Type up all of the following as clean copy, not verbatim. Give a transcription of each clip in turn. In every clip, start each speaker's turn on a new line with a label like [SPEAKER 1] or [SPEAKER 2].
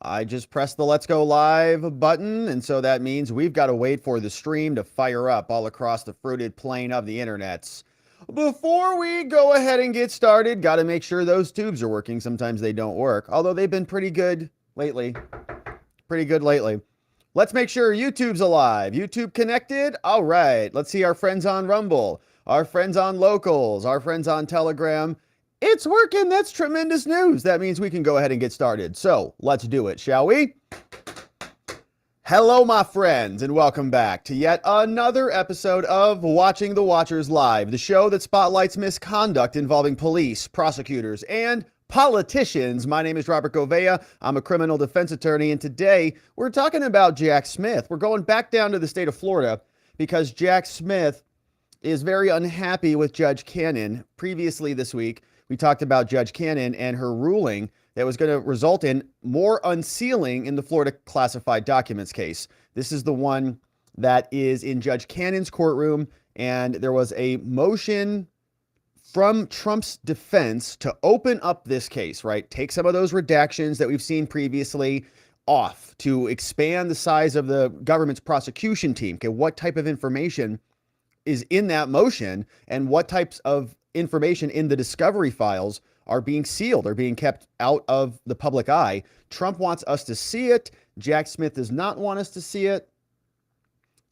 [SPEAKER 1] I just pressed the Let's Go Live button, and so that means we've got to wait for the stream to fire up all across the fruited plain of the internets. Before we go ahead and get started, got to make sure those tubes are working. Sometimes they don't work, although they've been pretty good lately. Let's make sure YouTube's alive. YouTube connected? All right. Let's see our friends on Rumble, our friends on Locals, our friends on Telegram. It's working. That's tremendous news. That means we can go ahead and get started. So let's do it, shall we? Hello, my friends, and welcome back to yet another episode of Watching the Watchers Live, the show that spotlights misconduct involving police, prosecutors, and politicians. My name is Robert Gouveia. I'm a criminal defense attorney, and today we're talking about Jack Smith. We're going back down to the state of Florida because Jack Smith is very unhappy with Judge Cannon. Previously this week, we talked about Judge Cannon and her ruling that was going to result in more unsealing in the Florida classified documents case. This is the one that is in Judge Cannon's courtroom, and there was a motion from Trump's defense to open up this case, right? Take some of those redactions that we've seen previously off to expand the size of the government's prosecution team. Okay, what type of information is in that motion and what types of information in the discovery files are being sealed, are being kept out of the public eye. Trump wants us to see it. Jack Smith does not want us to see it.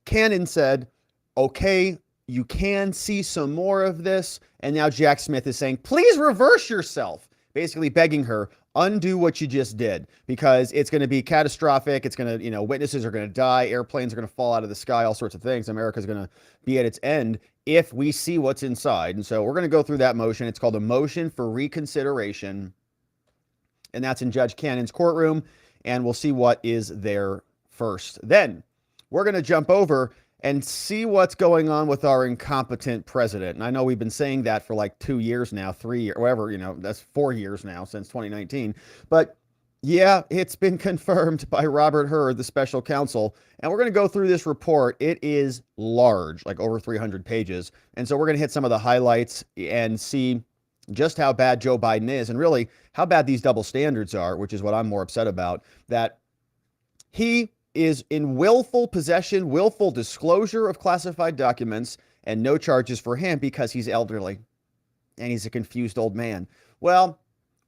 [SPEAKER 1] Cannon said, okay, you can see some more of this. And now Jack Smith is saying, please reverse yourself, basically begging her, undo what you just did, because it's going to be catastrophic. It's going to, witnesses are going to die. Airplanes are going to fall out of the sky, all sorts of things. America's going to be at its end if we see what's inside. And so we're going to go through that motion. It's called a motion for reconsideration. And that's in Judge Cannon's courtroom. And we'll see what is there first. Then we're going to jump over and see what's going on with our incompetent president. And I know we've been saying that for like 2 years now, 3 years, whatever, that's 4 years now since 2019. But yeah, it's been confirmed by Robert Hur, the special counsel. And we're going to go through this report. It is large, like over 300 pages. And so we're going to hit some of the highlights and see just how bad Joe Biden is and really how bad these double standards are, which is what I'm more upset about, that he is in willful possession, willful disclosure of classified documents, and no charges for him because he's elderly and he's a confused old man. Well,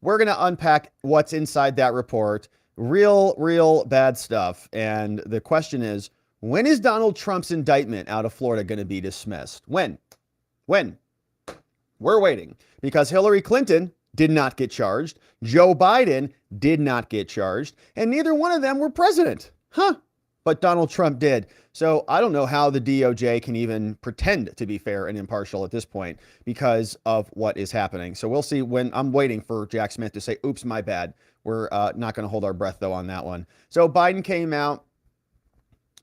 [SPEAKER 1] we're going to unpack what's inside that report. Real bad stuff. And the question is, when is Donald Trump's indictment out of Florida going to be dismissed? When? We're waiting because Hillary Clinton did not get charged. Joe Biden did not get charged. And neither one of them were president. But Donald Trump did. So I don't know how the DOJ can even pretend to be fair and impartial at this point because of what is happening. So we'll see. When I'm waiting for Jack Smith to say, oops, my bad. We're not going to hold our breath, though, on that one. So Biden came out.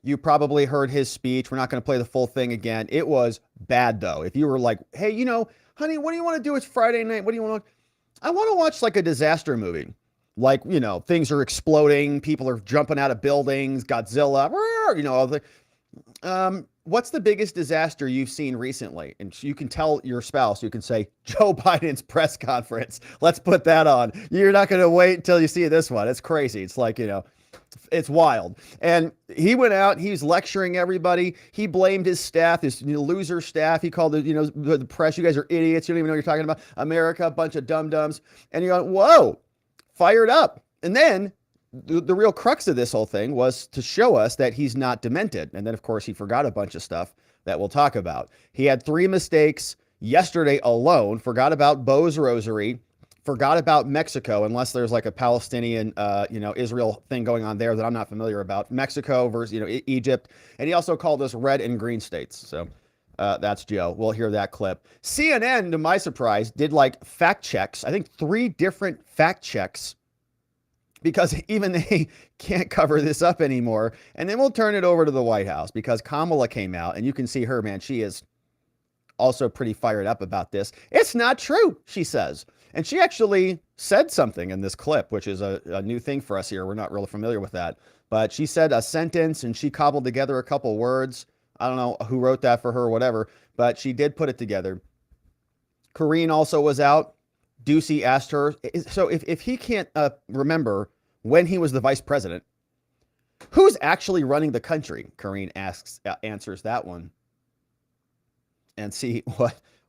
[SPEAKER 1] You probably heard his speech. We're not going to play the full thing again. It was bad, though. If you were like, hey, honey, what do you want to do? It's Friday night. What do you want to watch? I want to watch like a disaster movie. Like, things are exploding. People are jumping out of buildings. Godzilla, what's the biggest disaster you've seen recently? And you can tell your spouse, you can say, Joe Biden's press conference. Let's put that on. You're not going to wait until you see this one. It's crazy. It's like, it's wild. And he went out, he's lecturing everybody. He blamed his staff, his loser staff. He called the press, you guys are idiots. You don't even know what you're talking about. America, a bunch of dum-dums. And you're going, whoa. Fired up. And then the real crux of this whole thing was to show us that he's not demented. And then, of course, he forgot a bunch of stuff that we'll talk about. He had 3 mistakes yesterday alone, forgot about Beau's Rosary, forgot about Mexico, unless there's like a Palestinian, Israel thing going on there that I'm not familiar about. Mexico versus, Egypt. And he also called us red and green states. So that's Joe. We'll hear that clip. CNN, to my surprise, did like fact checks. I think 3 different fact checks because even they can't cover this up anymore. And then we'll turn it over to the White House because Kamala came out and you can see her, man. She is also pretty fired up about this. It's not true, she says. And she actually said something in this clip, which is a new thing for us here. We're not really familiar with that. But she said a sentence and she cobbled together a couple words. I don't know who wrote that for her or whatever, but she did put it together. Karine also was out Ducey asked her, so if he can't remember when he was the vice president, who's actually running the country? Karine answers that one. And see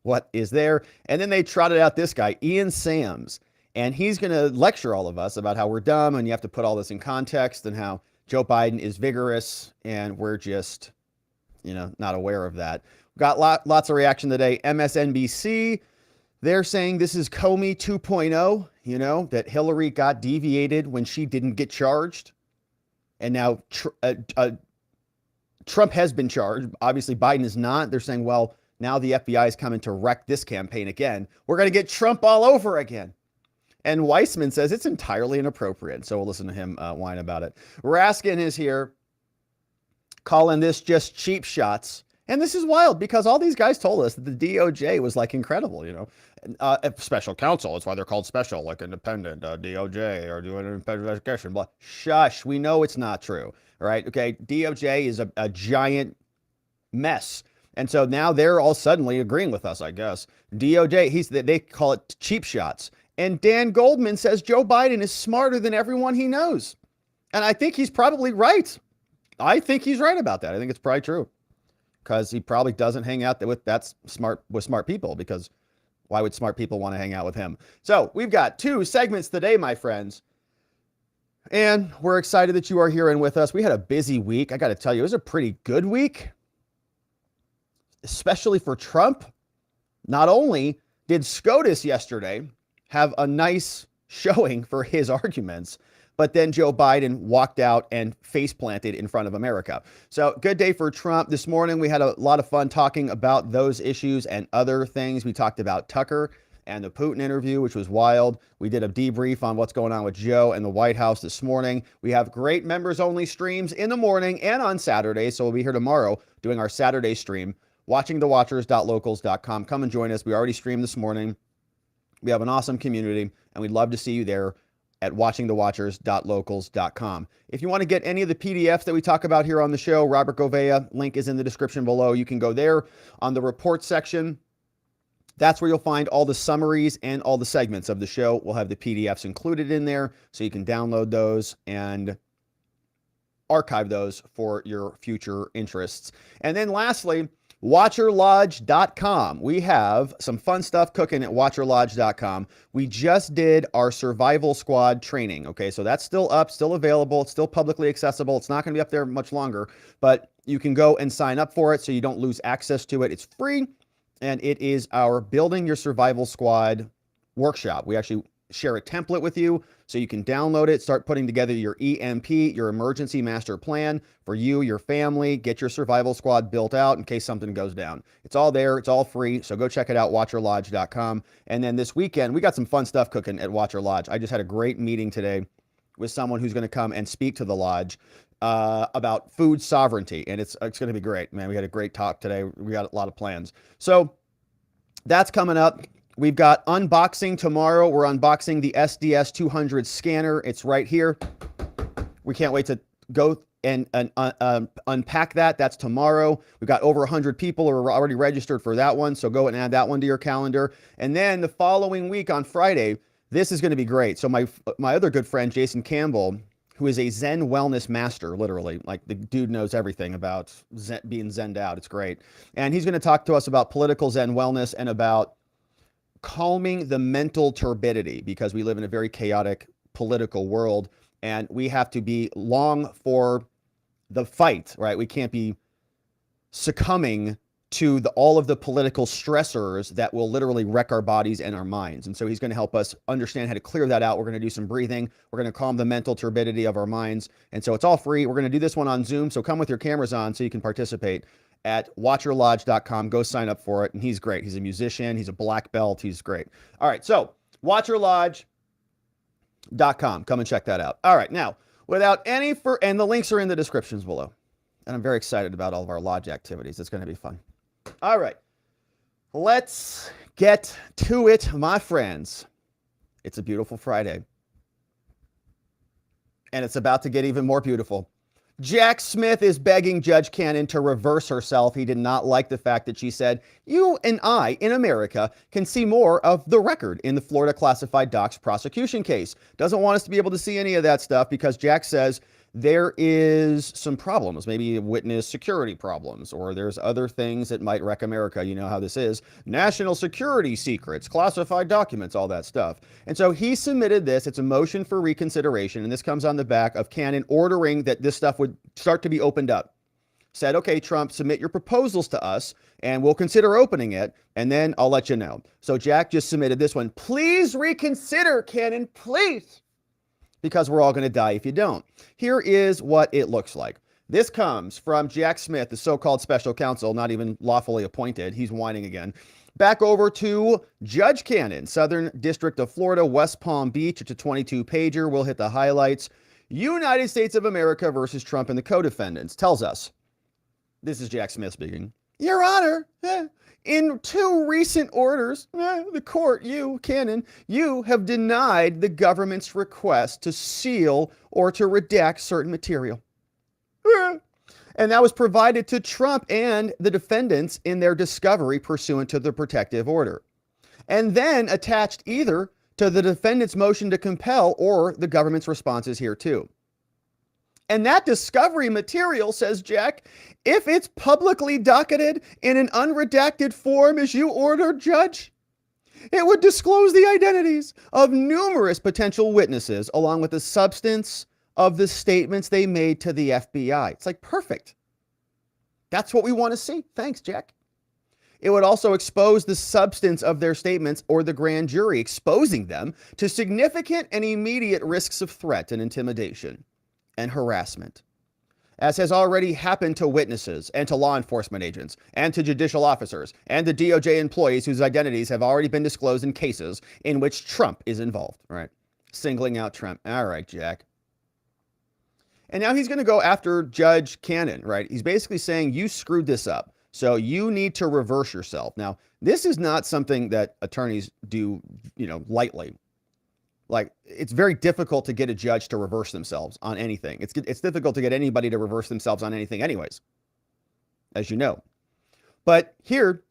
[SPEAKER 1] what is there. And then they trotted out this guy, Ian Sams. And he's going to lecture all of us about how we're dumb and you have to put all this in context and how Joe Biden is vigorous and we're just, not aware of that. Got lots of reaction today. MSNBC, they're saying this is COMEY 2.0, that Hillary got deviated when she didn't get charged. And now Trump has been charged. Obviously, Biden is not. They're saying, well, now the FBI is coming to wreck this campaign again. We're going to get Trump all over again. And Weissmann says it's entirely inappropriate. So we'll listen to him whine about it. Raskin is here calling this just cheap shots. And this is wild because all these guys told us that the DOJ was like incredible, special counsel. That's why they're called special, like independent DOJ or doing an independent investigation. But shush, we know it's not true. All right. Okay. DOJ is a giant mess. And so now they're all suddenly agreeing with us, I guess. DOJ, they call it cheap shots. And Dan Goldman says Joe Biden is smarter than everyone he knows. And I think he's probably right. I think he's right about that. I think it's probably true. Because he probably doesn't hang out with smart people, because why would smart people want to hang out with him? So we've got 2 segments today, my friends. And we're excited that you are here and with us. We had a busy week. I got to tell you, it was a pretty good week, especially for Trump. Not only did SCOTUS yesterday have a nice showing for his arguments, but then Joe Biden walked out and face planted in front of America. So good day for Trump. This morning, we had a lot of fun talking about those issues and other things. We talked about Tucker and the Putin interview, which was wild. We did a debrief on what's going on with Joe and the White House this morning. We have great members only streams in the morning and on Saturday. So we'll be here tomorrow doing our Saturday stream, watchingthewatchers.locals.com. Come and join us. We already streamed this morning. We have an awesome community and we'd love to see you there at watchingthewatchers.locals.com. If you want to get any of the PDFs that we talk about here on the show, Robert Gouveia, link is in the description below. You can go there on the report section. That's where you'll find all the summaries and all the segments of the show. We'll have the PDFs included in there, so you can download those and archive those for your future interests. And then lastly, WatcherLodge.com. We have some fun stuff cooking at WatcherLodge.com. We just did our Survival Squad training. Okay, so that's still up, still available. It's still publicly accessible. It's not going to be up there much longer, but you can go and sign up for it so you don't lose access to it. It's free, and it is our Building Your Survival Squad workshop. We actually share a template with you so you can download it, start putting together your EMP, your emergency master plan for you, your family, get your survival squad built out in case something goes down. It's all there. It's all free. So go check it out, watcherlodge.com. And then this weekend, we got some fun stuff cooking at Watcher Lodge. I just had a great meeting today with someone who's going to come and speak to the lodge about food sovereignty. And it's going to be great, man. We had a great talk today. We got a lot of plans. So that's coming up. We've got unboxing tomorrow. We're unboxing the SDS 200 scanner. It's right here. We can't wait to go and unpack that. That's tomorrow. We've got over 100 people who are already registered for that one. So go and add that one to your calendar. And then the following week on Friday, this is going to be great. So my other good friend, Jason Campbell, who is a Zen wellness master, literally, like the dude knows everything about being Zenned out. It's great. And he's going to talk to us about political Zen wellness and about calming the mental turbidity, because we live in a very chaotic political world and we have to be long for the fight, right? We can't be succumbing to all of the political stressors that will literally wreck our bodies and our minds. And so he's going to help us understand how to clear that out. We're going to do some breathing. We're going to calm the mental turbidity of our minds. And so it's all free. We're going to do this one on Zoom. So come with your cameras on so you can participate at watcherlodge.com. Go sign up for it. And he's great. He's a musician. He's a black belt. He's great. All right. So watcherlodge.com. Come and check that out. All right. Now, without any and the links are in the descriptions below. And I'm very excited about all of our lodge activities. It's going to be fun. All right. Let's get to it, my friends. It's a beautiful Friday. And it's about to get even more beautiful Jack Smith is begging Judge Cannon to reverse herself. He did not like the fact that she said, you and I in America can see more of the record in the Florida classified docs prosecution case. Doesn't want us to be able to see any of that stuff because Jack says there is some problems, maybe witness security problems, or there's other things that might wreck America. You know how this is. National security secrets, classified documents, all that stuff. And so he submitted this. It's a motion for reconsideration. And this comes on the back of Cannon ordering that this stuff would start to be opened up. Said, okay, Trump, submit your proposals to us and we'll consider opening it. And then I'll let you know. So Jack just submitted this one. Please reconsider, Cannon, please. Because we're all going to die if you don't. Here is what it looks like. This comes from Jack Smith, the so-called special counsel, not even lawfully appointed. He's whining again. Back over to Judge Cannon, Southern District of Florida, West Palm Beach. It's a 22-pager. We'll hit the highlights. United States of America versus Trump and the co-defendants tells us, this is Jack Smith speaking, Your Honor, in two recent orders, the court, you, Cannon, you have denied the government's request to seal or to redact certain material. And that was provided to Trump and the defendants in their discovery pursuant to the protective order. And then attached either to the defendant's motion to compel or the government's responses here too. And that discovery material, says Jack, if it's publicly docketed in an unredacted form as you ordered, Judge, it would disclose the identities of numerous potential witnesses along with the substance of the statements they made to the FBI. It's like perfect. That's what we want to see. Thanks, Jack. It would also expose the substance of their statements or the grand jury, exposing them to significant and immediate risks of threat and intimidation and harassment, as has already happened to witnesses and to law enforcement agents and to judicial officers and the DOJ employees whose identities have already been disclosed in cases in which Trump is involved. All right. Singling out Trump. All right, Jack. And now he's going to go after Judge Cannon, right? He's basically saying you screwed this up, so you need to reverse yourself. Now, this is not something that attorneys do, lightly. Like, it's very difficult to get a judge to reverse themselves on anything. It's difficult to get anybody to reverse themselves on anything anyways, as you know. But here,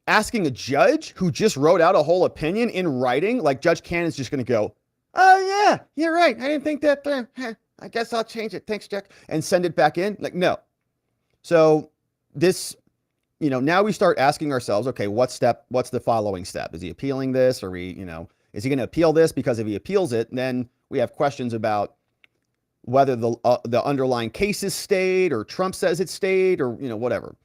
[SPEAKER 1] asking a judge who just wrote out a whole opinion in writing, like Judge Cannon's just going to go, oh, yeah, you're right. I didn't think that through. I guess I'll change it. Thanks, Jack. And send it back in. Like, no. So this, now we start asking ourselves, okay, what's the following step? Is he appealing this? Or is he going to appeal this? Because if he appeals it, then we have questions about whether the underlying case is stayed or Trump says it's stayed or, whatever.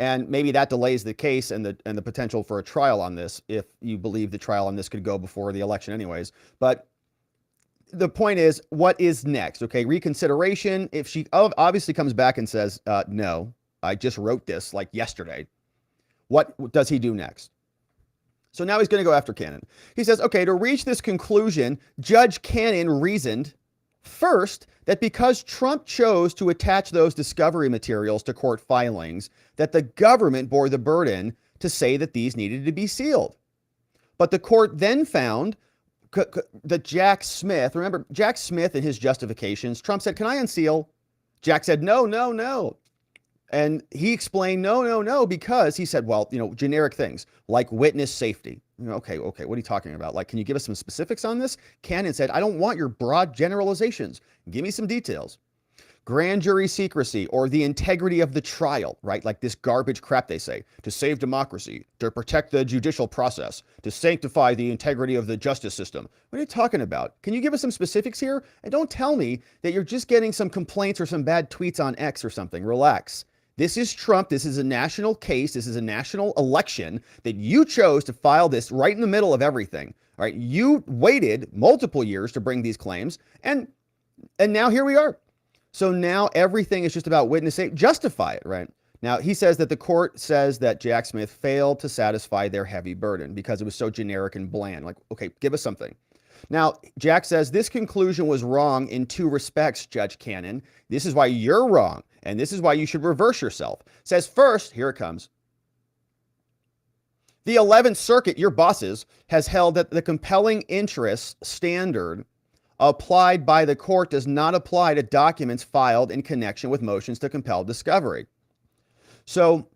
[SPEAKER 1] And maybe that delays the case and the potential for a trial on this, if you believe the trial on this could go before the election anyways. But the point is, what is next? Okay, reconsideration. If she obviously comes back and says, no, I just wrote this like yesterday, what does he do next? So now he's going to go after Cannon. He says, okay, to reach this conclusion, Judge Cannon reasoned first that because Trump chose to attach those discovery materials to court filings, that the government bore the burden to say that these needed to be sealed. But the court then found that Jack Smith, remember Jack Smith and his justifications, Trump said, can I unseal? Jack said, no, no, no. And he explained, no, because he said, well, generic things like witness safety. Okay, what are you talking about? Like, can you give us some specifics on this? Cannon said, I don't want your broad generalizations. Give me some details. Grand jury secrecy or the integrity of the trial, right? Like this garbage crap they say, to save democracy, to protect the judicial process, to sanctify the integrity of the justice system. What are you talking about? Can you give us some specifics here? And don't tell me that you're just getting some complaints or some bad tweets on X or something. Relax. This is Trump. This is a national case. This is a national election that you chose to file this right in the middle of everything. All right. You waited multiple years to bring these claims. And now here we are. So now everything is just about witness safety. Justify it, right? Now, he says that the court says that Jack Smith failed to satisfy their heavy burden because it was so generic and bland. Like, okay, give us something. Now, Jack says this conclusion was wrong in two respects, Judge Cannon. This is why you're wrong, and this is why you should reverse yourself. Says first, here it comes. The 11th Circuit, your bosses, has held that the compelling interest standard applied by the court does not apply to documents filed in connection with motions to compel discovery. So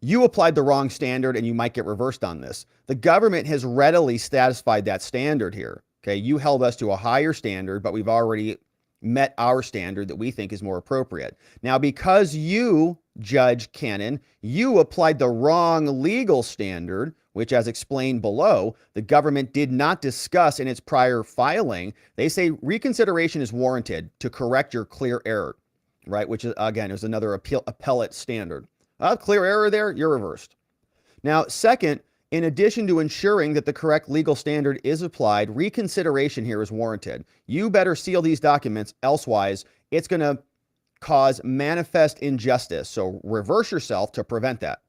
[SPEAKER 1] you applied the wrong standard and you might get reversed on this. The government has readily satisfied that standard here. Okay, you held us to a higher standard, but we've already met our standard that we think is more appropriate. Now, because you, Judge Cannon, you applied the wrong legal standard, which, as explained below, the government did not discuss in its prior filing. They say reconsideration is warranted to correct your clear error, right? Which is, again, is another appellate standard. Clear error there, you're reversed. Now, second, in addition to ensuring that the correct legal standard is applied, reconsideration here is warranted. You better seal these documents, elsewise it's going to cause manifest injustice. So reverse yourself to prevent that.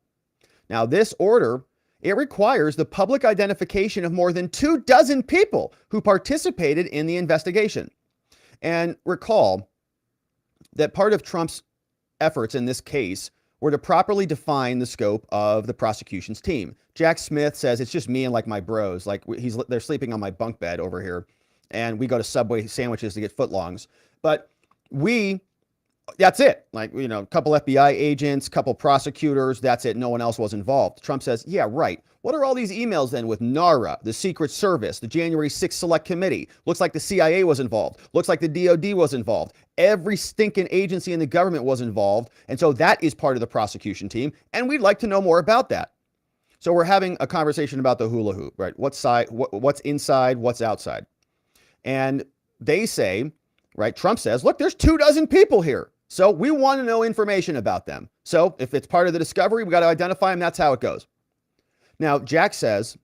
[SPEAKER 1] Now, this order, it requires the public identification of more than 24 people who participated in the investigation. And recall that part of Trump's efforts in this case were to properly define the scope of the prosecution's team. Jack Smith says it's just me and like my bros, like they're sleeping on my bunk bed over here, and we go to Subway sandwiches to get footlongs. But that's it. Like, you know, a couple FBI agents, couple prosecutors, that's it. No one else was involved. Trump says, yeah, right. What are all these emails then with NARA, the Secret Service, the January 6th Select Committee? Looks like the CIA was involved. Looks like the DOD was involved. Every stinking agency in the government was involved. And so that is part of the prosecution team. And we'd like to know more about that. So we're having a conversation about the hula hoop, right? What's inside, what's outside. And they say, right, Trump says, look, there's 24 people here. So we want to know information about them. So if it's part of the discovery, we got to identify them. That's how it goes. Now, Jack says,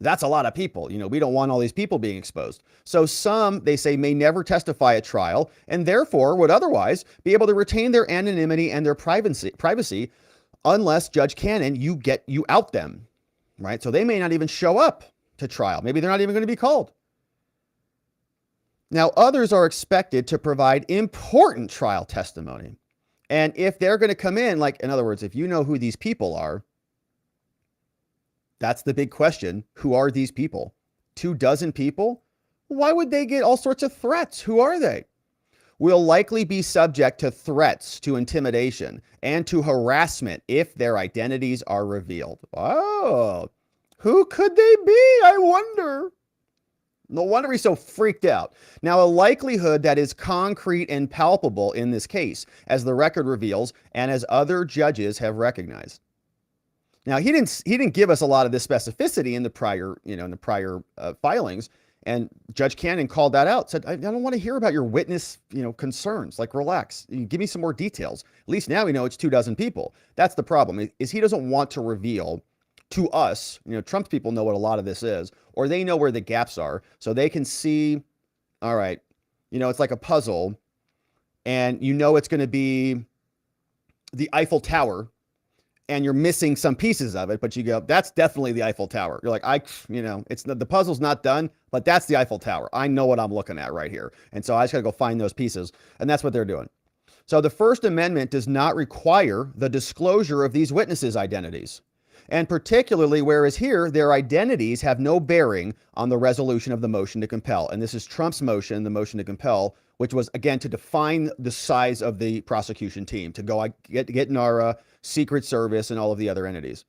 [SPEAKER 1] that's a lot of people. You know, we don't want all these people being exposed. So some, they say, may never testify at trial and therefore would otherwise be able to retain their anonymity and their privacy unless, Judge Cannon, you out them, right? So they may not even show up to trial. Maybe they're not even going to be called. Now, others are expected to provide important trial testimony. And if they're going to come in, like, in other words, if you know who these people are, that's the big question. Who are these people? 24 people? Why would they get all sorts of threats? Who are they? Will likely be subject to threats, to intimidation, and to harassment if their identities are revealed. Oh, who could they be? I wonder. No wonder he's so freaked out. Now, a likelihood that is concrete and palpable in this case, as the record reveals, and as other judges have recognized. Now, he didn't give us a lot of this specificity in the prior, filings, and Judge Cannon called that out. Said, I don't want to hear about your witness, concerns. Like, relax. Give me some more details. At least now we know it's 24 people. That's the problem. Is he doesn't want to reveal to us, Trump's people know what a lot of this is, or they know where the gaps are, so they can see, all right, it's like a puzzle, and it's going to be the Eiffel Tower, and you're missing some pieces of it, but you go, that's definitely the Eiffel Tower. You're like, the puzzle's not done, but that's the Eiffel Tower. I know what I'm looking at right here. And so I just got to go find those pieces, and that's what they're doing. So the First Amendment does not require the disclosure of these witnesses' identities. And particularly, whereas here, their identities have no bearing on the resolution of the motion to compel. And this is Trump's motion, the motion to compel, which was, again, to define the size of the prosecution team, to go get NARA, Secret Service, and all of the other entities.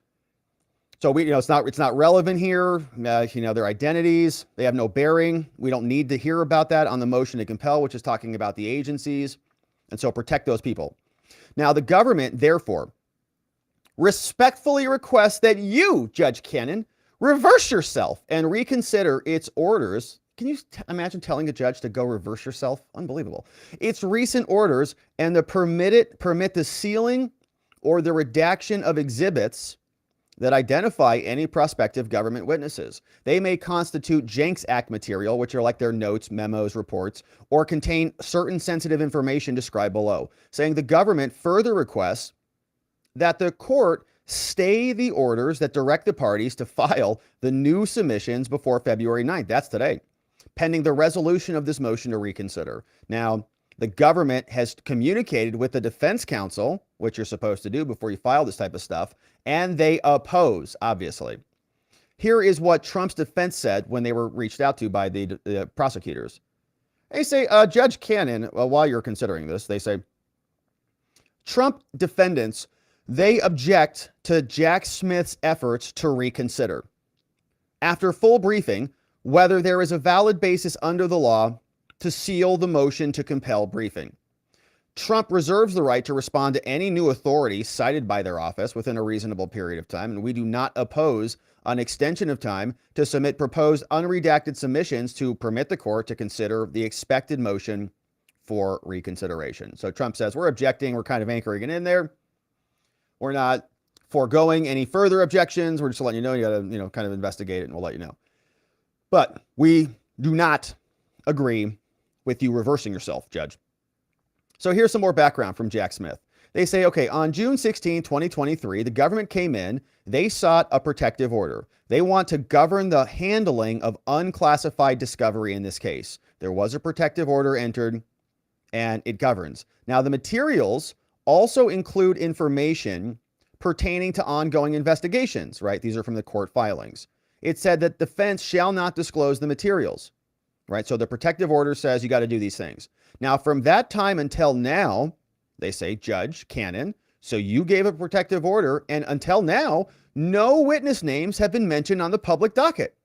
[SPEAKER 1] So it's not relevant here. Their identities, they have no bearing. We don't need to hear about that on the motion to compel, which is talking about the agencies. And so protect those people. Now, the government, therefore, respectfully request that you, Judge Cannon, reverse yourself and reconsider its orders. Can you imagine telling a judge to go reverse yourself? Unbelievable. Its recent orders and permit the sealing or the redaction of exhibits that identify any prospective government witnesses. They may constitute Jenks Act material, which are like their notes, memos, reports, or contain certain sensitive information described below, saying the government further requests that the court stay the orders that direct the parties to file the new submissions before February 9th. That's today, pending the resolution of this motion to reconsider. Now, the government has communicated with the defense counsel, which you're supposed to do before you file this type of stuff, and they oppose, obviously. Here is what Trump's defense said when they were reached out to by the prosecutors. They say, Judge Cannon, while you're considering this, they say, Trump defendants, they object to Jack Smith's efforts to reconsider. After full briefing, whether there is a valid basis under the law to seal the motion to compel briefing. Trump reserves the right to respond to any new authority cited by their office within a reasonable period of time, and we do not oppose an extension of time to submit proposed unredacted submissions to permit the court to consider the expected motion for reconsideration. So Trump says, we're objecting, we're kind of anchoring it in there. We're not foregoing any further objections. We're just letting you know, you got to, kind of investigate it, and we'll let you know. But we do not agree with you reversing yourself, Judge. So here's some more background from Jack Smith. They say, okay, on June 16, 2023, the government came in, they sought a protective order. They want to govern the handling of unclassified discovery in this case. There was a protective order entered, and it governs. Now, the materials also include information pertaining to ongoing investigations, right? These are from the court filings. It said that defense shall not disclose the materials, right? So the protective order says you got to do these things. Now, from that time until now, they say, Judge Cannon, so you gave a protective order, and until now, no witness names have been mentioned on the public docket.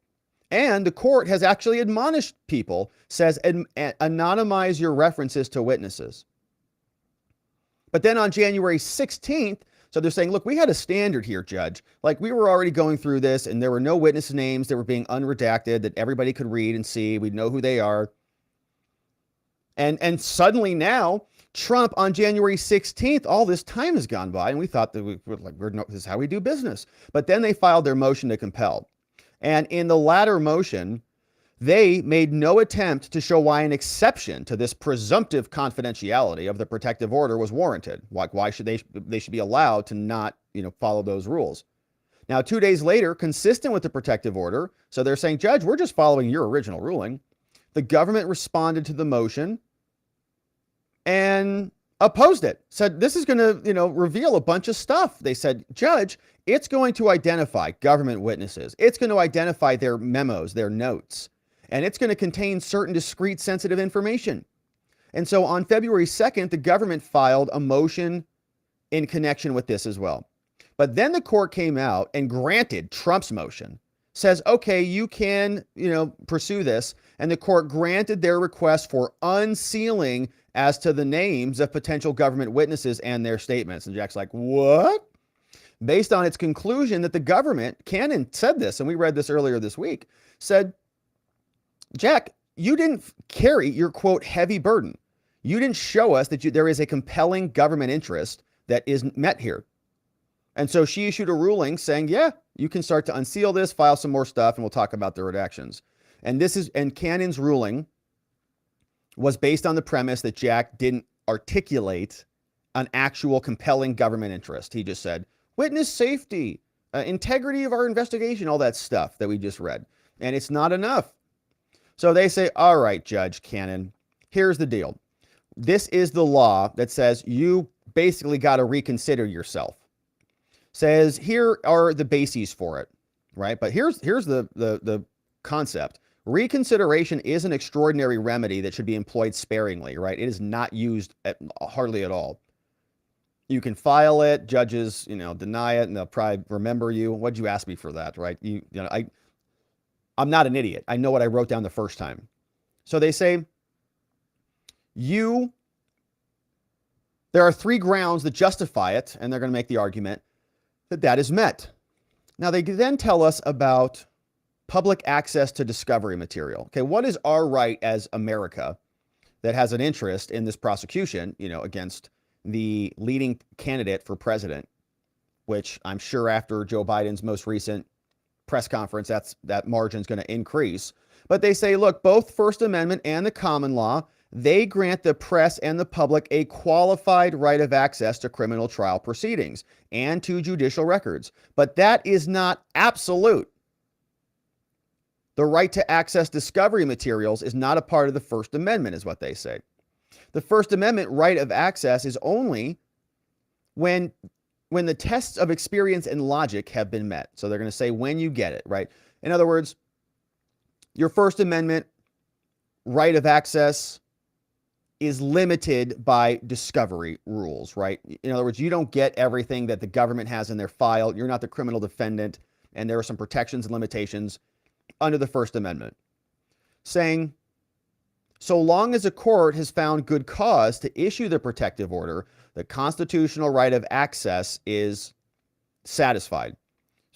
[SPEAKER 1] And the court has actually admonished people, says, anonymize your references to witnesses. But then on January 16th, so they're saying, look, we had a standard here, Judge. Like, we were already going through this, and there were no witness names that were being unredacted that everybody could read and see. We'd know who they are. And suddenly now, Trump on January 16th, all this time has gone by, and we thought that this is how we do business. But then they filed their motion to compel. And in the latter motion, they made no attempt to show why an exception to this presumptive confidentiality of the protective order was warranted. Like, why should they should be allowed to not, follow those rules. Now, 2 days later, consistent with the protective order, so they're saying, Judge, we're just following your original ruling. The government responded to the motion and opposed it, said this is going to, reveal a bunch of stuff. They said, Judge, it's going to identify government witnesses. It's going to identify their memos, their notes, and it's going to contain certain discrete sensitive information. And so on February 2nd, the government filed a motion in connection with this as well. But then the court came out and granted Trump's motion, says, okay, you can, pursue this. And the court granted their request for unsealing as to the names of potential government witnesses and their statements. And Jack's like, what? Based on its conclusion that the government, Cannon said this, and we read this earlier this week, said, Jack, you didn't carry your, quote, heavy burden. You didn't show us that there is a compelling government interest that is met here. And so she issued a ruling saying, yeah, you can start to unseal this, file some more stuff, and we'll talk about the redactions. And Cannon's ruling was based on the premise that Jack didn't articulate an actual compelling government interest. He just said, witness safety, integrity of our investigation, all that stuff that we just read. And it's not enough. So they say, all right, Judge Cannon, here's the deal. This is the law that says you basically got to reconsider yourself. Says here are the bases for it, right? But here's the concept. Reconsideration is an extraordinary remedy that should be employed sparingly, right? It is not used hardly at all. You can file it, judges, deny it, and they'll probably remember you. What'd you ask me for that, right? I'm not an idiot. I know what I wrote down the first time. So they say, there are three grounds that justify it, and they're going to make the argument that is met. Now, they then tell us about public access to discovery material. Okay, what is our right as America that has an interest in this prosecution, against the leading candidate for president, which I'm sure after Joe Biden's most recent press conference, that margin is going to increase. But they say, look, both First Amendment and the common law, they grant the press and the public a qualified right of access to criminal trial proceedings and to judicial records. But that is not absolute. The right to access discovery materials is not a part of the First Amendment, is what they say. The First Amendment right of access is only when the tests of experience and logic have been met. So they're going to say when you get it, right? In other words, your First Amendment right of access is limited by discovery rules, right? In other words, you don't get everything that the government has in their file. You're not the criminal defendant, and there are some protections and limitations under the First Amendment, saying so long as a court has found good cause to issue the protective order, the constitutional right of access is satisfied,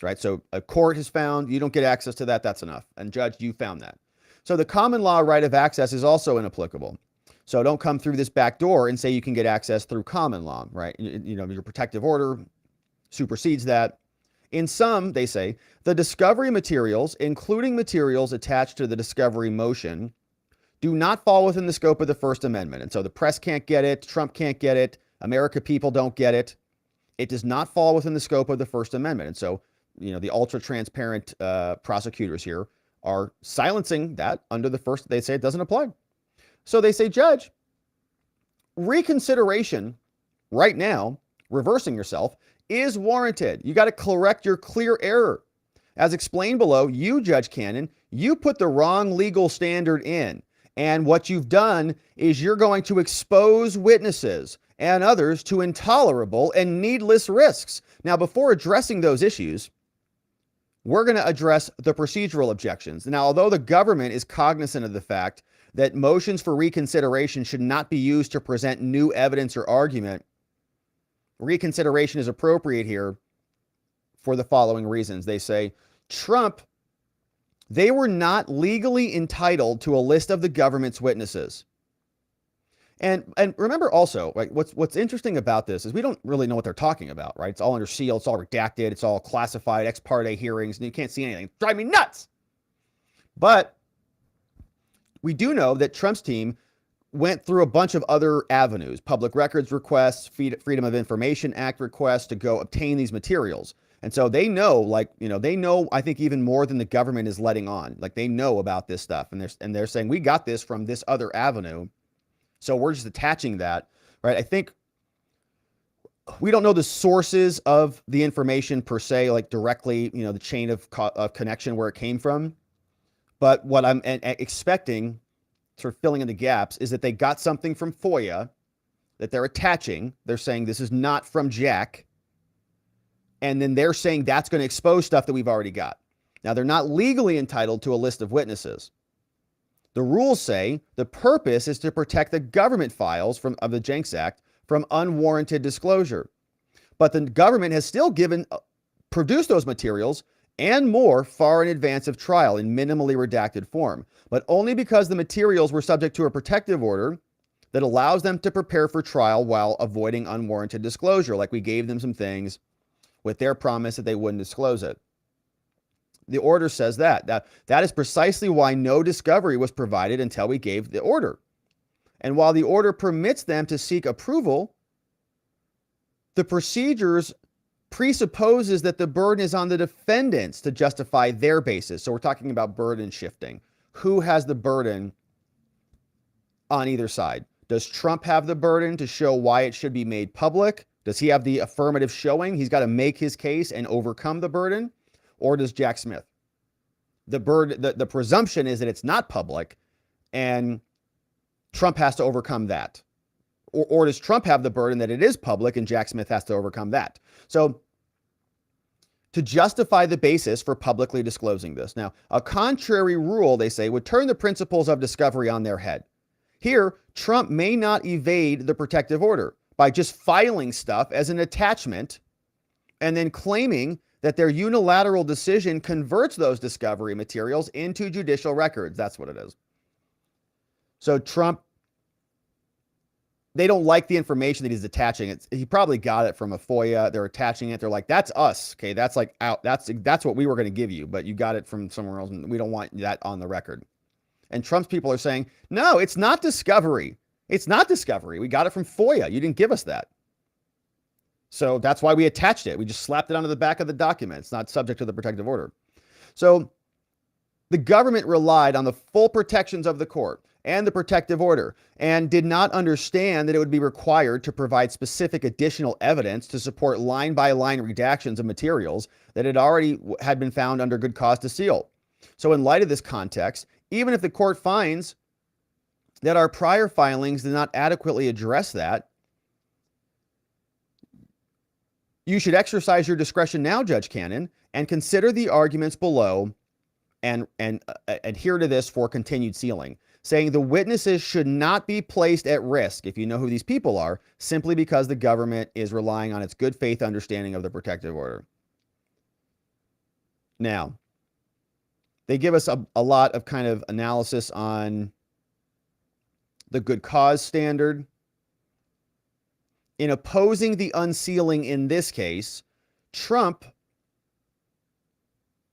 [SPEAKER 1] right? So a court has found you don't get access to that, that's enough. And judge, you found that. So the common law right of access is also inapplicable. So don't come through this back door and say you can get access through common law, right? You know, your protective order supersedes that. In sum, they say, the discovery materials, including materials attached to the discovery motion, do not fall within the scope of the First Amendment. And so the press can't get it, Trump can't get it, America people don't get it. It does not fall within the scope of the First Amendment. And so, you know, the ultra-transparent prosecutors here are silencing that under the first, they say it doesn't apply. So they say, Judge, reconsideration right now, reversing yourself, is warranted. You got to correct your clear error. As explained below, you, Judge Cannon, you put the wrong legal standard in. And what you've done is you're going to expose witnesses and others to intolerable and needless risks. Now, before addressing those issues, we're going to address the procedural objections. Now, although the government is cognizant of the fact that motions for reconsideration should not be used to present new evidence or argument, reconsideration is appropriate here for the following reasons. They say, Trump, they were not legally entitled to a list of the government's witnesses. And remember also, right, what's interesting about this is we don't really know what they're talking about, right? It's all under seal, it's all redacted, it's all classified, ex parte hearings, and you can't see anything. Drive me nuts. But we do know that Trump's team went through a bunch of other avenues, public records requests, Freedom of Information Act requests to go obtain these materials. And so they know, like, you know, they know, I think, even more than the government is letting on. Like, they know about this stuff, and they're saying, we got this from this other avenue, so we're just attaching that, right? I think we don't know the sources of the information per se, like directly, you know, the chain of connection where it came from. But what I'm expecting, sort of filling in the gaps, is that they got something from FOIA that they're attaching. They're saying this is not from Jack. And then they're saying that's going to expose stuff that we've already got. Now, they're not legally entitled to a list of witnesses. The rules say the purpose is to protect the government files of the Jenks Act from unwarranted disclosure. But the government has still produced those materials and more far in advance of trial in minimally redacted form, but only because the materials were subject to a protective order that allows them to prepare for trial while avoiding unwarranted disclosure. Like, we gave them some things with their promise that they wouldn't disclose it. The order says that is precisely why no discovery was provided until we gave the order. And while the order permits them to seek approval, the procedures presupposes that the burden is on the defendants to justify their basis. So we're talking about burden shifting. Who has the burden on either side? Does Trump have the burden to show why it should be made public? Does he have the affirmative showing? He's got to make his case and overcome the burden. Or does Jack Smith? The presumption is that it's not public and Trump has to overcome that. Or does Trump have the burden that it is public and Jack Smith has to overcome that? So to justify the basis for publicly disclosing this. Now, a contrary rule, they say, would turn the principles of discovery on their head. Here, Trump may not evade the protective order by just filing stuff as an attachment and then claiming that their unilateral decision converts those discovery materials into judicial records. That's what it is. So Trump, they don't like the information that he's attaching. He probably got it from a FOIA. They're attaching it. They're like, that's us. Okay, that's like out. That's what we were going to give you, but you got it from somewhere else, and we don't want that on the record. And Trump's people are saying, no, it's not discovery. It's not discovery. We got it from FOIA. You didn't give us that. So that's why we attached it. We just slapped it onto the back of the document. It's not subject to the protective order. So the government relied on the full protections of the court and the protective order and did not understand that it would be required to provide specific additional evidence to support line-by-line redactions of materials that had already been found under good cause to seal. So in light of this context, even if the court finds that our prior filings did not adequately address that, you should exercise your discretion now, Judge Cannon, and consider the arguments below and adhere to this for continued sealing, saying the witnesses should not be placed at risk, if you know who these people are, simply because the government is relying on its good faith understanding of the protective order. Now, they give us a lot of kind of analysis on the good cause standard. In opposing the unsealing in this case, Trump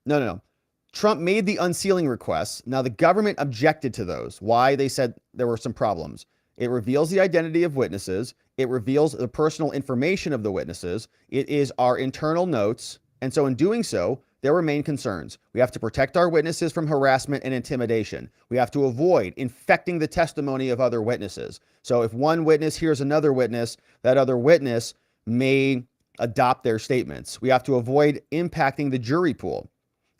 [SPEAKER 1] made the unsealing requests. Now, the government objected to those. Why? They said there were some problems. It reveals the identity of witnesses. It reveals the personal information of the witnesses. It is our internal notes. And so in doing so, there remain concerns. We have to protect our witnesses from harassment and intimidation. We have to avoid infecting the testimony of other witnesses. So if one witness hears another witness, that other witness may adopt their statements. We have to avoid impacting the jury pool.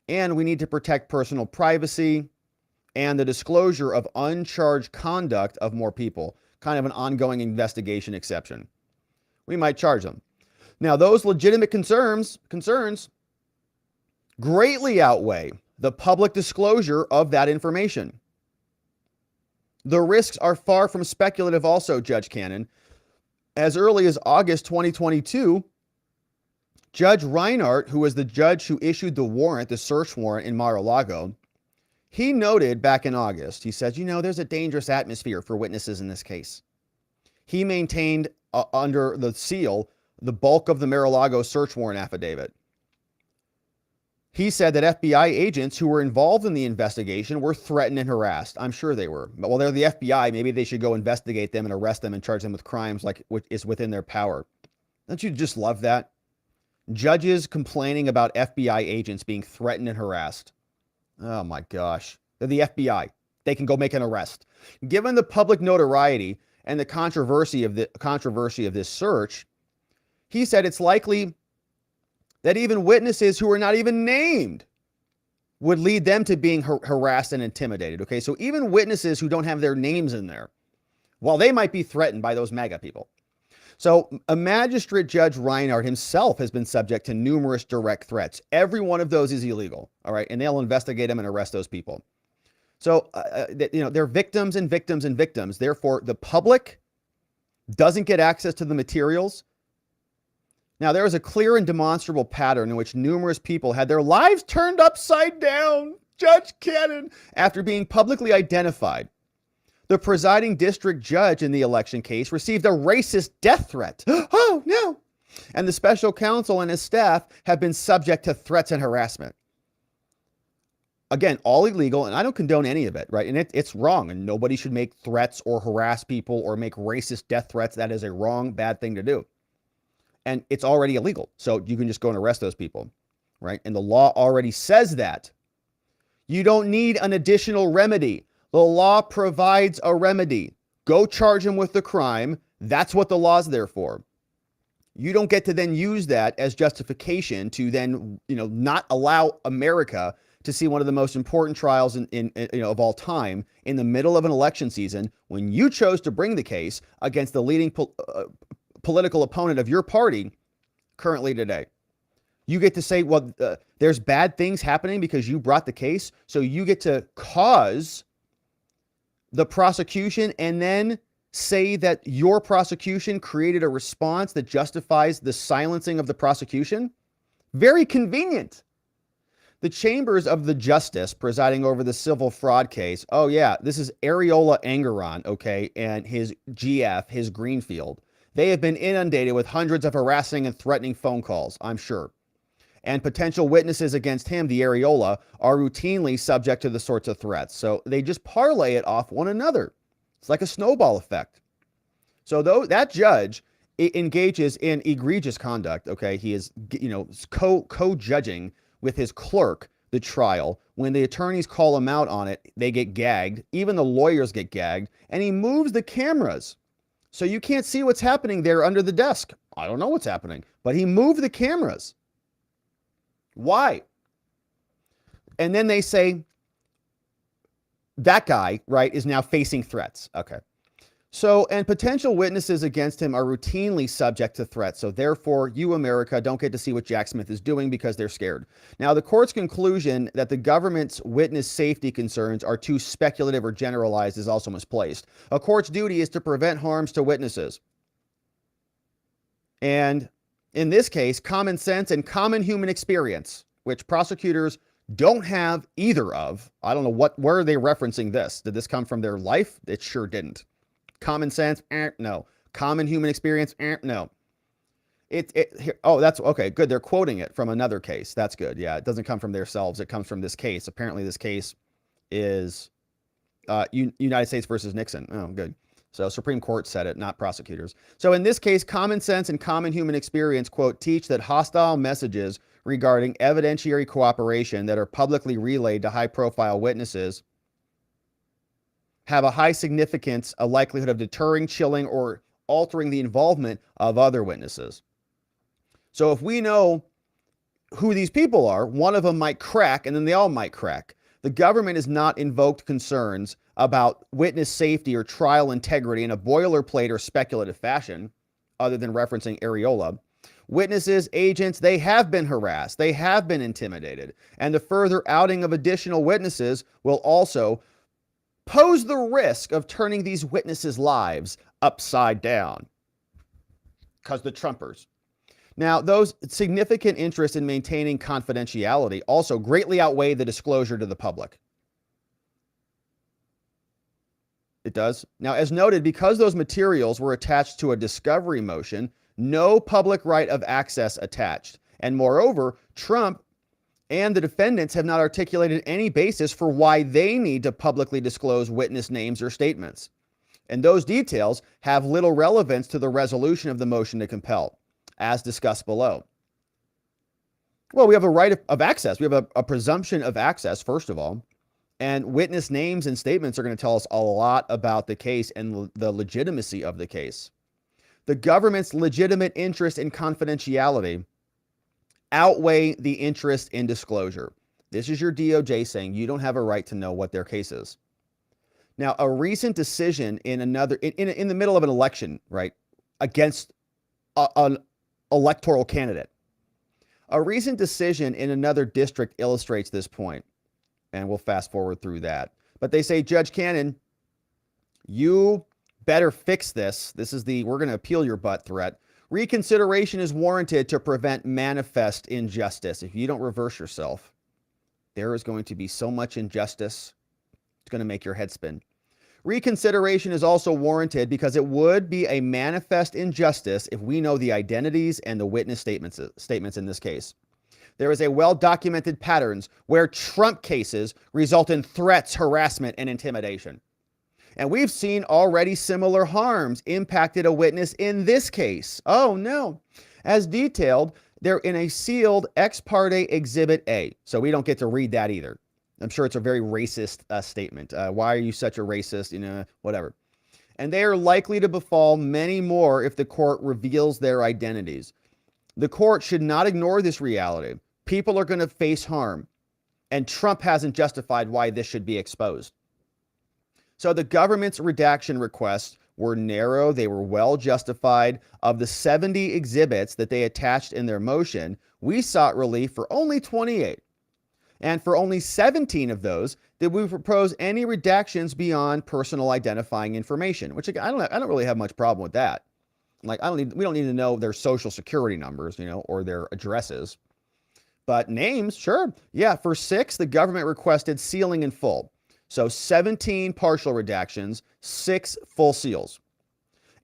[SPEAKER 1] And we need to protect personal privacy and the disclosure of uncharged conduct of more people, kind of an ongoing investigation exception. We might charge them. Now, those legitimate concerns greatly outweigh the public disclosure of that information. The risks are far from speculative also, Judge Cannon. As early as August 2022, Judge Reinhardt, who was the judge who issued the warrant, the search warrant in Mar-a-Lago, he noted back in August, he said, there's a dangerous atmosphere for witnesses in this case. He maintained under the seal the bulk of the Mar-a-Lago search warrant affidavit. He said that FBI agents who were involved in the investigation were threatened and harassed. I'm sure they were. Well, they're the FBI. Maybe they should go investigate them and arrest them and charge them with crimes like what is within their power. Don't you just love that? Judges complaining about FBI agents being threatened and harassed. Oh my gosh. They're the FBI. They can go make an arrest. Given the public notoriety and the controversy of this search, he said it's likely that even witnesses who are not even named would lead them to being harassed and intimidated. Okay, so even witnesses who don't have their names in there, well, they might be threatened by those MAGA people. So a magistrate Judge Reinhardt himself has been subject to numerous direct threats. Every one of those is illegal, all right? And they'll investigate them and arrest those people. So, they're victims and victims and victims. Therefore, the public doesn't get access to the materials. Now, there is a clear and demonstrable pattern in which numerous people had their lives turned upside down, Judge Cannon, after being publicly identified. The presiding district judge in the election case received a racist death threat. Oh, no. And the special counsel and his staff have been subject to threats and harassment. Again, all illegal, and I don't condone any of it, right? And it's wrong, and nobody should make threats or harass people or make racist death threats. That is a wrong, bad thing to do. And it's already illegal. So you can just go and arrest those people, right? And the law already says that. You don't need an additional remedy. The law provides a remedy. Go charge them with the crime. That's what the law's there for. You don't get to then use that as justification to then, not allow America to see one of the most important trials of all time in the middle of an election season when you chose to bring the case against the leading political opponent of your party currently today. You get to say, well, there's bad things happening because you brought the case, so you get to cause the prosecution and then say that your prosecution created a response that justifies the silencing of the prosecution? Very convenient. The chambers of the justice presiding over the civil fraud case, oh yeah, this is Areola Angeron, okay, and his GF, his Greenfield. They have been inundated with hundreds of harassing and threatening phone calls, I'm sure. And potential witnesses against him, the Areola, are routinely subject to the sorts of threats. So they just parlay it off one another. It's like a snowball effect. So that judge engages in egregious conduct, okay? He is, co-judging with his clerk the trial. When the attorneys call him out on it, they get gagged. Even the lawyers get gagged. And he moves the cameras. So you can't see what's happening there under the desk. I don't know what's happening. But he moved the cameras. Why? And then they say that guy, right, is now facing threats. Okay. So, and potential witnesses against him are routinely subject to threats. So therefore, you, America, don't get to see what Jack Smith is doing because they're scared. Now, the court's conclusion that the government's witness safety concerns are too speculative or generalized is also misplaced. A court's duty is to prevent harms to witnesses. And in this case, common sense and common human experience, which prosecutors don't have either of. I don't know where are they referencing this? Did this come from their life? It sure didn't. Common sense, no. Common human experience, no. Oh, that's okay. Good. They're quoting it from another case. That's good. Yeah, it doesn't come from themselves. It comes from this case. Apparently, this case is United States versus Nixon. Oh, good. So Supreme Court said it, not prosecutors. So in this case, common sense and common human experience, quote, teach that hostile messages regarding evidentiary cooperation that are publicly relayed to high-profile witnesses have a high significance, a likelihood of deterring, chilling, or altering the involvement of other witnesses. So if we know who these people are, one of them might crack and then they all might crack. The government has not invoked concerns about witness safety or trial integrity in a boilerplate or speculative fashion, other than referencing areola. Witnesses, agents, they have been harassed, they have been intimidated, and the further outing of additional witnesses will also pose the risk of turning these witnesses' lives upside down. Because the Trumpers. Now, those significant interests in maintaining confidentiality also greatly outweigh the disclosure to the public. It does. Now, as noted, because those materials were attached to a discovery motion, no public right of access attached. And moreover, Trump and the defendants have not articulated any basis for why they need to publicly disclose witness names or statements. And those details have little relevance to the resolution of the motion to compel, as discussed below. Well, we have a right of access. We have a presumption of access, first of all. And witness names and statements are going to tell us a lot about the case and the legitimacy of the case. The government's legitimate interest in confidentiality outweigh the interest in disclosure. This is your DOJ saying you don't have a right to know what their case is. Now, a recent decision in the middle of an election, right, against an electoral candidate, a recent decision in another district illustrates this point, and we'll fast forward through that. But they say, Judge Cannon, you better fix this. This is we're going to appeal your butt threat. Reconsideration is warranted to prevent manifest injustice. If you don't reverse yourself, there is going to be so much injustice, it's going to make your head spin. Reconsideration is also warranted because it would be a manifest injustice if we know the identities and the witness statements in this case. There is a well-documented patterns where Trump cases result in threats, harassment, and intimidation. And we've seen already similar harms impacted a witness in this case. Oh, no. As detailed, they're in a sealed ex parte Exhibit A. So we don't get to read that either. I'm sure it's a very racist statement. Why are you such a racist? Whatever. And they are likely to befall many more if the court reveals their identities. The court should not ignore this reality. People are going to face harm. And Trump hasn't justified why this should be exposed. So the government's redaction requests were narrow. They were well justified. Of the 70 exhibits that they attached in their motion, we sought relief for only 28. And for only 17 of those did we propose any redactions beyond personal identifying information, which I don't really have much problem with that. Like we don't need to know their social security numbers, or their addresses. But names, sure. Yeah, for 6, the government requested sealing in full. So 17 partial redactions, 6 full seals.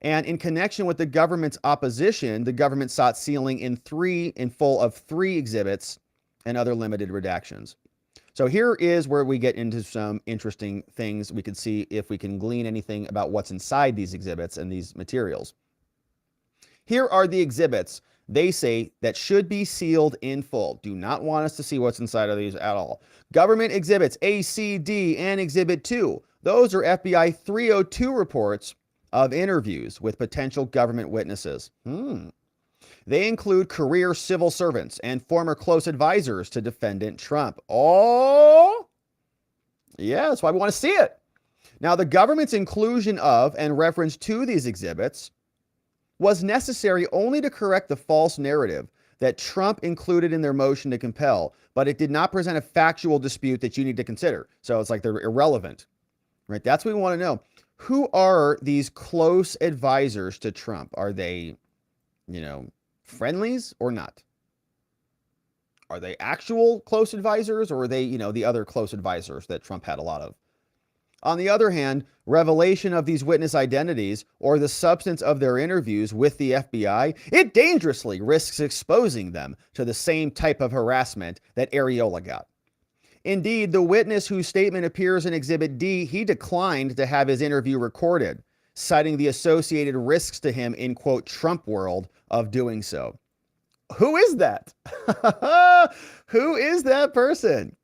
[SPEAKER 1] And in connection with the government's opposition, the government sought sealing in full of 3 exhibits and other limited redactions. So here is where we get into some interesting things. We can see if we can glean anything about what's inside these exhibits and these materials. Here are the exhibits they say that should be sealed in full. Do not want us to see what's inside of these at all. Government exhibits A, C, D, and Exhibit 2. Those are FBI 302 reports of interviews with potential government witnesses. They include career civil servants and former close advisors to defendant Trump. Oh, yeah, that's why we want to see it. Now, the government's inclusion of and reference to these exhibits was necessary only to correct the false narrative that Trump included in their motion to compel, but it did not present a factual dispute that you need to consider. So it's like they're irrelevant, right? That's what we want to know. Who are these close advisors to Trump? Are they, friendlies or not? Are they actual close advisors, or are they, the other close advisors that Trump had a lot of? On the other hand, revelation of these witness identities or the substance of their interviews with the FBI, it dangerously risks exposing them to the same type of harassment that Areola got. Indeed, the witness whose statement appears in Exhibit D, he declined to have his interview recorded, citing the associated risks to him in, quote, Trump world of doing so. Who is that? Who is that person?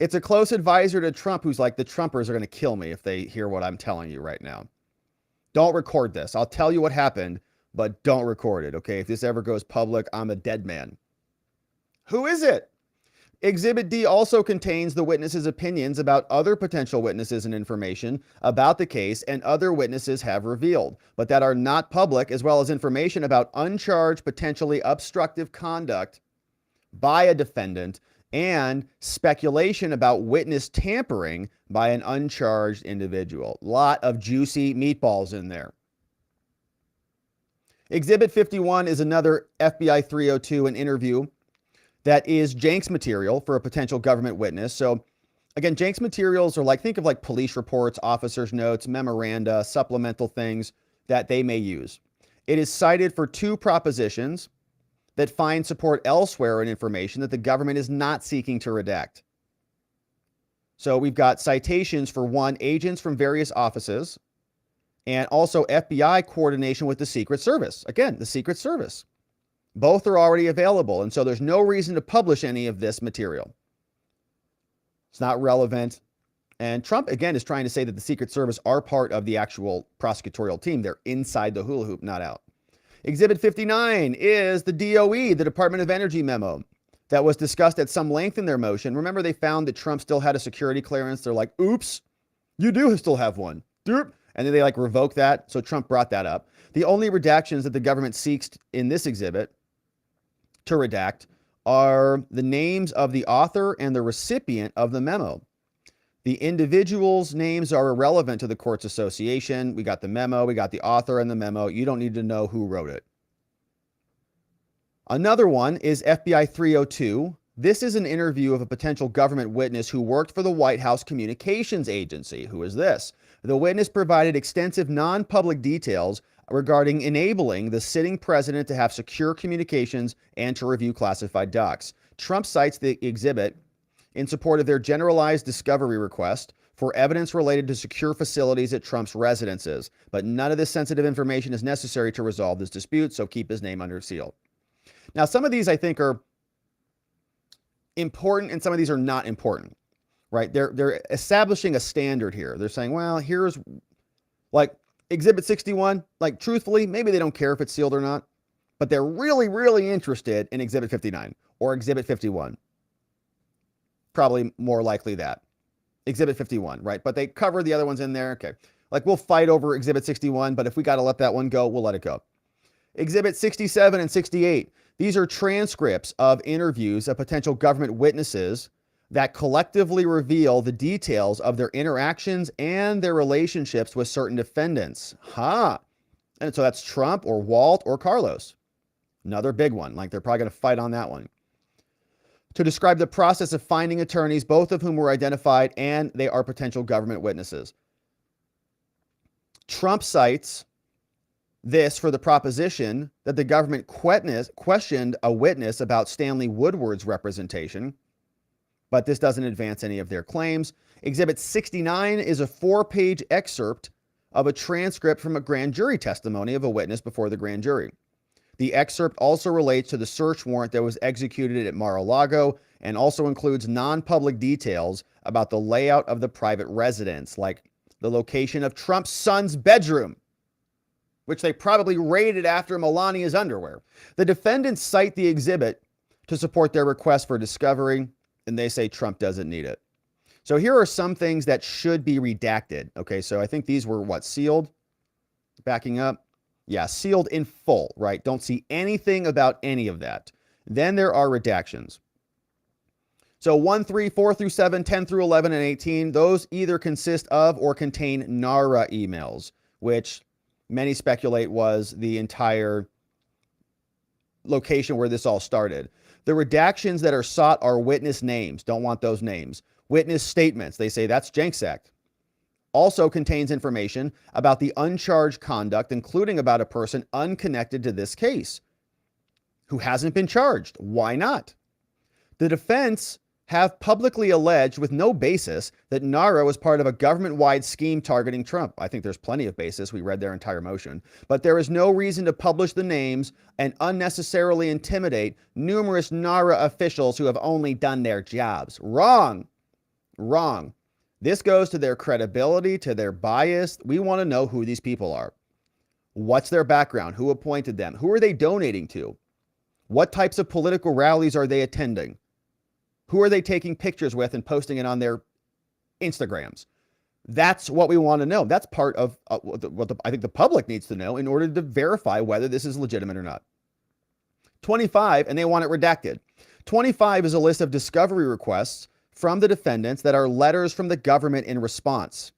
[SPEAKER 1] It's a close advisor to Trump who's like, the Trumpers are going to kill me if they hear what I'm telling you right now. Don't record this. I'll tell you what happened, but don't record it, okay? If this ever goes public, I'm a dead man. Who is it? Exhibit D also contains the witnesses' opinions about other potential witnesses and information about the case and other witnesses have revealed, but that are not public, as well as information about uncharged, potentially obstructive conduct by a defendant and speculation about witness tampering by an uncharged individual. Lot of juicy meatballs in there. Exhibit 51 is another FBI 302, an interview that is Jenks material for a potential government witness. So again, Jenks materials are think of police reports, officers' notes, memoranda, supplemental things that they may use. It is cited for two propositions that find support elsewhere in information that the government is not seeking to redact. So we've got citations for one, agents from various offices, and also FBI coordination with the Secret Service. Again, the Secret Service. Both are already available, and so there's no reason to publish any of this material. It's not relevant. And Trump, again, is trying to say that the Secret Service are part of the actual prosecutorial team. They're inside the hula hoop, not out. Exhibit 59 is the DOE, the Department of Energy memo that was discussed at some length in their motion. Remember, they found that Trump still had a security clearance. They're like, oops, you do still have one. Derp. And then they revoke that. So Trump brought that up. The only redactions that the government seeks in this exhibit to redact are the names of the author and the recipient of the memo. The individuals' names are irrelevant to the court's association. We got the memo, we got the author and the memo. You don't need to know who wrote it. Another one is FBI 302. This is an interview of a potential government witness who worked for the White House Communications Agency. Who is this? The witness provided extensive non-public details regarding enabling the sitting president to have secure communications and to review classified docs. Trump cites the exhibit in support of their generalized discovery request for evidence related to secure facilities at Trump's residences. But none of this sensitive information is necessary to resolve this dispute, so keep his name under seal. Now, some of these I think are important and some of these are not important, right? They're establishing a standard here. They're saying, well, here's Exhibit 61, truthfully, maybe they don't care if it's sealed or not, but they're really, really interested in Exhibit 59 or Exhibit 51. Probably more likely that. Exhibit 51, right? But they cover the other ones in there. Okay. We'll fight over Exhibit 61, but if we got to let that one go, we'll let it go. Exhibit 67 and 68. These are transcripts of interviews of potential government witnesses that collectively reveal the details of their interactions and their relationships with certain defendants. And so that's Trump or Walt or Carlos. Another big one. They're probably going to fight on that one. To describe the process of finding attorneys, both of whom were identified, and they are potential government witnesses. Trump cites this for the proposition that the government questioned a witness about Stanley Woodward's representation, but this doesn't advance any of their claims. Exhibit 69 is a 4-page excerpt of a transcript from a grand jury testimony of a witness before the grand jury. The excerpt also relates to the search warrant that was executed at Mar-a-Lago and also includes non-public details about the layout of the private residence, like the location of Trump's son's bedroom. which they probably raided after Melania's underwear. The defendants cite the exhibit to support their request for discovery, and they say Trump doesn't need it. So here are some things that should be redacted. Okay, so I think these were what, sealed? Backing up. Yeah, sealed in full, right? Don't see anything about any of that. Then there are redactions. So 1, 3, 4 through 7, 10 through 11, and 18, those either consist of or contain NARA emails, which many speculate was the entire location where this all started. The redactions that are sought are witness names. Don't want those names. Witness statements. They say that's Jenks Act. Also contains information about the uncharged conduct, including about a person unconnected to this case who hasn't been charged. Why not? The defense have publicly alleged with no basis that NARA was part of a government-wide scheme targeting Trump. I think there's plenty of basis. We read their entire motion. But there is no reason to publish the names and unnecessarily intimidate numerous NARA officials who have only done their jobs. Wrong. Wrong. This goes to their credibility, to their bias. We want to know who these people are. What's their background? Who appointed them? Who are they donating to? What types of political rallies are they attending? Who are they taking pictures with and posting it on their Instagrams? That's what we want to know. That's part of what I think the public needs to know in order to verify whether this is legitimate or not. 25, and they want it redacted. 25 is a list of discovery requests from the defendants that are letters from the government in response.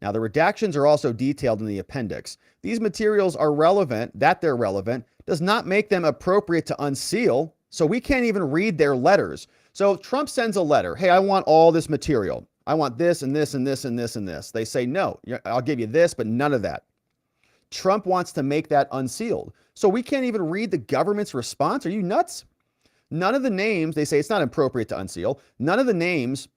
[SPEAKER 1] Now, the redactions are also detailed in the appendix. These materials are relevant, that they're relevant, does not make them appropriate to unseal, so we can't even read their letters. So Trump sends a letter. Hey, I want all this material. I want this and this and this and this and this. They say, no, I'll give you this, but none of that. Trump wants to make that unsealed. So we can't even read the government's response. Are you nuts? None of the names, they say it's not appropriate to unseal. None of the names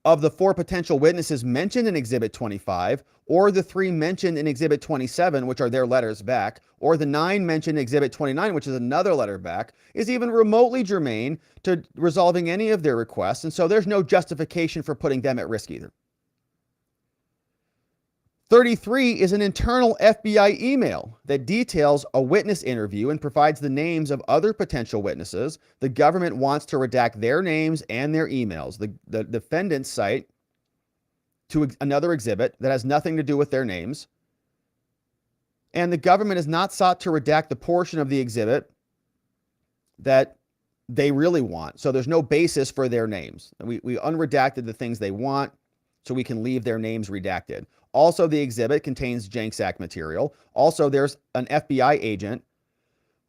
[SPEAKER 1] of the 4 potential witnesses mentioned in Exhibit 25, or the 3 mentioned in Exhibit 27, which are their letters back, or the 9 mentioned in Exhibit 29, which is another letter back, is even remotely germane to resolving any of their requests, and so there's no justification for putting them at risk either. 33 is an internal FBI email that details a witness interview and provides the names of other potential witnesses. The government wants to redact their names and their emails. The defendants cite to another exhibit that has nothing to do with their names. And the government has not sought to redact the portion of the exhibit that they really want. So there's no basis for their names. We unredacted the things they want, so we can leave their names redacted. Also, the exhibit contains Jenks Act material. Also, there's an FBI agent,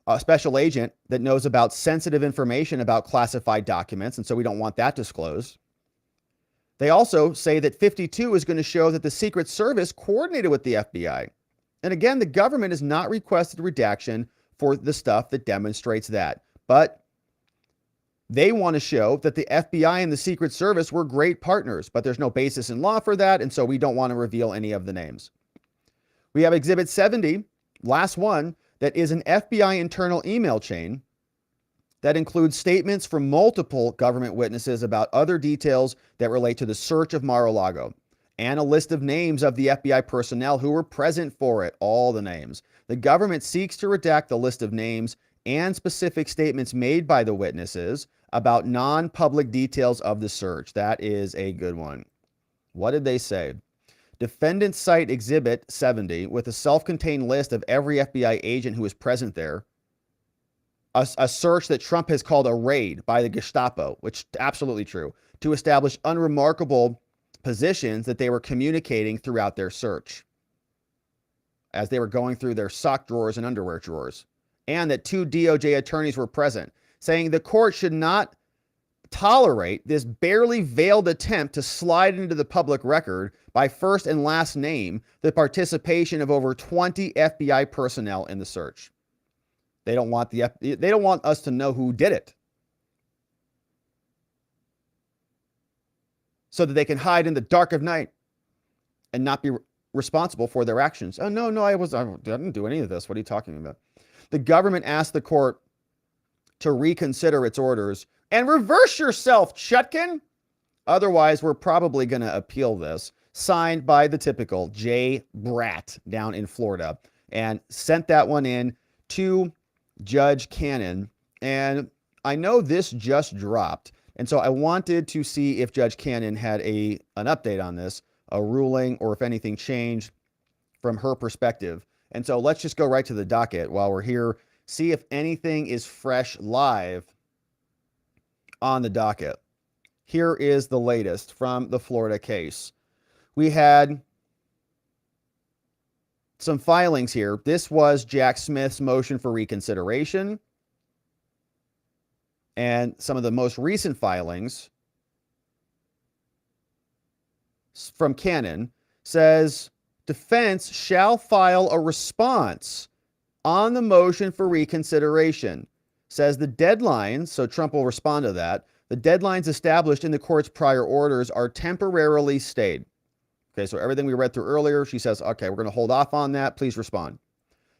[SPEAKER 1] a special agent that knows about sensitive information about classified documents, and so we don't want that disclosed. They also say that 52 is going to show that the Secret Service coordinated with the FBI. And again, the government has not requested redaction for the stuff that demonstrates that. But they want to show that the FBI and the Secret Service were great partners, but there's no basis in law for that, and so we don't want to reveal any of the names. We have Exhibit 70, last one, that is an FBI internal email chain that includes statements from multiple government witnesses about other details that relate to the search of Mar-a-Lago, and a list of names of the FBI personnel who were present for it, all the names. The government seeks to redact the list of names and specific statements made by the witnesses about non-public details of the search. That is a good one. What did they say? Defendants cite Exhibit 70 with a self-contained list of every FBI agent who was present there. A search that Trump has called a raid by the Gestapo, which is absolutely true, to establish unremarkable positions that they were communicating throughout their search as they were going through their sock drawers and underwear drawers. And that 2 DOJ attorneys were present, saying the court should not tolerate this barely veiled attempt to slide into the public record by first and last name the participation of over 20 FBI personnel in the search. They don't want us to know who did it, so that they can hide in the dark of night and not be responsible for their actions. Oh, no, I didn't do any of this. What are you talking about? The government asked the court to reconsider its orders and reverse yourself, Chutkin. Otherwise, we're probably going to appeal this. Signed by the typical Jay Bratt down in Florida. and sent that one in to Judge Cannon. And I know this just dropped, and so I wanted to see if Judge Cannon had an update on this, a ruling, or if anything changed from her perspective. And so let's just go right to the docket while we're here, see if anything is fresh live on the docket. Here is the latest from the Florida case. We had some filings here. This was Jack Smith's motion for reconsideration. And some of the most recent filings from Cannon says defense shall file a response on the motion for reconsideration. Says the deadlines, so Trump will respond to that, the deadlines established in the court's prior orders are temporarily stayed. Okay, so everything we read through earlier, she says, okay, we're going to hold off on that. Please respond.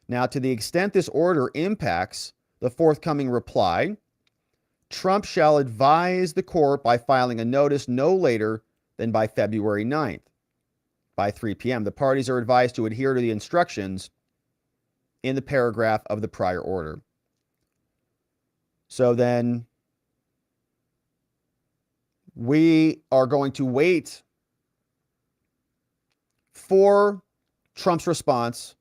[SPEAKER 1] Now, to the extent this order impacts the forthcoming reply, Trump shall advise the court by filing a notice no later than by February 9th, by 3 p.m. The parties are advised to adhere to the instructions in the paragraph of the prior order. So then we are going to wait for Trump's response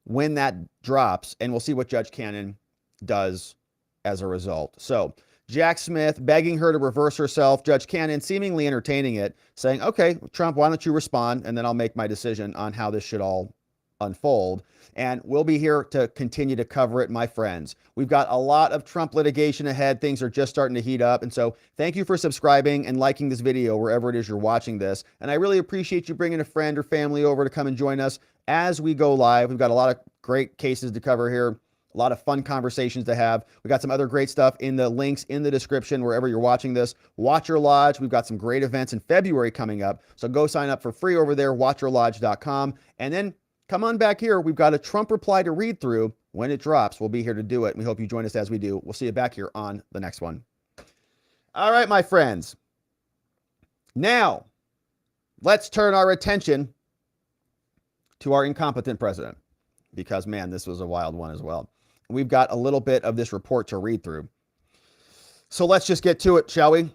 [SPEAKER 1] when that drops, and we'll see what Judge Cannon does as a result. So Jack Smith begging her to reverse herself, Judge Cannon seemingly entertaining it, saying, okay, Trump, why don't you respond, and then I'll make my decision on how this should all unfold. And we'll be here to continue to cover it, my friends. We've got a lot of Trump litigation ahead. Things are just starting to heat up. And so thank you for subscribing and liking this video wherever it is you're watching this. And I really appreciate you bringing a friend or family over to come and join us as we go live. We've got a lot of great cases to cover here. A lot of fun conversations to have. We got some other great stuff in the links in the description wherever you're watching this. Watcher Lodge, we've got some great events in February coming up. So go sign up for free over there, watcherlodge.com. And then come on back here. We've got a Trump reply to read through. When it drops, we'll be here to do it. We hope you join us as we do. We'll see you back here on the next one. All right, my friends. Now, let's turn our attention to our incompetent president, because, man, this was a wild one as well. We've got a little bit of this report to read through. So let's just get to it, shall we?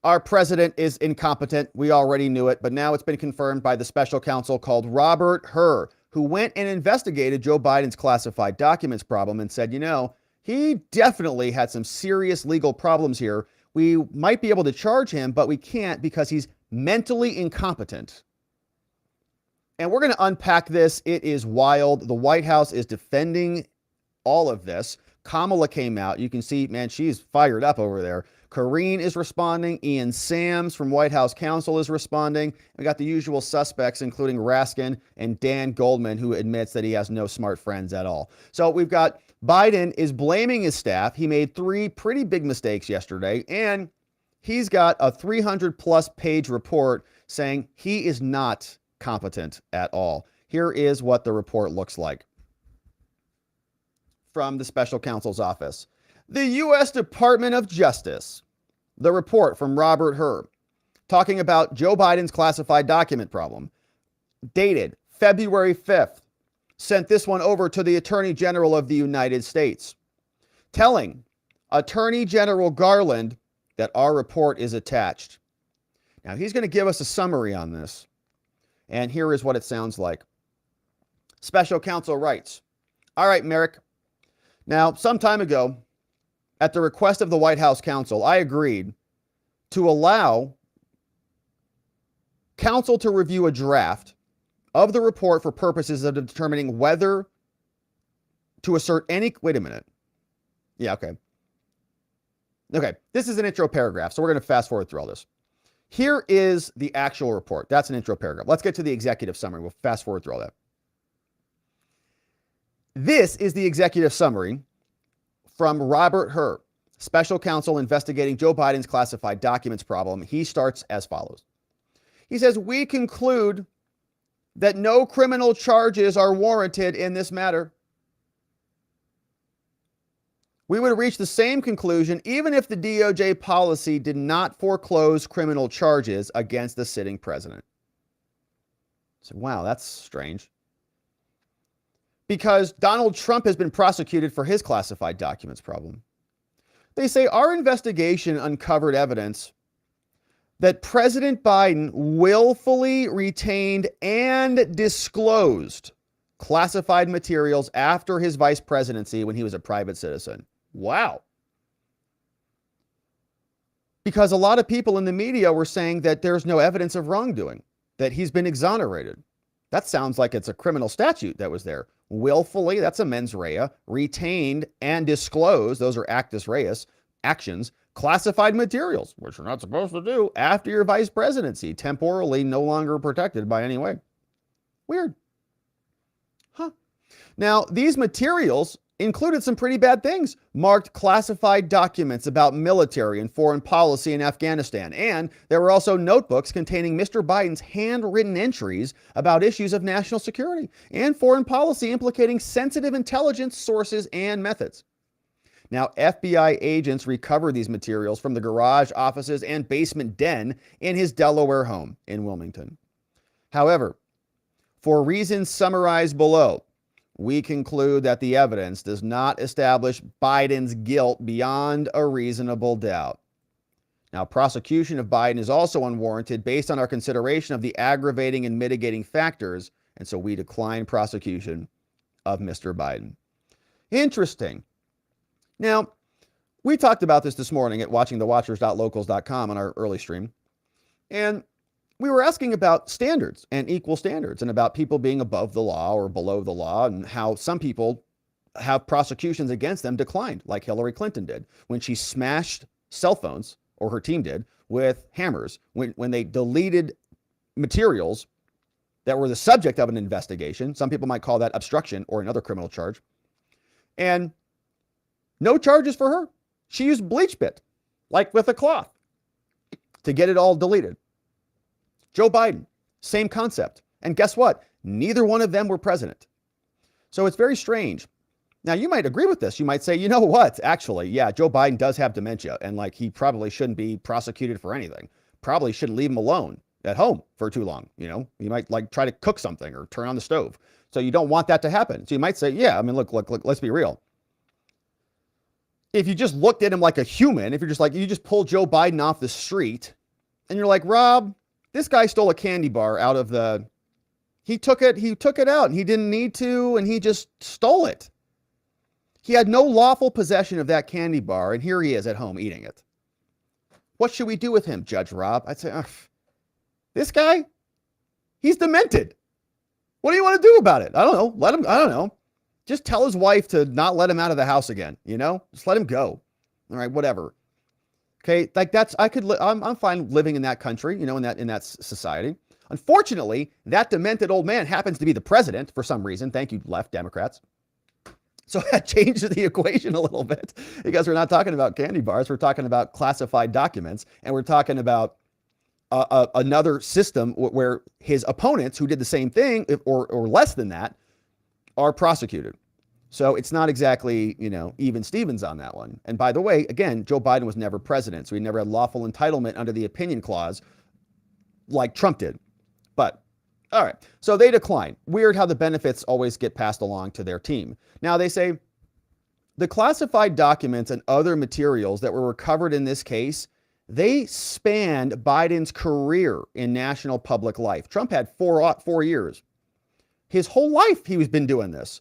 [SPEAKER 1] Our president is incompetent. We already knew it, but now it's been confirmed by the special counsel called Robert Hur, who went and investigated Joe Biden's classified documents problem and said, you know, he definitely had some serious legal problems here. We might be able to charge him, but we can't because he's mentally incompetent. And we're going to unpack this. It is wild. The White House is defending all of this. Kamala came out. You can see, man, she's fired up over there. Karine is responding. Ian Sams from White House Counsel is responding. We got the usual suspects, including Raskin and Dan Goldman, who admits that he has no smart friends at all. So we've got Biden is blaming his staff. He made 3 pretty big mistakes yesterday, and he's got a 300-plus page report saying he is not competent at all. Here is what the report looks like from the special counsel's office. The U.S. Department of Justice, the report from Robert Hur, talking about Joe Biden's classified document problem, dated February 5th, sent this one over to the Attorney General of the United States, telling Attorney General Garland that our report is attached. Now, he's going to give us a summary on this, and here is what it sounds like. Special counsel writes, all right, Merrick. Now, some time ago, at the request of the White House counsel, I agreed to allow counsel to review a draft of the report for purposes of determining whether to assert any... Wait a minute. Yeah, okay. Okay, this is an intro paragraph, so we're going to fast forward through all this. Here is the actual report. That's an intro paragraph. Let's get to the executive summary. We'll fast forward through all that. This is the executive summary from Robert Hur, special counsel investigating Joe Biden's classified documents problem. He starts as follows. He says, we conclude that no criminal charges are warranted in this matter. We would reach the same conclusion even if the DOJ policy did not foreclose criminal charges against the sitting president. So, wow, that's strange. because Donald Trump has been prosecuted for his classified documents problem. They say our investigation uncovered evidence that President Biden willfully retained and disclosed classified materials after his vice presidency when he was a private citizen. Wow. Because a lot of people in the media were saying that there's no evidence of wrongdoing, that he's been exonerated. That sounds like it's a criminal statute that was there. Willfully, that's a mens rea. Retained and disclosed, those are actus reus, actions. Classified materials, which you're not supposed to do after your vice presidency, temporally no longer protected by any way. Weird. Huh. Now, these materials included some pretty bad things, marked classified documents about military and foreign policy in Afghanistan. And there were also notebooks containing Mr. Biden's handwritten entries about issues of national security and foreign policy implicating sensitive intelligence sources and methods. Now, FBI agents recovered these materials from the garage, offices, and basement den in his Delaware home in Wilmington. However, for reasons summarized below, we conclude that the evidence does not establish Biden's guilt beyond a reasonable doubt. Now, prosecution of Biden is also unwarranted based on our consideration of the aggravating and mitigating factors, and so we decline prosecution of Mr. Biden. Interesting. Now, we talked about this morning at watchingthewatchers.locals.com on our early stream, and we were asking about standards and equal standards and about people being above the law or below the law and how some people have prosecutions against them declined, like Hillary Clinton did when she smashed cell phones, or her team did, with hammers when they deleted materials that were the subject of an investigation. Some people might call that obstruction or another criminal charge. And no charges for her. She used bleach bit, like with a cloth, to get it all deleted. Joe Biden, same concept. And guess what? Neither one of them were president. So it's very strange. Now, you might agree with this. You might say, you know what? Actually, yeah, Joe Biden does have dementia, and like he probably shouldn't be prosecuted for anything. Probably shouldn't leave him alone at home for too long. You know, you might like try to cook something or turn on the stove. So you don't want that to happen. So you might say, yeah, I mean, look, let's be real. If you just looked at him like a human, if you're just like, you just pull Joe Biden off the street and you're like, Rob, this guy stole a candy bar out of the, he took it out and he didn't need to, and he just stole it. He had no lawful possession of that candy bar, and here he is at home eating it. What should we do with him, Judge Rob? I'd say, this guy, he's demented. What do you want to do about it? I don't know. I don't know. Just tell his wife to not let him out of the house again, you know? Just let him go. All right, whatever. Okay, like that's, I'm fine living in that country, you know, in that society. Unfortunately, that demented old man happens to be the president for some reason. Thank you, left Democrats. So that changes the equation a little bit, because we're not talking about candy bars. We're talking about classified documents, and we're talking about another system where his opponents who did the same thing or less than that are prosecuted. So it's not exactly, you know, even Stevens on that one. And by the way, again, Joe Biden was never president, so he never had lawful entitlement under the opinion clause like Trump did. But all right, so they decline. Weird how the benefits always get passed along to their team. Now they say the classified documents and other materials that were recovered in this case, they spanned Biden's career in national public life. Trump had 4 years. His whole life he's been doing this.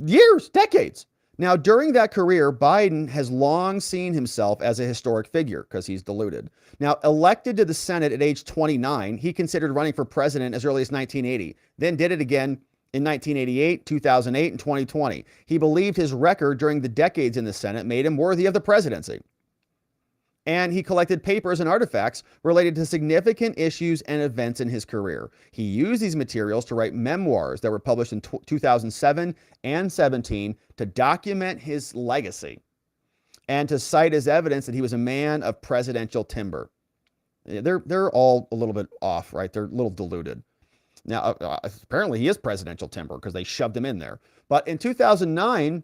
[SPEAKER 1] Years, decades. Now, during that career, Biden has long seen himself as a historic figure because he's deluded. Now, elected to the Senate at age 29, he considered running for president as early as 1980, then did it again in 1988, 2008, and 2020. He believed his record during the decades in the Senate made him worthy of the presidency. And he collected papers and artifacts related to significant issues and events in his career. He used these materials to write memoirs that were published in 2007 and 17 to document his legacy and to cite as evidence that he was a man of presidential timber. They're all a little bit off, right? They're a little diluted. Now, apparently he is presidential timber because they shoved him in there. But in 2009,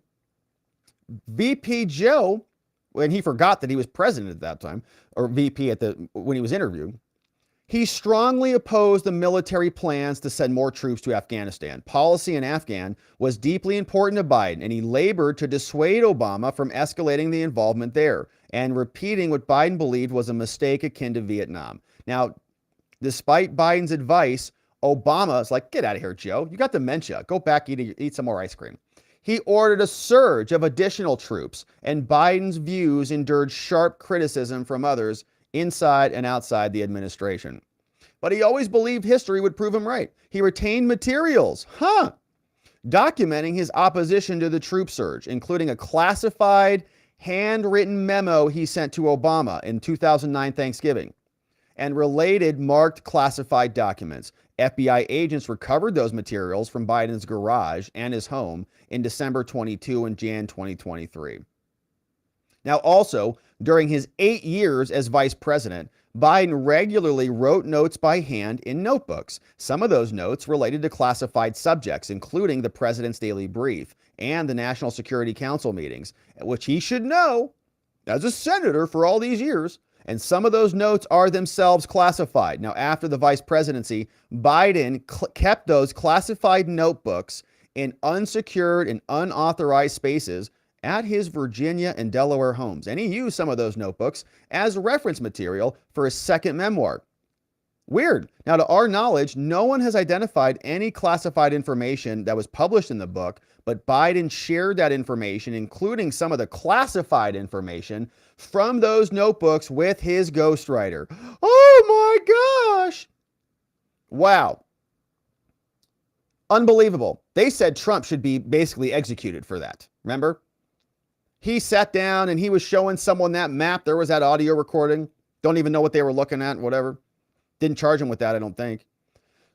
[SPEAKER 1] VP Joe, when he forgot that he was president at that time, or VP when he was interviewed, He strongly opposed the military plans to send more troops to Afghanistan. Policy in Afghan was deeply important to Biden, and he labored to dissuade Obama from escalating the involvement there and repeating what Biden believed was a mistake akin to Vietnam. Now, despite Biden's advice, Obama's like, get out of here, Joe. You got dementia. Go back, eat some more ice cream. He ordered a surge of additional troops, and Biden's views endured sharp criticism from others inside and outside the administration. But he always believed history would prove him right. He retained materials, documenting his opposition to the troop surge, including a classified, handwritten memo he sent to Obama in 2009 Thanksgiving, and related marked classified documents. FBI agents recovered those materials from Biden's garage and his home in December 22 and Jan 2023. Now, also, during his 8 years as vice president, Biden regularly wrote notes by hand in notebooks. Some of those notes related to classified subjects, including the president's daily brief and the National Security Council meetings, which he should know as a senator for all these years. And some of those notes are themselves classified. Now, after the vice presidency, Biden kept those classified notebooks in unsecured and unauthorized spaces at his Virginia and Delaware homes. And he used some of those notebooks as reference material for his second memoir. Weird. Now, to our knowledge, no one has identified any classified information that was published in the book, but Biden shared that information, including some of the classified information from those notebooks with his ghostwriter. Oh my gosh. Wow. Unbelievable. They said Trump should be basically executed for that. Remember? He sat down and he was showing someone that map. There was that audio recording. Don't even know what they were looking at, whatever. Didn't charge him with that, I don't think.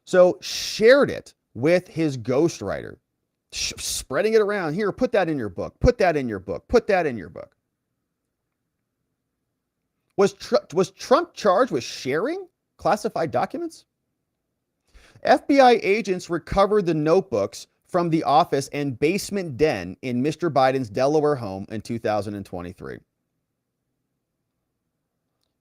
[SPEAKER 1] So shared it with his ghostwriter, spreading it around. Here, put that in your book. Put that in your book. Put that in your book. Was Trump charged with sharing classified documents? FBI agents recovered the notebooks from the office and basement den in Mr. Biden's Delaware home in 2023.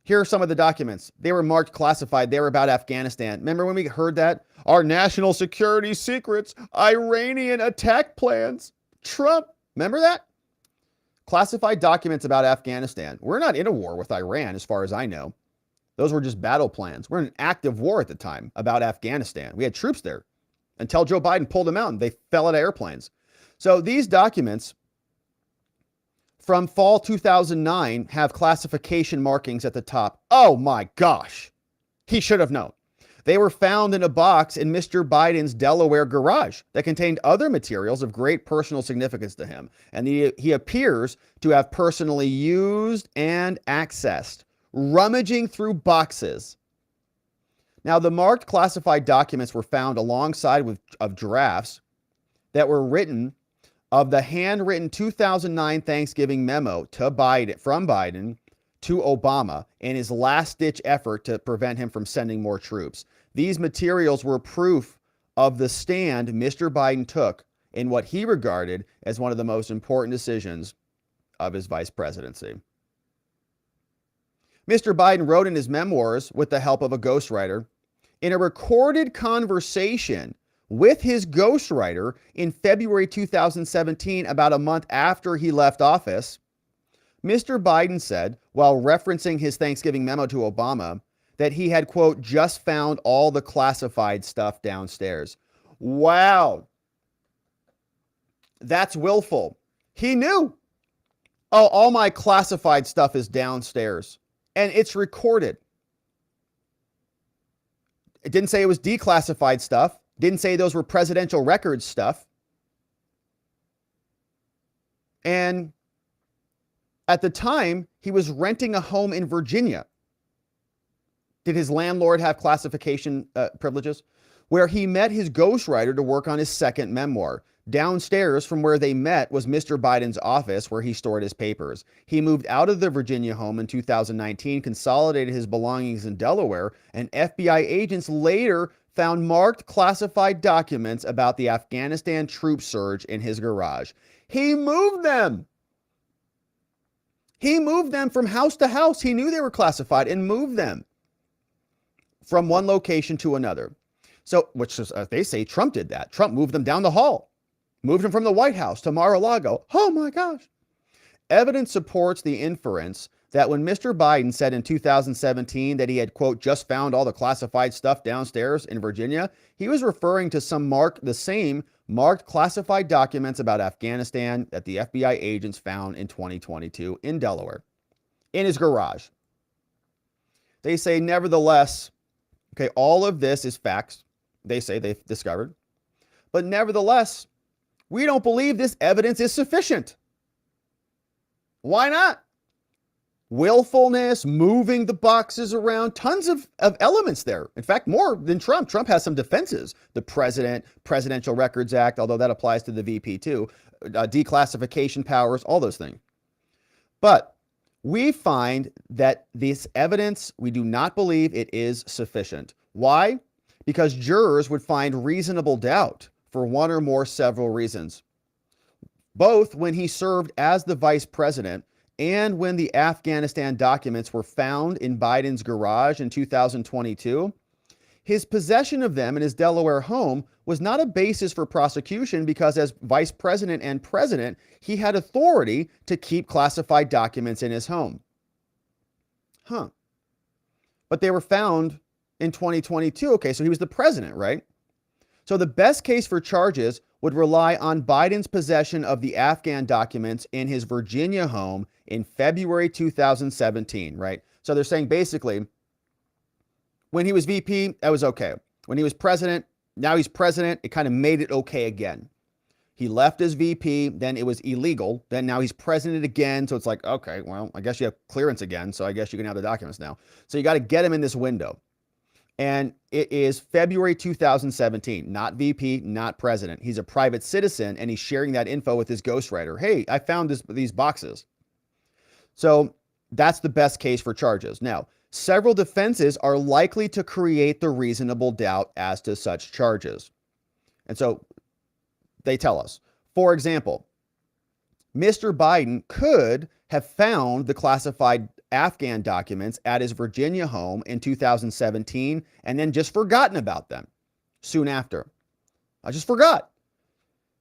[SPEAKER 1] Here are some of the documents. They were marked classified. They were about Afghanistan. Remember when we heard that? Our national security secrets, Iranian attack plans, Trump. Remember that? Classified documents about Afghanistan. We're not in a war with Iran, as far as I know. Those were just battle plans. We're in an active war at the time about Afghanistan. We had troops there until Joe Biden pulled them out and they fell out of airplanes. So these documents from fall 2009 have classification markings at the top. Oh my gosh. He should have known. They were found in a box in Mr. Biden's Delaware garage that contained other materials of great personal significance to him. And he appears to have personally used and accessed, rummaging through boxes. Now, the marked classified documents were found alongside of drafts that were written of the handwritten 2009 Thanksgiving memo to Biden, from Biden to Obama in his last-ditch effort to prevent him from sending more troops. These materials were proof of the stand Mr. Biden took in what he regarded as one of the most important decisions of his vice presidency. Mr. Biden wrote in his memoirs, with the help of a ghostwriter, in a recorded conversation with his ghostwriter in February 2017, about a month after he left office, Mr. Biden said, while referencing his Thanksgiving memo to Obama, that he had, quote, just found all the classified stuff downstairs. Wow. That's willful. He knew. Oh, all my classified stuff is downstairs. And it's recorded. It didn't say it was declassified stuff. Didn't say those were presidential records stuff. And at the time, he was renting a home in Virginia. Did his landlord have classification privileges? Where he met his ghostwriter to work on his second memoir. Downstairs from where they met was Mr. Biden's office, where he stored his papers. He moved out of the Virginia home in 2019, consolidated his belongings in Delaware, and FBI agents later found marked classified documents about the Afghanistan troop surge in his garage. He moved them. He moved them from house to house. He knew they were classified and moved them from one location to another. So, which is, they say Trump did that. Trump moved them down the hall, moved them from the White House to Mar-a-Lago. Oh my gosh. Evidence supports the inference that when Mr. Biden said in 2017 that he had, quote, just found all the classified stuff downstairs in Virginia, he was referring to the same marked classified documents about Afghanistan that the FBI agents found in 2022 in Delaware, in his garage. They say, nevertheless, okay, all of this is facts, they say they've discovered, but nevertheless, we don't believe this evidence is sufficient. Why not? Willfulness, moving the boxes around, tons of elements there. In fact, more than Trump. Trump has some defenses. The Presidential Records Act, although that applies to the VP too, declassification powers, all those things. But we find that this evidence, we do not believe it is sufficient. Why? Because jurors would find reasonable doubt for one or more several reasons. Both when he served as the vice president and when the Afghanistan documents were found in Biden's garage in 2022, his possession of them in his Delaware home was not a basis for prosecution because as vice president and president, he had authority to keep classified documents in his home. But they were found in 2022. Okay, so he was the president, right? So the best case for charges would rely on Biden's possession of the Afghan documents in his Virginia home in February 2017, right? So they're saying basically, when he was VP, that was okay. When he was president, now he's president, it kind of made it okay again. He left as VP, then it was illegal. Then now he's president again. So it's like, okay, well, I guess you have clearance again. So I guess you can have the documents now. So you got to get him in this window. And it is February 2017, not VP, not president. He's a private citizen and he's sharing that info with his ghostwriter. Hey, I found these boxes. So that's the best case for charges. Now, several defenses are likely to create the reasonable doubt as to such charges. And so they tell us, for example, Mr. Biden could have found the classified Afghan documents at his Virginia home in 2017 and then just forgotten about them soon after. I just forgot.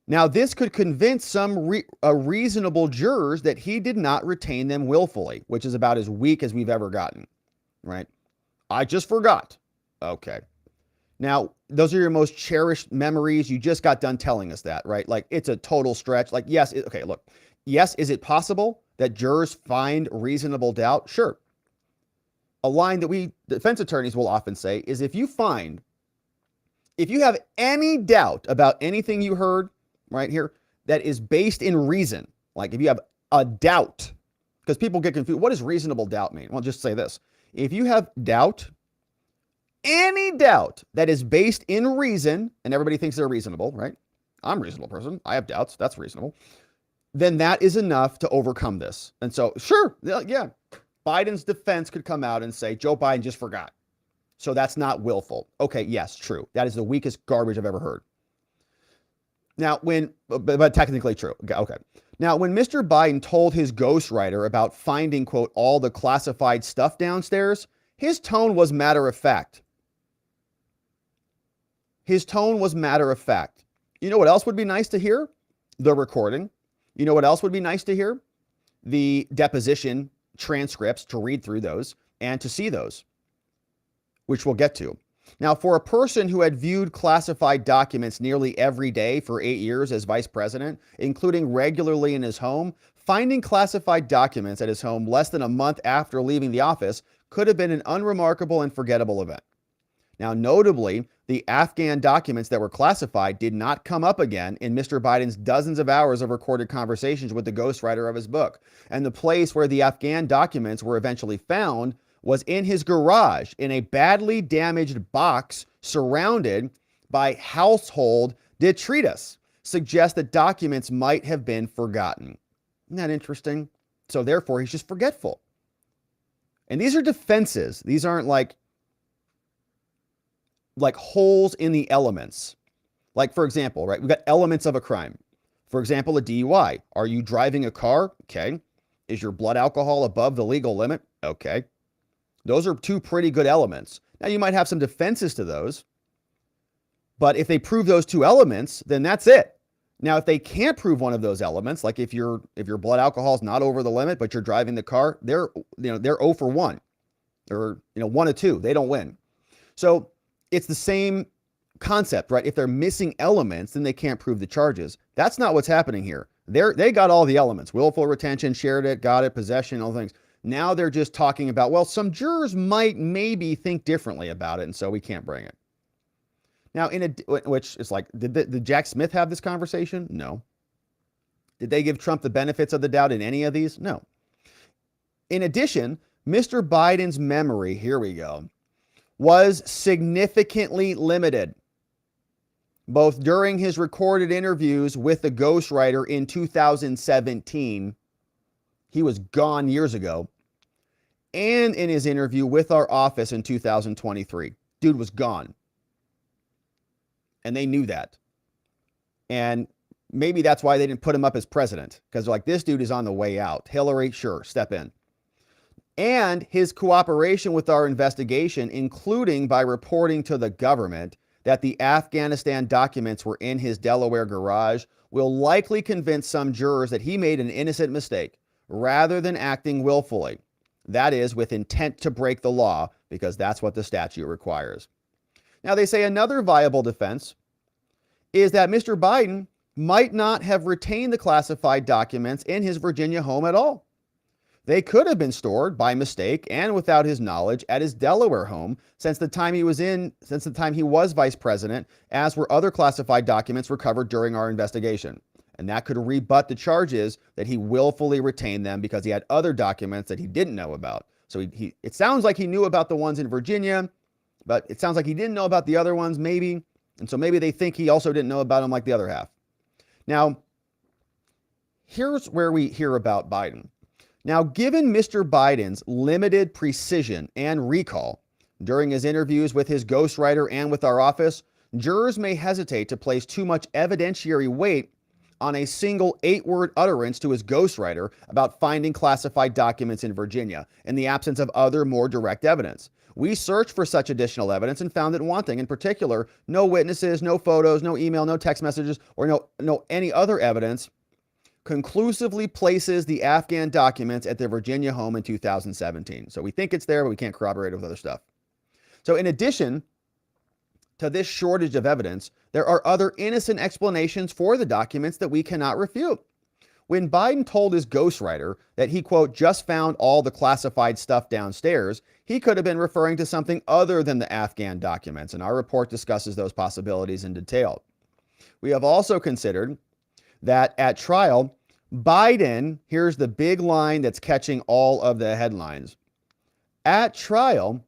[SPEAKER 1] Now, this could convince some reasonable jurors that he did not retain them willfully, which is about as weak as we've ever gotten, right? I just forgot. Okay. Now, those are your most cherished memories. You just got done telling us that, right? Like, it's a total stretch. Like, yes, okay, look. Yes, is it possible that jurors find reasonable doubt? Sure. A line that we defense attorneys will often say is if you have any doubt about anything you heard right here that is based in reason, like if you have a doubt, because people get confused, what does reasonable doubt mean? Well, just say this. If you have doubt, any doubt that is based in reason, and everybody thinks they're reasonable, right? I'm a reasonable person. I have doubts. That's reasonable. Then that is enough to overcome this. And so, sure, yeah, Biden's defense could come out and say, Joe Biden just forgot. So that's not willful. Okay, yes, true. That is the weakest garbage I've ever heard. Now, but technically true. Okay. Now, when Mr. Biden told his ghostwriter about finding, quote, all the classified stuff downstairs, his tone was matter of fact. His tone was matter of fact. You know what else would be nice to hear? The recording. You know what else would be nice to hear? The deposition transcripts, to read through those and to see those, which we'll get to. Now, for a person who had viewed classified documents nearly every day for 8 years as vice president, including regularly in his home, finding classified documents at his home less than a month after leaving the office could have been an unremarkable and forgettable event. Now, notably, the Afghan documents that were classified did not come up again in Mr. Biden's dozens of hours of recorded conversations with the ghostwriter of his book. And the place where the Afghan documents were eventually found was in his garage in a badly damaged box surrounded by household detritus, suggests that documents might have been forgotten. Isn't that interesting? So therefore, he's just forgetful. And these are defenses. These aren't like holes in the elements. Like, for example, right, we've got elements of a crime. For example, a DUI. Are you driving a car? Okay. Is your blood alcohol above the legal limit? Okay. Those are two pretty good elements. Now, you might have some defenses to those, but if they prove those two elements, then that's it. Now, if they can't prove one of those elements, like if your blood alcohol is not over the limit, but you're driving the car, they're 0 for 1 or 1 of 2. They don't win. So it's the same concept, right? If they're missing elements, then they can't prove the charges. That's not what's happening here. They got all the elements: willful retention, shared it, got it, possession, all things. Now they're just talking about, well, some jurors might maybe think differently about it, and so we can't bring it. Now, which is like, did Jack Smith have this conversation? No. Did they give Trump the benefits of the doubt in any of these? No. In addition, Mr. Biden's memory, here we go, was significantly limited, both during his recorded interviews with the ghostwriter in 2017, he was gone years ago, and in his interview with our office in 2023. Dude was gone. And they knew that. And maybe that's why they didn't put him up as president, because they're like, this dude is on the way out. Hillary, sure, step in. And his cooperation with our investigation, including by reporting to the government that the Afghanistan documents were in his Delaware garage, will likely convince some jurors that he made an innocent mistake rather than acting willfully. That is, with intent to break the law, because that's what the statute requires. Now, they say another viable defense is that Mr. Biden might not have retained the classified documents in his Virginia home at all. They could have been stored by mistake and without his knowledge at his Delaware home since the time he was vice president, as were other classified documents recovered during our investigation. And that could rebut the charges that he willfully retained them because he had other documents that he didn't know about. So it sounds like he knew about the ones in Virginia, but it sounds like he didn't know about the other ones, maybe. And so maybe they think he also didn't know about them like the other half. Now, here's where we hear about Biden. Now, given Mr. Biden's limited precision and recall during his interviews with his ghostwriter and with our office, jurors may hesitate to place too much evidentiary weight on a single 8-word utterance to his ghostwriter about finding classified documents in Virginia in the absence of other more direct evidence. We searched for such additional evidence and found it wanting. In particular, no witnesses, no photos, no email, no text messages, or no any other evidence conclusively places the Afghan documents at their Virginia home in 2017. So we think it's there, but we can't corroborate it with other stuff. So in addition to this shortage of evidence, there are other innocent explanations for the documents that we cannot refute. When Biden told his ghostwriter that he, quote, just found all the classified stuff downstairs, he could have been referring to something other than the Afghan documents, and our report discusses those possibilities in detail. We have also considered that at trial, Biden, here's the big line that's catching all of the headlines. At trial,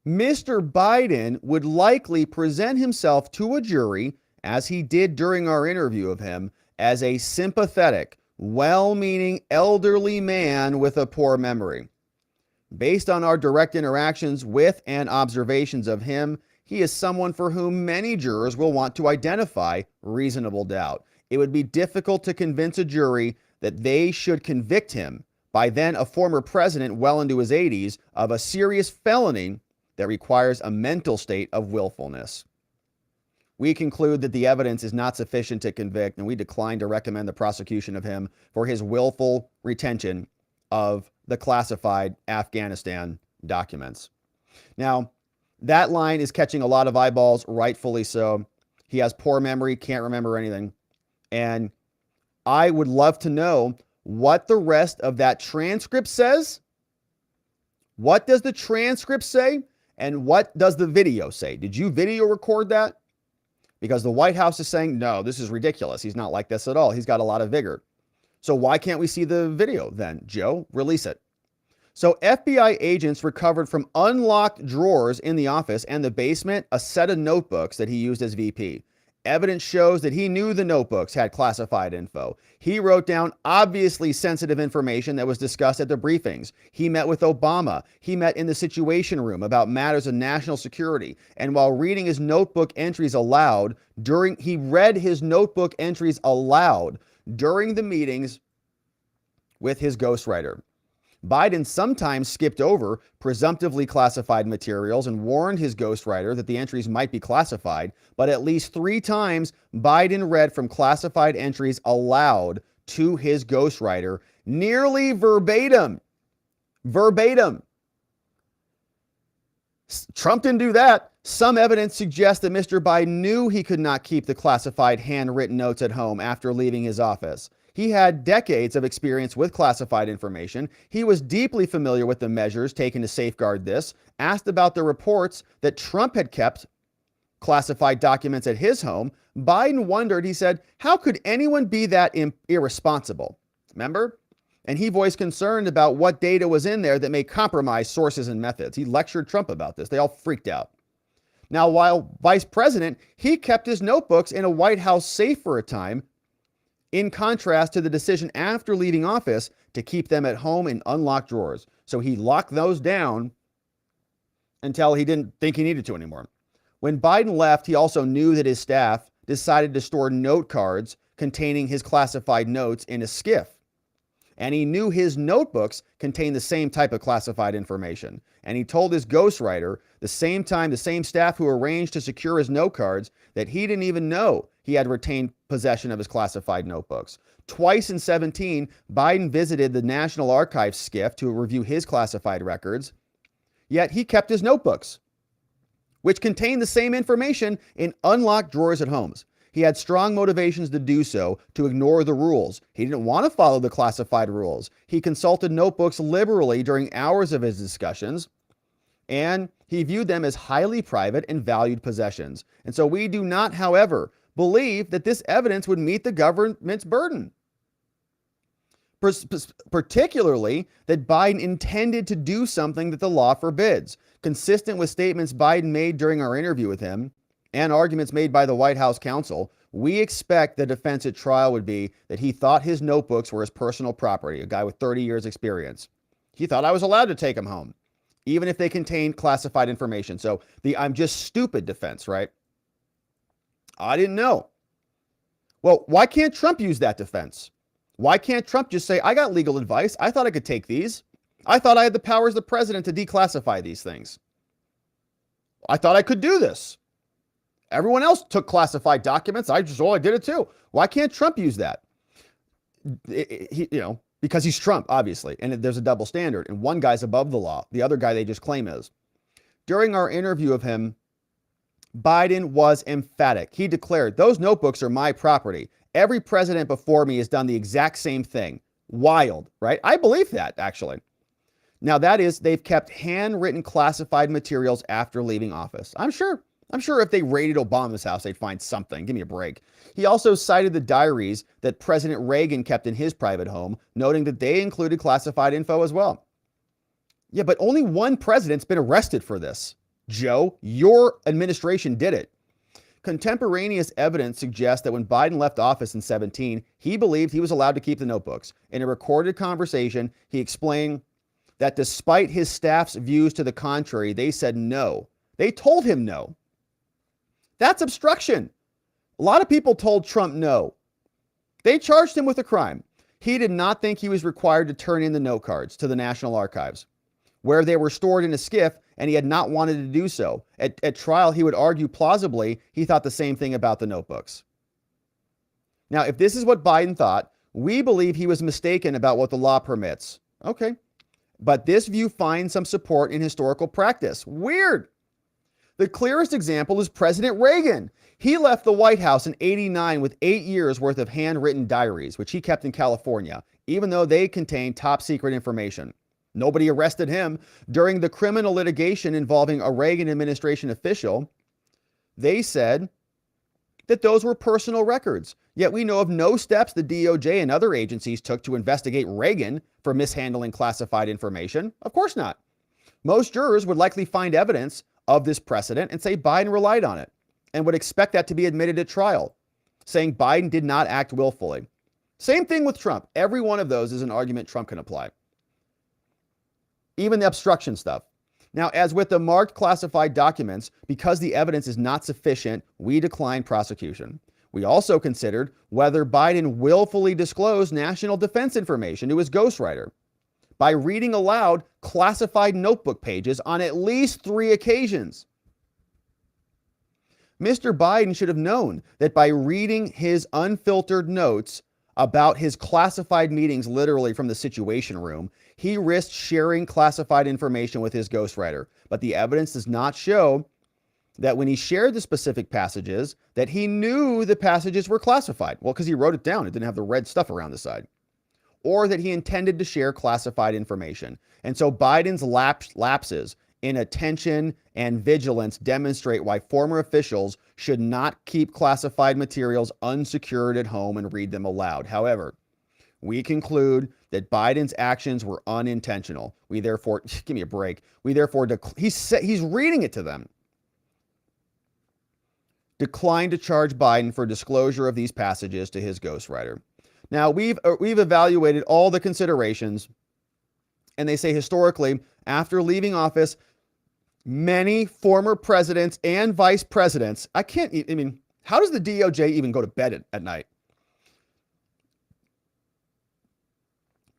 [SPEAKER 1] Mr. Biden would likely present himself to a jury, as he did during our interview of him, as a sympathetic, well-meaning elderly man with a poor memory. Based on our direct interactions with and observations of him, he is someone for whom many jurors will want to identify reasonable doubt. It would be difficult to convince a jury that they should convict him, by then a former president well into his 80s, of a serious felony that requires a mental state of willfulness. We conclude that the evidence is not sufficient to convict, and we decline to recommend the prosecution of him for his willful retention of the classified Afghanistan documents. Now, that line is catching a lot of eyeballs, rightfully so. He has poor memory, can't remember anything. And I would love to know what the rest of that transcript says. What does the transcript say? And what does the video say? Did you video record that? Because the White House is saying, no, this is ridiculous. He's not like this at all. He's got a lot of vigor. So why can't we see the video then? Joe, release it. So FBI agents recovered from unlocked drawers in the office and the basement a set of notebooks that he used as VP. Evidence shows that he knew the notebooks had classified info. He wrote down obviously sensitive information that was discussed at the briefings. He met with Obama. He met in the Situation Room about matters of national security. And while reading his notebook entries aloud, he read his notebook entries aloud during the meetings with his ghostwriter. Biden sometimes skipped over presumptively classified materials and warned his ghostwriter that the entries might be classified, but at least 3 times Biden read from classified entries aloud to his ghostwriter, nearly verbatim. Verbatim. Trump didn't do that. Some evidence suggests that Mr. Biden knew he could not keep the classified handwritten notes at home after leaving his office. He had decades of experience with classified information. He was deeply familiar with the measures taken to safeguard this. Asked about the reports that Trump had kept classified documents at his home, Biden wondered, he said, how could anyone be that irresponsible? Remember? And he voiced concern about what data was in there that may compromise sources and methods. He lectured Trump about this. They all freaked out. Now, while vice president, he kept his notebooks in a White House safe for a time, in contrast to the decision after leaving office to keep them at home in unlocked drawers. So he locked those down until he didn't think he needed to anymore. When Biden left, he also knew that his staff decided to store note cards containing his classified notes in a SCIF. And he knew his notebooks contained the same type of classified information. And he told his ghostwriter the same staff who arranged to secure his note cards, that he didn't even know he had retained possession of his classified notebooks. Twice in 2017, Biden visited the National Archives SCIF to review his classified records, yet he kept his notebooks, which contained the same information, in unlocked drawers at homes. He had strong motivations to do so, to ignore the rules. He didn't want to follow the classified rules. He consulted notebooks liberally during hours of his discussions, and he viewed them as highly private and valued possessions. And so we do not, however, believe that this evidence would meet the government's burden, particularly that Biden intended to do something that the law forbids. Consistent with statements Biden made during our interview with him and arguments made by the White House counsel, we expect the defense at trial would be that he thought his notebooks were his personal property, a guy with 30 years experience. He thought I was allowed to take them home, even if they contained classified information. So the I'm just stupid defense, right? I didn't know. Well, why can't Trump use that defense? Why can't Trump just say, I got legal advice. I thought I could take these. I thought I had the powers of the president to declassify these things. I thought I could do this. Everyone else took classified documents. I did it too. Why can't Trump use that? Because he's Trump, obviously, and there's a double standard, and one guy's above the law. The other guy they just claim is. During our interview of him, Biden was emphatic. He declared, those notebooks are my property. Every president before me has done the exact same thing. Wild, right? I believe that, actually. Now, that is, they've kept handwritten classified materials after leaving office. I'm sure if they raided Obama's house, they'd find something. Give me a break. He also cited the diaries that President Reagan kept in his private home, noting that they included classified info as well. Yeah, but only one president's been arrested for this. Joe, your administration did it. Contemporaneous evidence suggests that when Biden left office in 2017, he believed he was allowed to keep the notebooks. In a recorded conversation, he explained that despite his staff's views to the contrary, they said no. They told him no. That's obstruction. A lot of people told Trump no. They charged him with a crime. He did not think he was required to turn in the note cards to the National Archives, where they were stored in a SCIF, and he had not wanted to do so. At trial, he would argue plausibly he thought the same thing about the notebooks. Now, if this is what Biden thought, we believe he was mistaken about what the law permits. Okay. But this view finds some support in historical practice. Weird. The clearest example is President Reagan. He left the White House in '89 with 8 years worth of handwritten diaries, which he kept in California, even though they contained top secret information. Nobody arrested him. During the criminal litigation involving a Reagan administration official, they said that those were personal records. Yet we know of no steps the DOJ and other agencies took to investigate Reagan for mishandling classified information. Of course not. Most jurors would likely find evidence of this precedent and say Biden relied on it, and would expect that to be admitted at trial, saying Biden did not act willfully. Same thing with Trump. Every one of those is an argument Trump can apply. Even the obstruction stuff. Now, as with the marked classified documents, because the evidence is not sufficient, we decline prosecution. We also considered whether Biden willfully disclosed national defense information to his ghostwriter. by reading aloud classified notebook pages on at least 3 occasions. Mr. Biden should have known that by reading his unfiltered notes about his classified meetings, literally from the Situation Room, he risked sharing classified information with his ghostwriter. But the evidence does not show that when he shared the specific passages, that he knew the passages were classified. Well, because he wrote it down. It didn't have the red stuff around the side. Or that he intended to share classified information. And so Biden's lapses in attention and vigilance demonstrate why former officials should not keep classified materials unsecured at home and read them aloud. However, we conclude that Biden's actions were unintentional. We therefore, give me a break. We therefore, he's reading it to them. Declined to charge Biden for disclosure of these passages to his ghostwriter. Now, we've evaluated all the considerations, and they say historically, after leaving office, many former presidents and vice presidents, how does the DOJ even go to bed at night?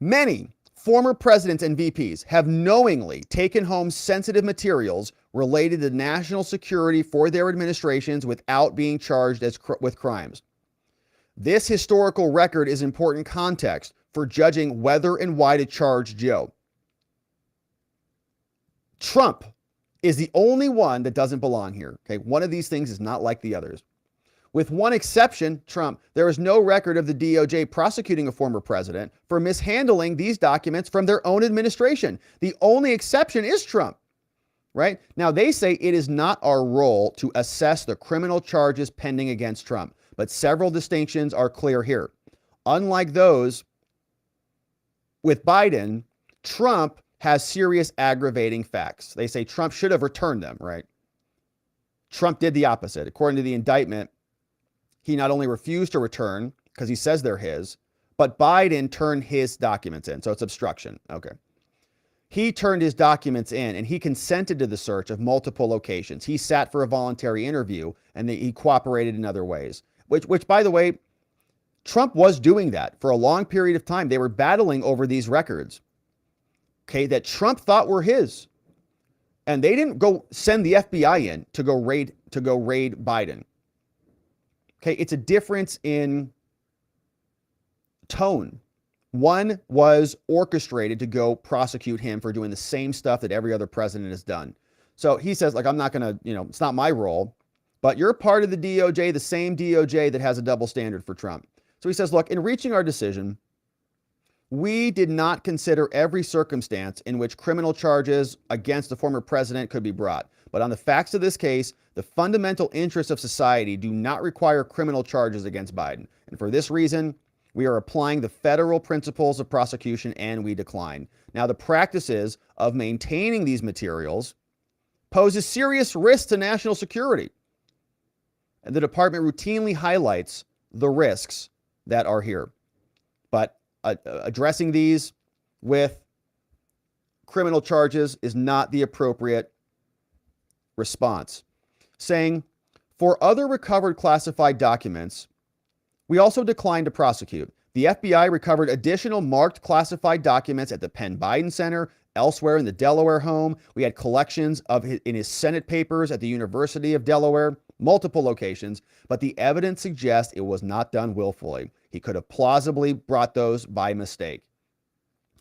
[SPEAKER 1] Many former presidents and VPs have knowingly taken home sensitive materials related to national security for their administrations without being charged with crimes. This historical record is important context for judging whether and why to charge Joe. Trump is the only one that doesn't belong here. Okay, one of these things is not like the others. With one exception, Trump, there is no record of the DOJ prosecuting a former president for mishandling these documents from their own administration. The only exception is Trump, right? Now, they say it is not our role to assess the criminal charges pending against Trump, but several distinctions are clear here. Unlike those with Biden, Trump has serious aggravating facts. They say Trump should have returned them, right? Trump did the opposite. According to the indictment, he not only refused to return because he says they're his, but Biden turned his documents in. So it's obstruction. Okay. He turned his documents in and he consented to the search of multiple locations. He sat for a voluntary interview and he cooperated in other ways, which by the way, Trump was doing that for a long period of time. They were battling over these records, okay, that Trump thought were his. And they didn't go send the FBI in to go raid Biden. Okay, it's a difference in tone. One was orchestrated to go prosecute him for doing the same stuff that every other president has done. So he says, like, I'm not going to, it's not my role, but you're part of the DOJ, the same DOJ that has a double standard for Trump. So he says, look, in reaching our decision, we did not consider every circumstance in which criminal charges against the former president could be brought. But on the facts of this case, the fundamental interests of society do not require criminal charges against Biden. And for this reason, we are applying the federal principles of prosecution and we decline. Now, the practices of maintaining these materials poses serious risks to national security. And the department routinely highlights the risks that are here. But addressing these with criminal charges is not the appropriate response. Saying, for other recovered classified documents, we also declined to prosecute. The FBI recovered additional marked classified documents at the Penn Biden Center, elsewhere in the Delaware home. We had collections in his Senate papers at the University of Delaware, multiple locations, but the evidence suggests it was not done willfully. He could have plausibly brought those by mistake.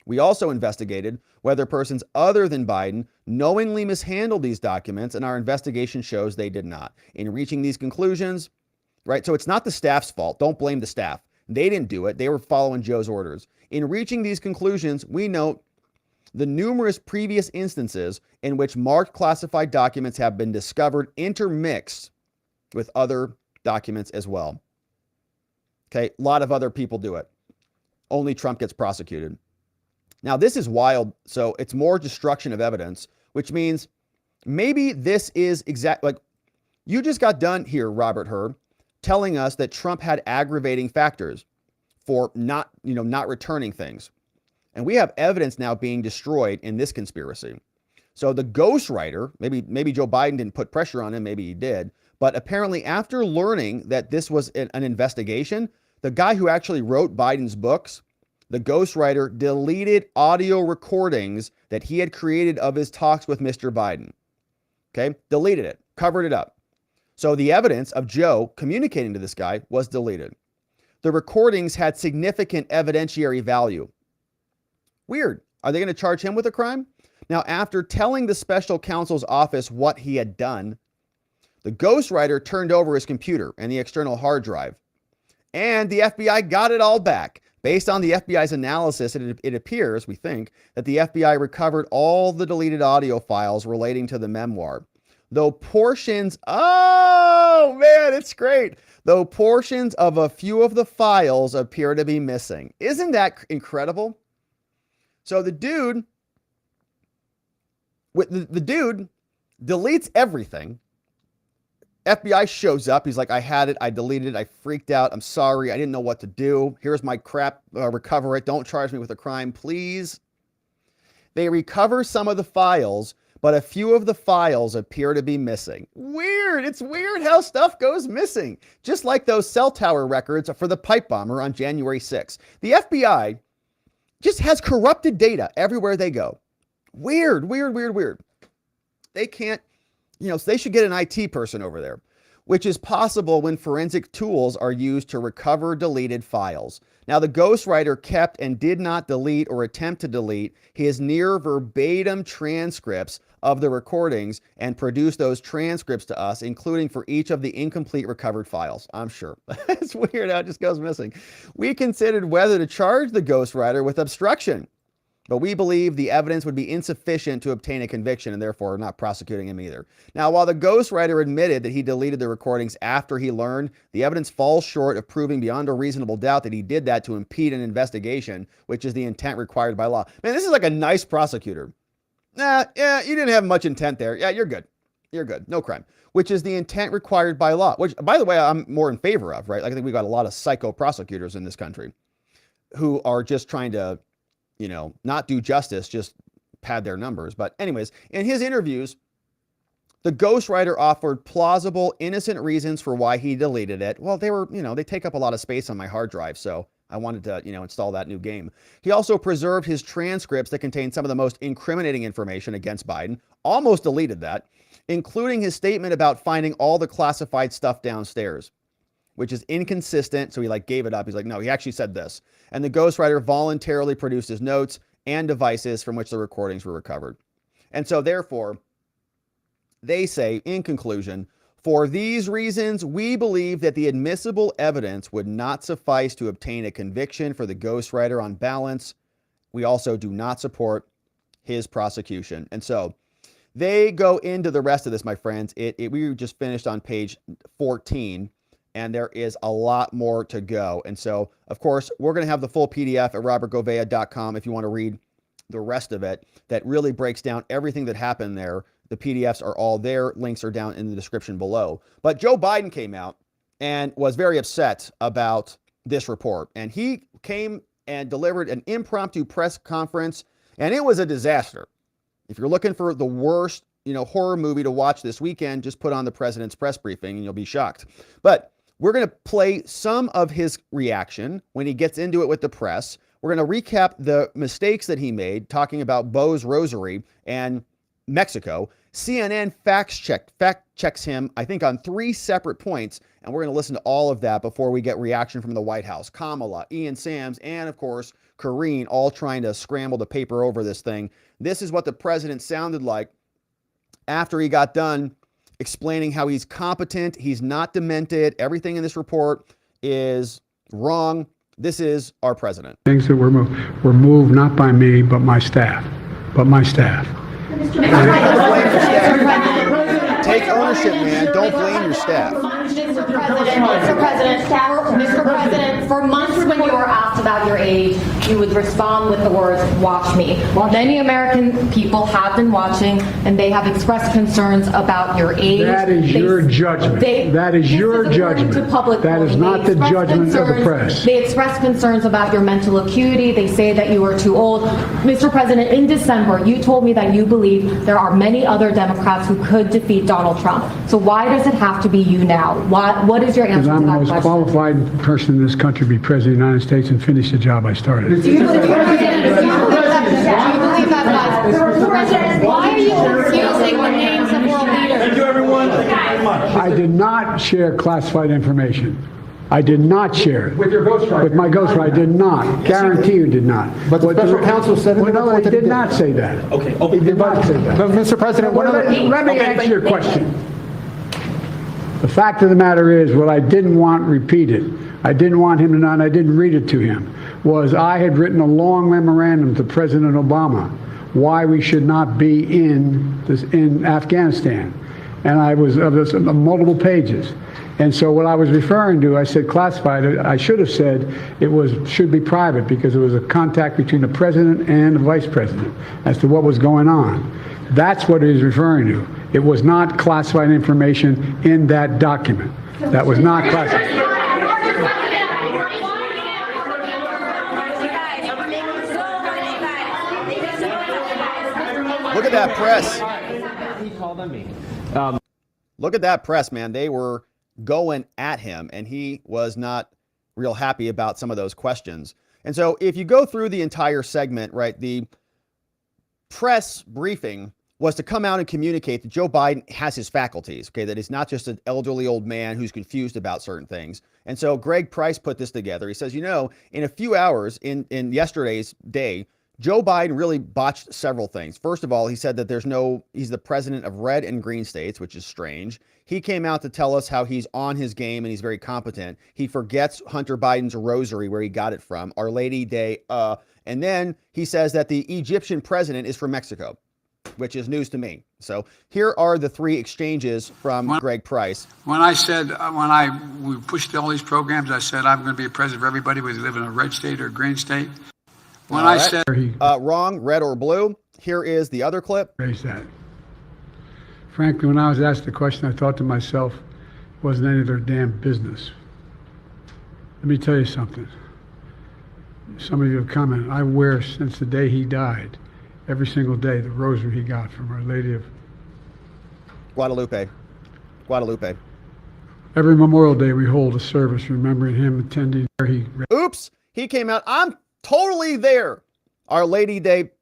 [SPEAKER 1] We also investigated whether persons other than Biden knowingly mishandled these documents, and our investigation shows they did not. In reaching these conclusions, right, so it's not the staff's fault. Don't blame the staff. They didn't do it. They were following Joe's orders. In reaching these conclusions, we note the numerous previous instances in which marked classified documents have been discovered intermixed with other documents as well. Okay, a lot of other people do it. Only Trump gets prosecuted. Now, this is wild. So it's more destruction of evidence, which means maybe this is like you just got done here, Robert Hur, telling us that Trump had aggravating factors for not returning things. And we have evidence now being destroyed in this conspiracy. So the ghostwriter, maybe Joe Biden didn't put pressure on him, maybe he did, but apparently after learning that this was an investigation, the guy who actually wrote Biden's books the ghostwriter deleted audio recordings that he had created of his talks with Mr. Biden. Okay, deleted it, covered it up. So the evidence of Joe communicating to this guy was deleted. The recordings had significant evidentiary value. Weird. Are they going to charge him with a crime? Now, after telling the special counsel's office what he had done, the ghostwriter turned over his computer and the external hard drive. And the FBI got it all back. Based on the FBI's analysis, it appears, we think, that the FBI recovered all the deleted audio files relating to the memoir. Though portions, oh man, it's great. Though portions of a few of the files appear to be missing. Isn't that incredible? So the dude deletes everything. FBI shows up. He's like, I had it. I deleted it. I freaked out. I'm sorry. I didn't know what to do. Here's my crap. Recover it. Don't charge me with a crime, please. They recover some of the files, but a few of the files appear to be missing. Weird. It's weird how stuff goes missing. Just like those cell tower records for the pipe bomber on January 6th. The FBI just has corrupted data everywhere they go. Weird. They can't, so they should get an IT person over there, which is possible when forensic tools are used to recover deleted files. Now, the ghostwriter kept and did not delete or attempt to delete his near verbatim transcripts of the recordings and produced those transcripts to us, including for each of the incomplete recovered files. I'm sure. It's weird how it just goes missing. We considered whether to charge the ghostwriter with obstruction, but we believe the evidence would be insufficient to obtain a conviction and therefore not prosecuting him either. Now, while the ghostwriter admitted that he deleted the recordings after he learned, the evidence falls short of proving beyond a reasonable doubt that he did that to impede an investigation, which is the intent required by law. Man, this is like a nice prosecutor. Yeah, you didn't have much intent there. Yeah, you're good. You're good. No crime. Which is the intent required by law, which, by the way, I'm more in favor of, right? Like, I think we've got a lot of psycho prosecutors in this country who are just trying to, not do justice, just pad their numbers. But anyways, in his interviews, the ghostwriter offered plausible, innocent reasons for why he deleted it. Well, they were, they take up a lot of space on my hard drive, so I wanted to, install that new game. He also preserved his transcripts that contain some of the most incriminating information against Biden, almost deleted that, including his statement about finding all the classified stuff downstairs, which is inconsistent. So he gave it up. He's like, no, he actually said this. And the ghostwriter voluntarily produced his notes and devices from which the recordings were recovered. And so therefore, they say, in conclusion, for these reasons, we believe that the admissible evidence would not suffice to obtain a conviction for the ghostwriter on balance. We also do not support his prosecution. And so they go into the rest of this, my friends. We just finished on page 14, and there is a lot more to go. And so, of course, we're going to have the full PDF at robertgovea.com if you want to read the rest of it. That really breaks down everything that happened there. The PDFs are all there. Links are down in the description below. But Joe Biden came out and was very upset about this report. And he came and delivered an impromptu press conference, and it was a disaster. If you're looking for the worst, horror movie to watch this weekend, just put on the president's press briefing and you'll be shocked. But we're going to play some of his reaction when he gets into it with the press. We're going to recap the mistakes that he made talking about Beau's Rosary and Mexico. CNN fact checks him, I think, on 3 separate points, and we're going to listen to all of that before we get reaction from the White House. Kamala, Ian Sams, and of course, Karine, all trying to scramble the paper over this thing. This is what the president sounded like after he got done explaining how he's competent, he's not demented, everything in this report is wrong. This is our president.
[SPEAKER 2] Things that were moved not by me, but my staff.
[SPEAKER 1] Take ownership, man. Don't blame your staff.
[SPEAKER 3] Mr. President, for months when you were asked about your age, you would respond with the words, watch me. Many American people have been watching, and they have expressed concerns about your age.
[SPEAKER 2] That is your judgment. That is your judgment. That is not the judgment of the press.
[SPEAKER 3] They express concerns about your mental acuity. They say that you are too old. Mr. President, in December, you told me that you believe there are many other Democrats who could defeat Donald Trump. So why does it have to be you now? What is your
[SPEAKER 2] Because
[SPEAKER 3] answer to
[SPEAKER 2] I'm the
[SPEAKER 3] that
[SPEAKER 2] most
[SPEAKER 3] question?
[SPEAKER 2] qualified person in this country to be president of the United States and finish the job I started.
[SPEAKER 3] Do you believe that? Why are you confusing the names of world leaders?
[SPEAKER 4] Thank you, everyone. Thank you very much.
[SPEAKER 2] I did not share classified information. I did not share it.
[SPEAKER 4] With your ghostwriter.
[SPEAKER 2] With my ghostwriter, I did not. Guarantee you did not.
[SPEAKER 4] But the special counsel said in the
[SPEAKER 2] No,
[SPEAKER 4] report
[SPEAKER 2] he
[SPEAKER 4] that he
[SPEAKER 2] did not say that.
[SPEAKER 4] Okay.
[SPEAKER 2] He did not say that.
[SPEAKER 4] But, Mr. President, one of the...
[SPEAKER 2] Let me answer your question. The fact of the matter is, what I didn't want repeated, I didn't want him to know, and I didn't read it to him, was I had written a long memorandum to President Obama why we should not be in Afghanistan. And I was of multiple pages. And so what I was referring to, I said classified. I should have said should be private because it was a contact between the president and the vice president as to what was going on. That's what he was referring to. It was not classified information in that document. That was not classified.
[SPEAKER 1] Look at that press.
[SPEAKER 5] He called on me.
[SPEAKER 1] Look at that press, man. They were going at him, and he was not real happy about some of those questions. And so if you go through the entire segment, right, the press briefing was to come out and communicate that Joe Biden has his faculties, okay, that he's not just an elderly old man who's confused about certain things. And so Greg Price put this together. He says, in a few hours in yesterday's day, Joe Biden really botched several things. First of all, he said that he's the president of red and green states, which is strange. He came out to tell us how he's on his game and he's very competent. He forgets Hunter Biden's Rosary, where he got it from, Our Lady Day. And then he says that the Egyptian president is from Mexico, which is news to me. So here are the three exchanges from Greg Price.
[SPEAKER 2] When we pushed all these programs, I said I'm going to be a president for everybody, whether they live in a red state or a green state. When I said
[SPEAKER 1] wrong, red or blue. Here is the other clip.
[SPEAKER 2] Raise that. Frankly, when I was asked the question, I thought to myself, it wasn't any of their damn business. Let me tell you something. Some of you have commented. I wear, since the day he died, every single day, the rosary he got from Our Lady of
[SPEAKER 1] Guadalupe.
[SPEAKER 2] Every Memorial Day, we hold a service remembering him, attending where he...
[SPEAKER 1] Oops, he came out. I'm totally there. Our Lady Day.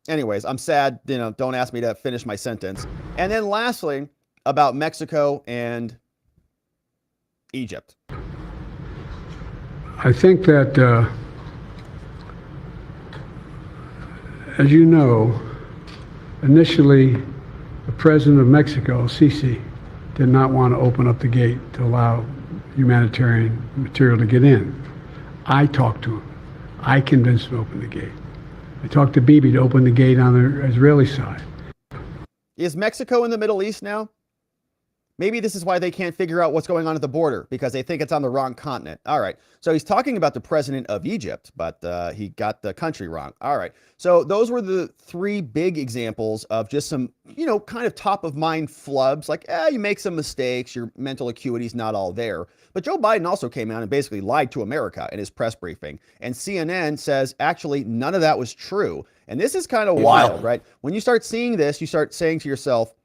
[SPEAKER 1] Anyways, I'm sad. Don't ask me to finish my sentence. And then lastly, about Mexico and Egypt.
[SPEAKER 2] I think that, as you know, initially, the president of Mexico, Sisi, did not want to open up the gate to allow humanitarian material to get in. I talked to him. I convinced him to open the gate. I talked to Bibi to open the gate on the Israeli side.
[SPEAKER 1] Is Mexico in the Middle East now? Maybe this is why they can't figure out what's going on at the border, because they think it's on the wrong continent. All right. So he's talking about the president of Egypt, but he got the country wrong. All right. So those were the three big examples of just some, kind of top of mind flubs, like, you make some mistakes, your mental acuity's not all there. But Joe Biden also came out and basically lied to America in his press briefing. And CNN says, actually, none of that was true. And this is kind of wild, right? When you start seeing this, you start saying to yourself,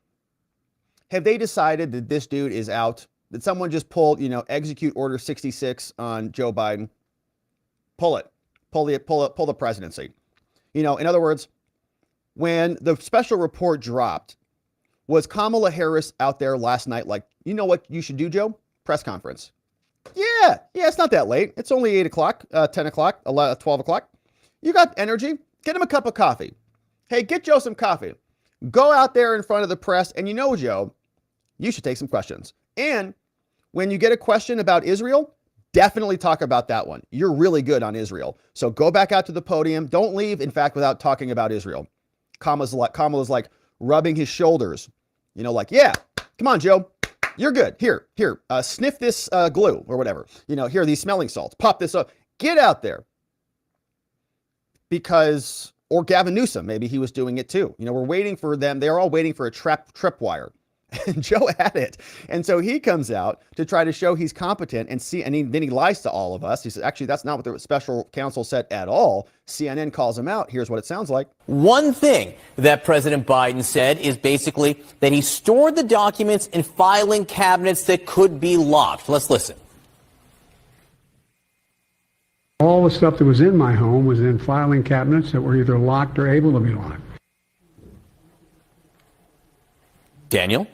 [SPEAKER 1] have they decided that this dude is out? Did someone just pull, execute order 66 on Joe Biden? Pull it. Pull the presidency. In other words, when the special report dropped, was Kamala Harris out there last night like, you know what you should do, Joe? Press conference. Yeah, it's not that late. It's only 8 o'clock, 10 o'clock, 12 o'clock. You got energy. Get him a cup of coffee. Hey, get Joe some coffee. Go out there in front of the press, and Joe, you should take some questions. And when you get a question about Israel, definitely talk about that one. You're really good on Israel. So go back out to the podium. Don't leave, in fact, without talking about Israel. Kamala's like rubbing his shoulders. Yeah, come on, Joe. You're good. Here, sniff this glue or whatever. Here are these smelling salts. Pop this up. Get out there. Or Gavin Newsom, maybe he was doing it too. We're waiting for them. They're all waiting for a tripwire. And Joe had it. And so he comes out to try to show he's competent and then he lies to all of us. He says, actually, that's not what the special counsel said at all. CNN calls him out. Here's what it sounds like.
[SPEAKER 6] One thing that President Biden said is basically that he stored the documents in filing cabinets that could be locked. Let's listen.
[SPEAKER 2] All the stuff that was in my home was in filing cabinets that were either locked or able to be locked.
[SPEAKER 6] Daniel?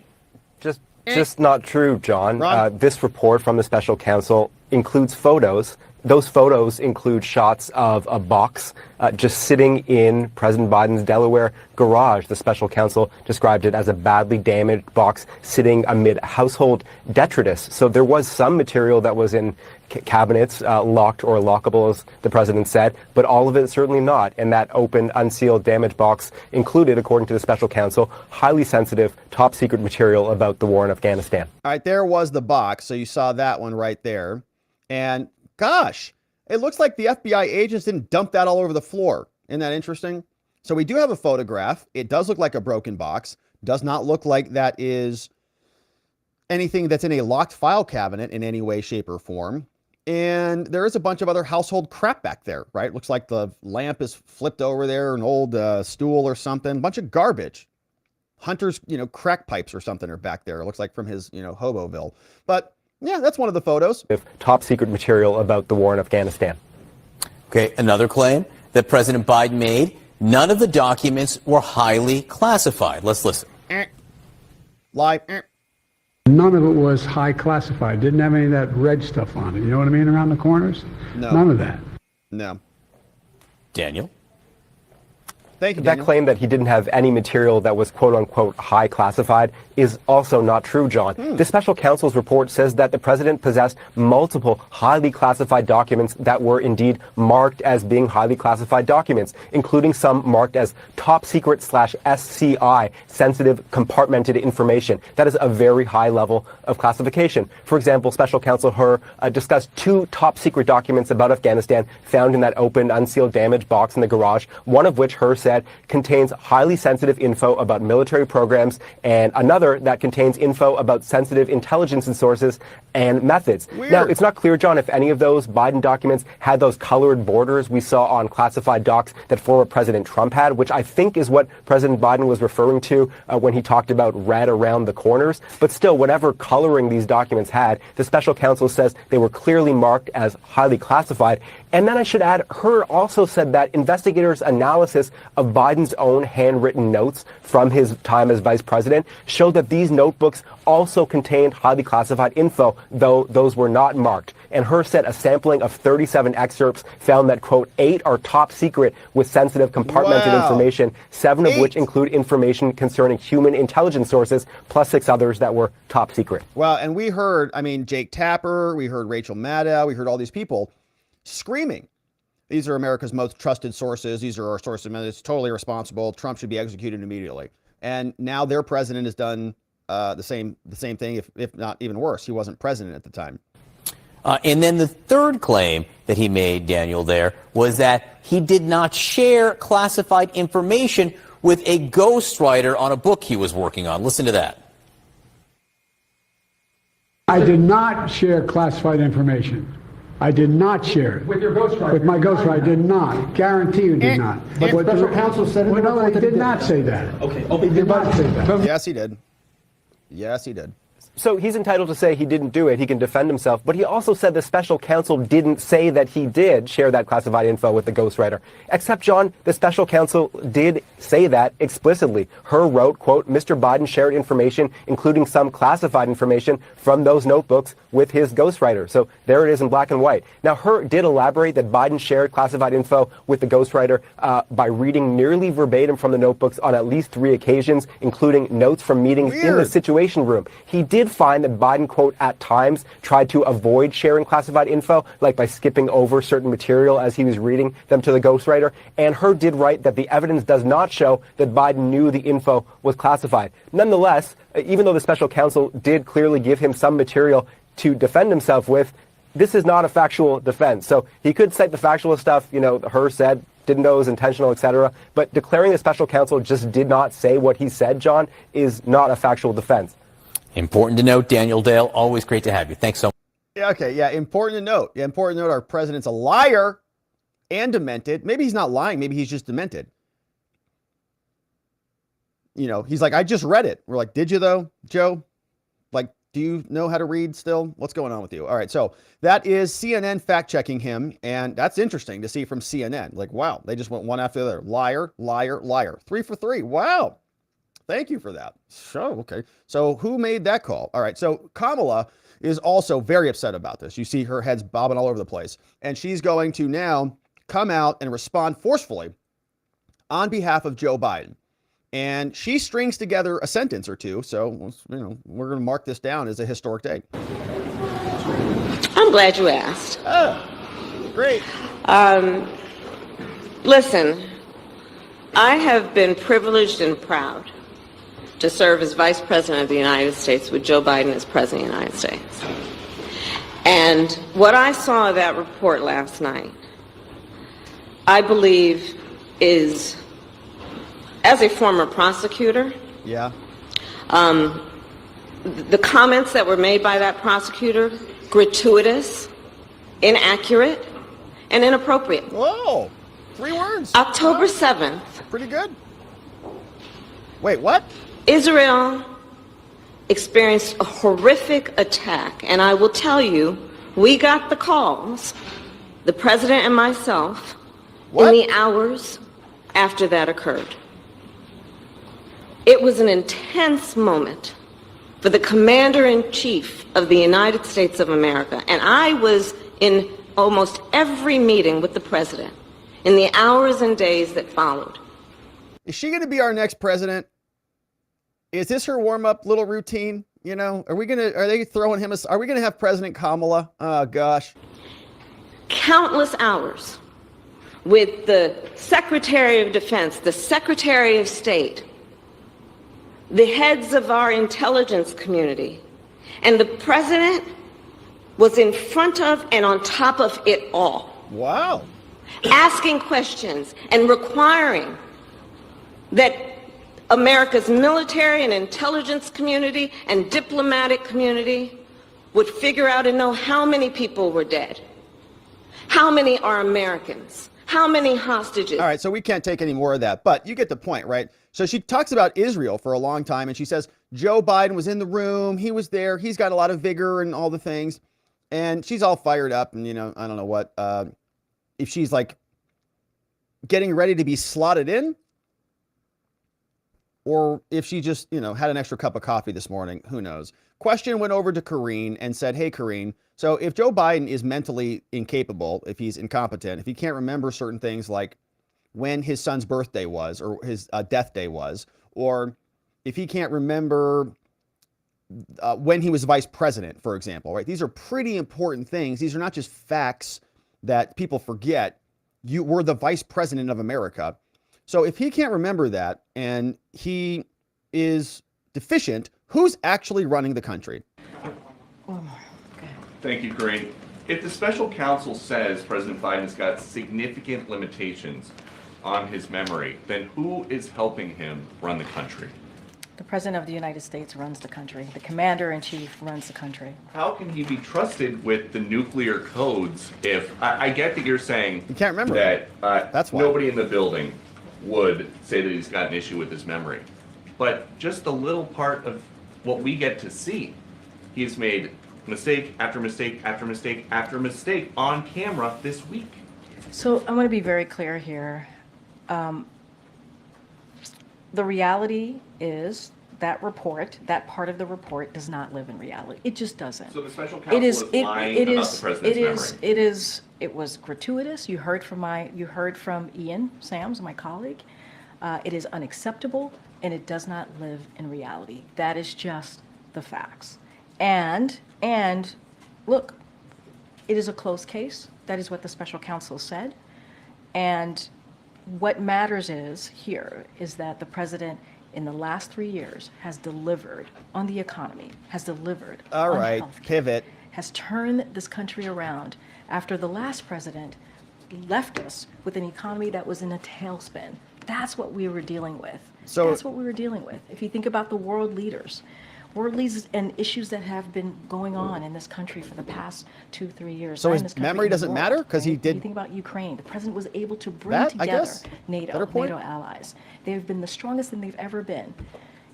[SPEAKER 7] Just not true, John.
[SPEAKER 1] Ron?
[SPEAKER 7] This report from the special counsel includes photos. Those photos include shots of a box just sitting in President Biden's Delaware garage. The special counsel described it as a badly damaged box sitting amid household detritus. So there was some material that was in cabinets, locked or lockable, as the president said, but all of it certainly not. And that open, unsealed, damaged box included, according to the special counsel, highly sensitive, top secret material about the war in Afghanistan.
[SPEAKER 1] All right, there was the box. So you saw that one right there. And gosh, it looks like the FBI agents didn't dump that all over the floor. Isn't that interesting? So we do have a photograph. It does look like a broken box. Does not look like that is anything that's in a locked file cabinet in any way, shape, or form. And there is a bunch of other household crap back there, right? Looks like the lamp is flipped over there, an old stool or something, bunch of garbage. Hunter's, crack pipes or something are back there. It looks like from his, Hoboville. But yeah, that's one of the photos.
[SPEAKER 7] Top secret material about the war in Afghanistan.
[SPEAKER 6] Okay, another claim that President Biden made. None of the documents were highly classified. Let's listen.
[SPEAKER 1] Lie.
[SPEAKER 2] None of it was high classified. Didn't have any of that red stuff on it. You know what I mean? Around the corners?
[SPEAKER 1] No.
[SPEAKER 2] None of that.
[SPEAKER 1] No.
[SPEAKER 6] Daniel?
[SPEAKER 1] Thank you,
[SPEAKER 7] That
[SPEAKER 1] Daniel.
[SPEAKER 7] claim that he didn't have any material that was quote-unquote high classified is also not true, John. The special counsel's report says that the president possessed multiple highly classified documents that were indeed marked as being highly classified documents, including some marked as top secret / SCI, sensitive compartmented information. That is a very high level of classification. For example, Special Counsel Hur discussed 2 top secret documents about Afghanistan found in that open, unsealed, damaged box in the garage, one of which Hur said contains highly sensitive info about military programs, and another that contains info about sensitive intelligence and sources and methods.
[SPEAKER 1] Weird.
[SPEAKER 7] Now, it's not clear, John, if any of those Biden documents had those colored borders we saw on classified docs that former President Trump had, which I think is what President Biden was referring to when he talked about red around the corners. But still, whatever coloring these documents had, the special counsel says they were clearly marked as highly classified. And then I should add, Hur also said that investigators' analysis of Biden's own handwritten notes from his time as vice president showed that these notebooks also contained highly classified info, though those were not marked. And Hur said a sampling of 37 excerpts found that, quote, 8 are top secret with sensitive compartmented
[SPEAKER 1] Wow.
[SPEAKER 7] information, 7 of
[SPEAKER 1] 8.
[SPEAKER 7] which include information concerning human intelligence sources, plus 6 others that were top secret.
[SPEAKER 1] Well, and we heard, Jake Tapper, we heard Rachel Maddow, we heard all these people screaming. These are America's most trusted sources. These are our sources. It's totally irresponsible. Trump should be executed immediately. And now their president has done the same thing, if not even worse. He wasn't president at the time.
[SPEAKER 6] And then the third claim that he made, Daniel, there was that he did not share classified information with a ghostwriter on a book he was working on. Listen to that.
[SPEAKER 2] I did not share classified information. I did not share it.
[SPEAKER 4] With your ghostwriter?
[SPEAKER 2] With my ghostwriter, I did not. Guarantee you did not.
[SPEAKER 4] But special counsel said in the
[SPEAKER 2] no,
[SPEAKER 4] report
[SPEAKER 2] he
[SPEAKER 4] that he
[SPEAKER 2] did
[SPEAKER 4] did.
[SPEAKER 2] not say that.
[SPEAKER 4] Okay,
[SPEAKER 2] He did not say that.
[SPEAKER 1] Yes, he did. Yes, he did.
[SPEAKER 7] So he's entitled to say he didn't do it. He can defend himself. But he also said the special counsel didn't say that he did share that classified info with the ghostwriter. Except, John, the special counsel did say that explicitly. Hur wrote, quote, Mr. Biden shared information, including some classified information from those notebooks with his ghostwriter. So there it is in black and white. Now, Hur did elaborate that Biden shared classified info with the ghostwriter by reading nearly verbatim from the notebooks on at least 3 occasions, including notes from meetings in the
[SPEAKER 1] Weird.
[SPEAKER 7] Situation Room. He did find that Biden, quote, at times tried to avoid sharing classified info, like by skipping over certain material as he was reading them to the ghostwriter. And Hur did write that the evidence does not show that Biden knew the info was classified. Nonetheless, even though the special counsel did clearly give him some material to defend himself with, this is not a factual defense. So he could cite the factual stuff, Hur said, didn't know it was intentional, etc. But declaring the special counsel just did not say what he said, John, is not a factual defense.
[SPEAKER 6] Important to note, Daniel Dale, always great to have you. Thanks so much.
[SPEAKER 1] Yeah, okay, yeah, important to note. Yeah, important to note our president's a liar and demented. Maybe he's not lying. Maybe he's just demented. You know, he's like, I just read it. We're like, did you though, Joe? Like, do you know how to read still? What's going on with you? All right, so that is CNN fact-checking him, and that's interesting to see from CNN. Like, wow, they just went one after the other. Liar, liar, liar. 3 for 3. Wow. Thank you for that. So, okay. So who made that call? All right, so Kamala is also very upset about this. You see her head's bobbing all over the place, and she's going to now come out and respond forcefully on behalf of Joe Biden. And she strings together a sentence or two. So, you know, we're going to mark this down as a historic day.
[SPEAKER 8] I'm glad you asked.
[SPEAKER 1] Oh, great.
[SPEAKER 8] Listen, I have been privileged and proud to serve as Vice President of the United States with Joe Biden as President of the United States. And what I saw of that report last night, I believe is, as a former prosecutor,
[SPEAKER 1] yeah,
[SPEAKER 8] the comments that were made by that prosecutor, gratuitous, inaccurate, and inappropriate.
[SPEAKER 1] Whoa, 3 words.
[SPEAKER 8] October 7th.
[SPEAKER 1] Pretty good. Wait, what?
[SPEAKER 8] Israel experienced a horrific attack, and I will tell you, we got the calls, the president and myself, in the hours after that occurred. It was an intense moment for the Commander-in-Chief of the United States of America, and I was in almost every meeting with the president in the hours and days that followed.
[SPEAKER 1] Is she going to be our next president? Is this her warm-up little routine? You know, are they throwing him are we going to have President Kamala? Oh, gosh.
[SPEAKER 8] Countless hours with the Secretary of Defense, the Secretary of State, the heads of our intelligence community, and the president was in front of and on top of it all.
[SPEAKER 1] Wow.
[SPEAKER 8] Asking questions and requiring that America's military and intelligence community and diplomatic community would figure out and know how many people were dead, how many are Americans, how many hostages.
[SPEAKER 1] All right, so we can't take any more of that, but you get the point, right? So she talks about Israel for a long time, and she says Joe Biden was in the room, he was there, he's got a lot of vigor and all the things, and she's all fired up, and, you know, I don't know what, if she's like getting ready to be slotted in, or if she just, you know, had an extra cup of coffee this morning, who knows? Question went over to Karine and said, hey, Karine, so if Joe Biden is mentally incapable, if he's incompetent, if he can't remember certain things like when his son's birthday was or his death day was, or if he can't remember when he was vice president, for example, right? These are pretty important things. These are not just facts that people forget. You were the vice president of America. So if he can't remember that and he is deficient, who's actually running the country?
[SPEAKER 9] Thank you, Karine. If the special counsel says President Biden's got significant limitations on his memory, then who is helping him run the country?
[SPEAKER 10] The President of the United States runs the country. The Commander-in-Chief runs the country.
[SPEAKER 9] How can he be trusted with the nuclear codes if, I get that you're saying
[SPEAKER 1] You can't remember
[SPEAKER 9] that
[SPEAKER 1] That's why.
[SPEAKER 9] nobody in the building would say that he's got an issue with his memory. But just a little part of what we get to see, he's made mistake after mistake after mistake after mistake on camera this week.
[SPEAKER 10] So I'm going to be very clear here. The reality is that report, that part of the report does not live in reality. It just doesn't.
[SPEAKER 9] So the special counsel is lying about the president's memory.
[SPEAKER 10] It was gratuitous. You heard from Ian Sams, my colleague. It is unacceptable, and it does not live in reality. That is just the facts. And look, it is a closed case. That is what the special counsel said. And what matters is that the president in the last 3 years has delivered on the economy, has delivered
[SPEAKER 1] All
[SPEAKER 10] on
[SPEAKER 1] right,
[SPEAKER 10] healthcare,
[SPEAKER 1] pivot.
[SPEAKER 10] has turned this country around after the last president left us with an economy that was in a tailspin. That's what we were dealing with.
[SPEAKER 1] So-
[SPEAKER 10] That's what we were dealing with. If you think about the world leaders, world leaders and issues that have been going on in this country for the past 2-3 years.
[SPEAKER 1] So
[SPEAKER 10] Not
[SPEAKER 1] his
[SPEAKER 10] in this country,
[SPEAKER 1] memory
[SPEAKER 10] in the
[SPEAKER 1] doesn't
[SPEAKER 10] world,
[SPEAKER 1] matter? 'Cause he
[SPEAKER 10] right?
[SPEAKER 1] did-
[SPEAKER 10] When you think about Ukraine, the president was able to bring
[SPEAKER 1] That, I
[SPEAKER 10] together
[SPEAKER 1] guess. Better
[SPEAKER 10] NATO
[SPEAKER 1] point.
[SPEAKER 10] allies. They've been the strongest than they've ever been.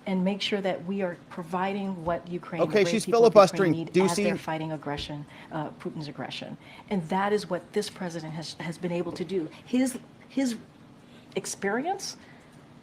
[SPEAKER 10] And make sure that we are providing what Ukraine,
[SPEAKER 1] Okay,
[SPEAKER 10] the
[SPEAKER 1] she's
[SPEAKER 10] brave people of Ukraine
[SPEAKER 1] filibustering.
[SPEAKER 10] need
[SPEAKER 1] Do you
[SPEAKER 10] as
[SPEAKER 1] see-
[SPEAKER 10] they're fighting aggression, Putin's aggression. And that is what this president has been able to do. His experience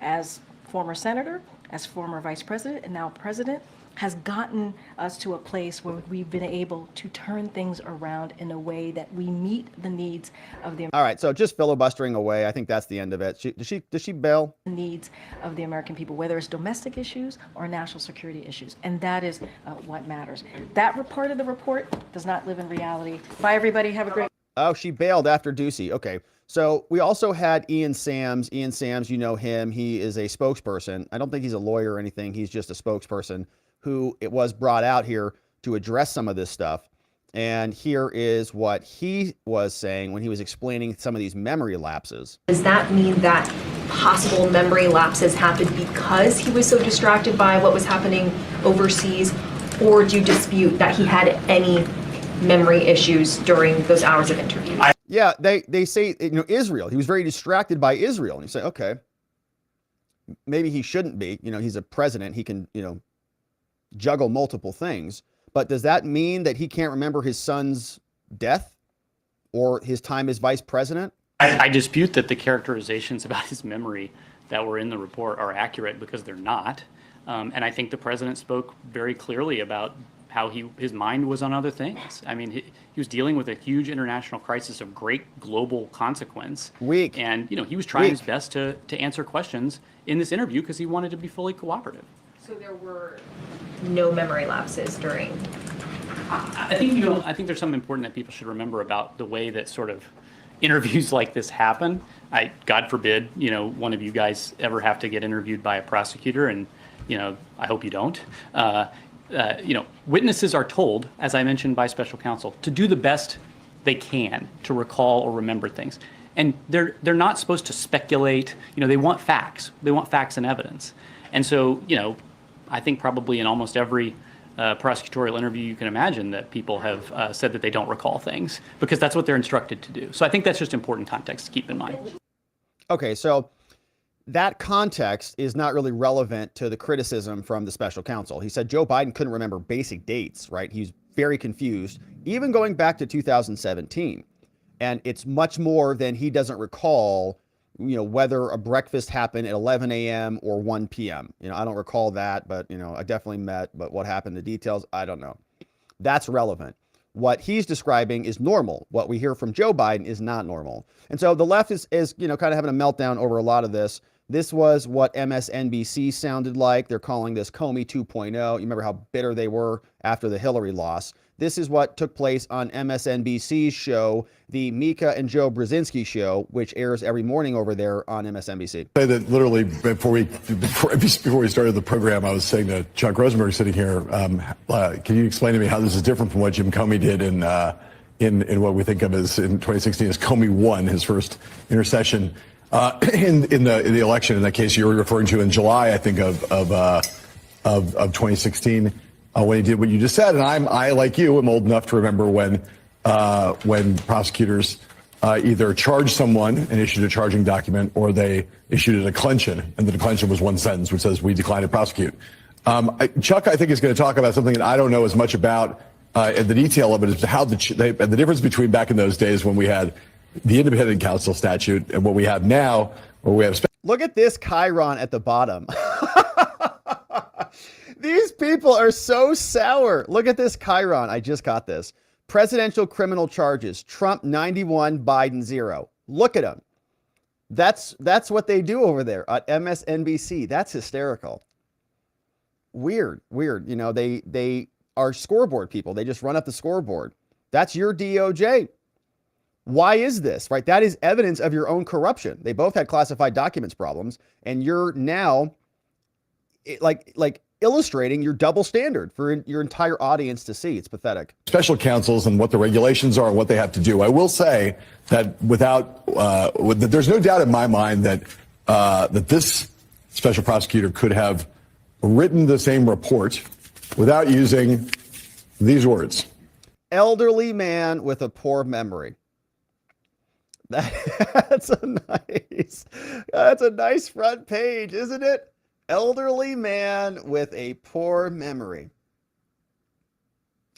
[SPEAKER 10] as former senator, as former vice president, and now president, has gotten us to a place where we've been able to turn things around in a way that we meet the needs of the
[SPEAKER 1] All right, so just filibustering away. I think that's the end of it. Does she bail?
[SPEAKER 10] needs of the American people, whether it's domestic issues or national security issues. And that is what matters. That part of the report does not live in reality. Bye, everybody. Have a great
[SPEAKER 1] Oh, she bailed after Ducey. Okay. So we also had Ian Sams. Ian Sams, you know him. He is a spokesperson. I don't think he's a lawyer or anything. He's just a spokesperson who it was brought out here to address some of this stuff. And here is what he was saying when he was explaining some of these memory lapses.
[SPEAKER 11] Does that mean that possible memory lapses happened because he was so distracted by what was happening overseas, or do you dispute that he had any memory issues during those hours of interviews?
[SPEAKER 1] Yeah, they say, you know, Israel. He was very distracted by Israel. And you say, okay, maybe he shouldn't be. You know, he's a president. He can, you know, juggle multiple things. But does that mean that he can't remember his son's death or his time as vice president?
[SPEAKER 12] I dispute that the characterizations about his memory that were in the report are accurate, because they're not. And I think the president spoke very clearly about how his mind was on other things. I mean, he was dealing with a huge international crisis of great global consequence.
[SPEAKER 1] Weak.
[SPEAKER 12] And, you know, he was trying his best to answer questions in this interview because he wanted to be fully cooperative.
[SPEAKER 11] So there were no memory lapses during.
[SPEAKER 12] I think, you know, I think there's something important that people should remember about the way that sort of interviews like this happen. God forbid, you know, one of you guys ever have to get interviewed by a prosecutor, and, you know, I hope you don't. You know, witnesses are told, as I mentioned by special counsel, to do the best they can to recall or remember things. And they're not supposed to speculate. You know, they want facts. They want facts and evidence. And so, you know, I think probably in almost every prosecutorial interview you can imagine that people have said that they don't recall things because that's what they're instructed to do. So I think that's just important context to keep in mind.
[SPEAKER 1] Okay, so that context is not really relevant to the criticism from the special counsel. He said Joe Biden couldn't remember basic dates, right? He's very confused, even going back to 2017. And it's much more than he doesn't recall, you know, whether a breakfast happened at 11 a.m. or 1 p.m. You know, I don't recall that, but, you know, I definitely met, but what happened, the details, I don't know. That's relevant. What he's describing is normal. What we hear from Joe Biden is not normal. And so the left is you know, kind of having a meltdown over a lot of this. This was what MSNBC sounded like. They're calling this COMEY 2.0. You remember how bitter they were after the Hillary loss. This is what took place on MSNBC's show, the Mika and Joe Brzezinski show, which airs every morning over there on MSNBC.
[SPEAKER 13] Say that literally before we started the program, I was saying to Chuck Rosenberg sitting here, can you explain to me how this is different from what Jim Comey did in what we think of as in 2016 as Comey won his first intercession in the election. In that case, you were referring to in July, I think of 2016. When he did what you just said, and I, like you, am old enough to remember when prosecutors either charged someone and issued a charging document, or they issued a declension, and the declension was one sentence, which says we decline to prosecute. Chuck, I think, is going to talk about something that I don't know as much about, and the detail of it is how the difference between back in those days when we had the independent counsel statute and what we have now, where we have.
[SPEAKER 1] Look at this Chiron at the bottom. These people are so sour. Look at this Chiron. I just got this. Presidential criminal charges. Trump 91, Biden 0. Look at them. That's what they do over there at MSNBC. That's hysterical. Weird. You know, they are scoreboard people. They just run up the scoreboard. That's your DOJ. Why is this, right? That is evidence of your own corruption. They both had classified documents problems, and you're now like illustrating your double standard for your entire audience to see. It's pathetic.
[SPEAKER 13] Special counsels and what the regulations are and what they have to do. I will say that there's no doubt in my mind that that this special prosecutor could have written the same report without using these words.
[SPEAKER 1] Elderly man with a poor memory. That's a nice front page, isn't it? Elderly man with a poor memory.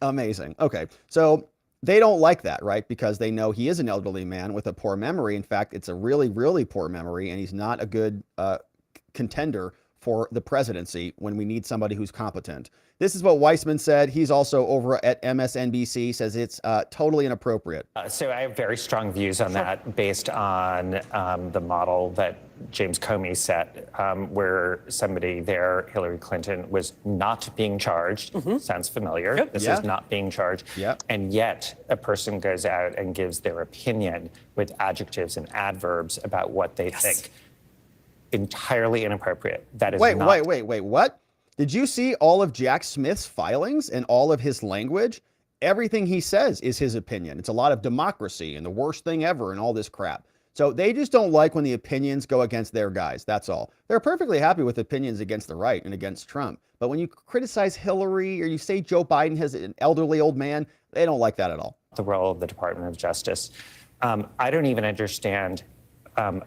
[SPEAKER 1] Amazing. Okay, so they don't like that, right? Because they know he is an elderly man with a poor memory. In fact, it's a really, really poor memory, and he's not a good contender for the presidency when we need somebody who's competent. This is what Weissmann said. He's also over at MSNBC, says it's totally inappropriate.
[SPEAKER 14] So I have very strong views on that based on the model that James Comey set, where somebody there, Hillary Clinton, was not being charged. Sounds familiar.
[SPEAKER 1] Yep.
[SPEAKER 14] This
[SPEAKER 1] Yeah.
[SPEAKER 14] is not being charged.
[SPEAKER 1] Yep.
[SPEAKER 14] And yet a person goes out and gives their opinion with adjectives and adverbs about what they think. Entirely inappropriate. That is
[SPEAKER 1] Wait,
[SPEAKER 14] not...
[SPEAKER 1] what? Did you see all of Jack Smith's filings and all of his language? Everything he says is his opinion. It's a lot of democracy and the worst thing ever and all this crap. So they just don't like when the opinions go against their guys. That's all. They're perfectly happy with opinions against the right and against Trump. But when you criticize Hillary or you say Joe Biden has an elderly old man, they don't like that at all.
[SPEAKER 14] The role of the Department of Justice. I don't even understand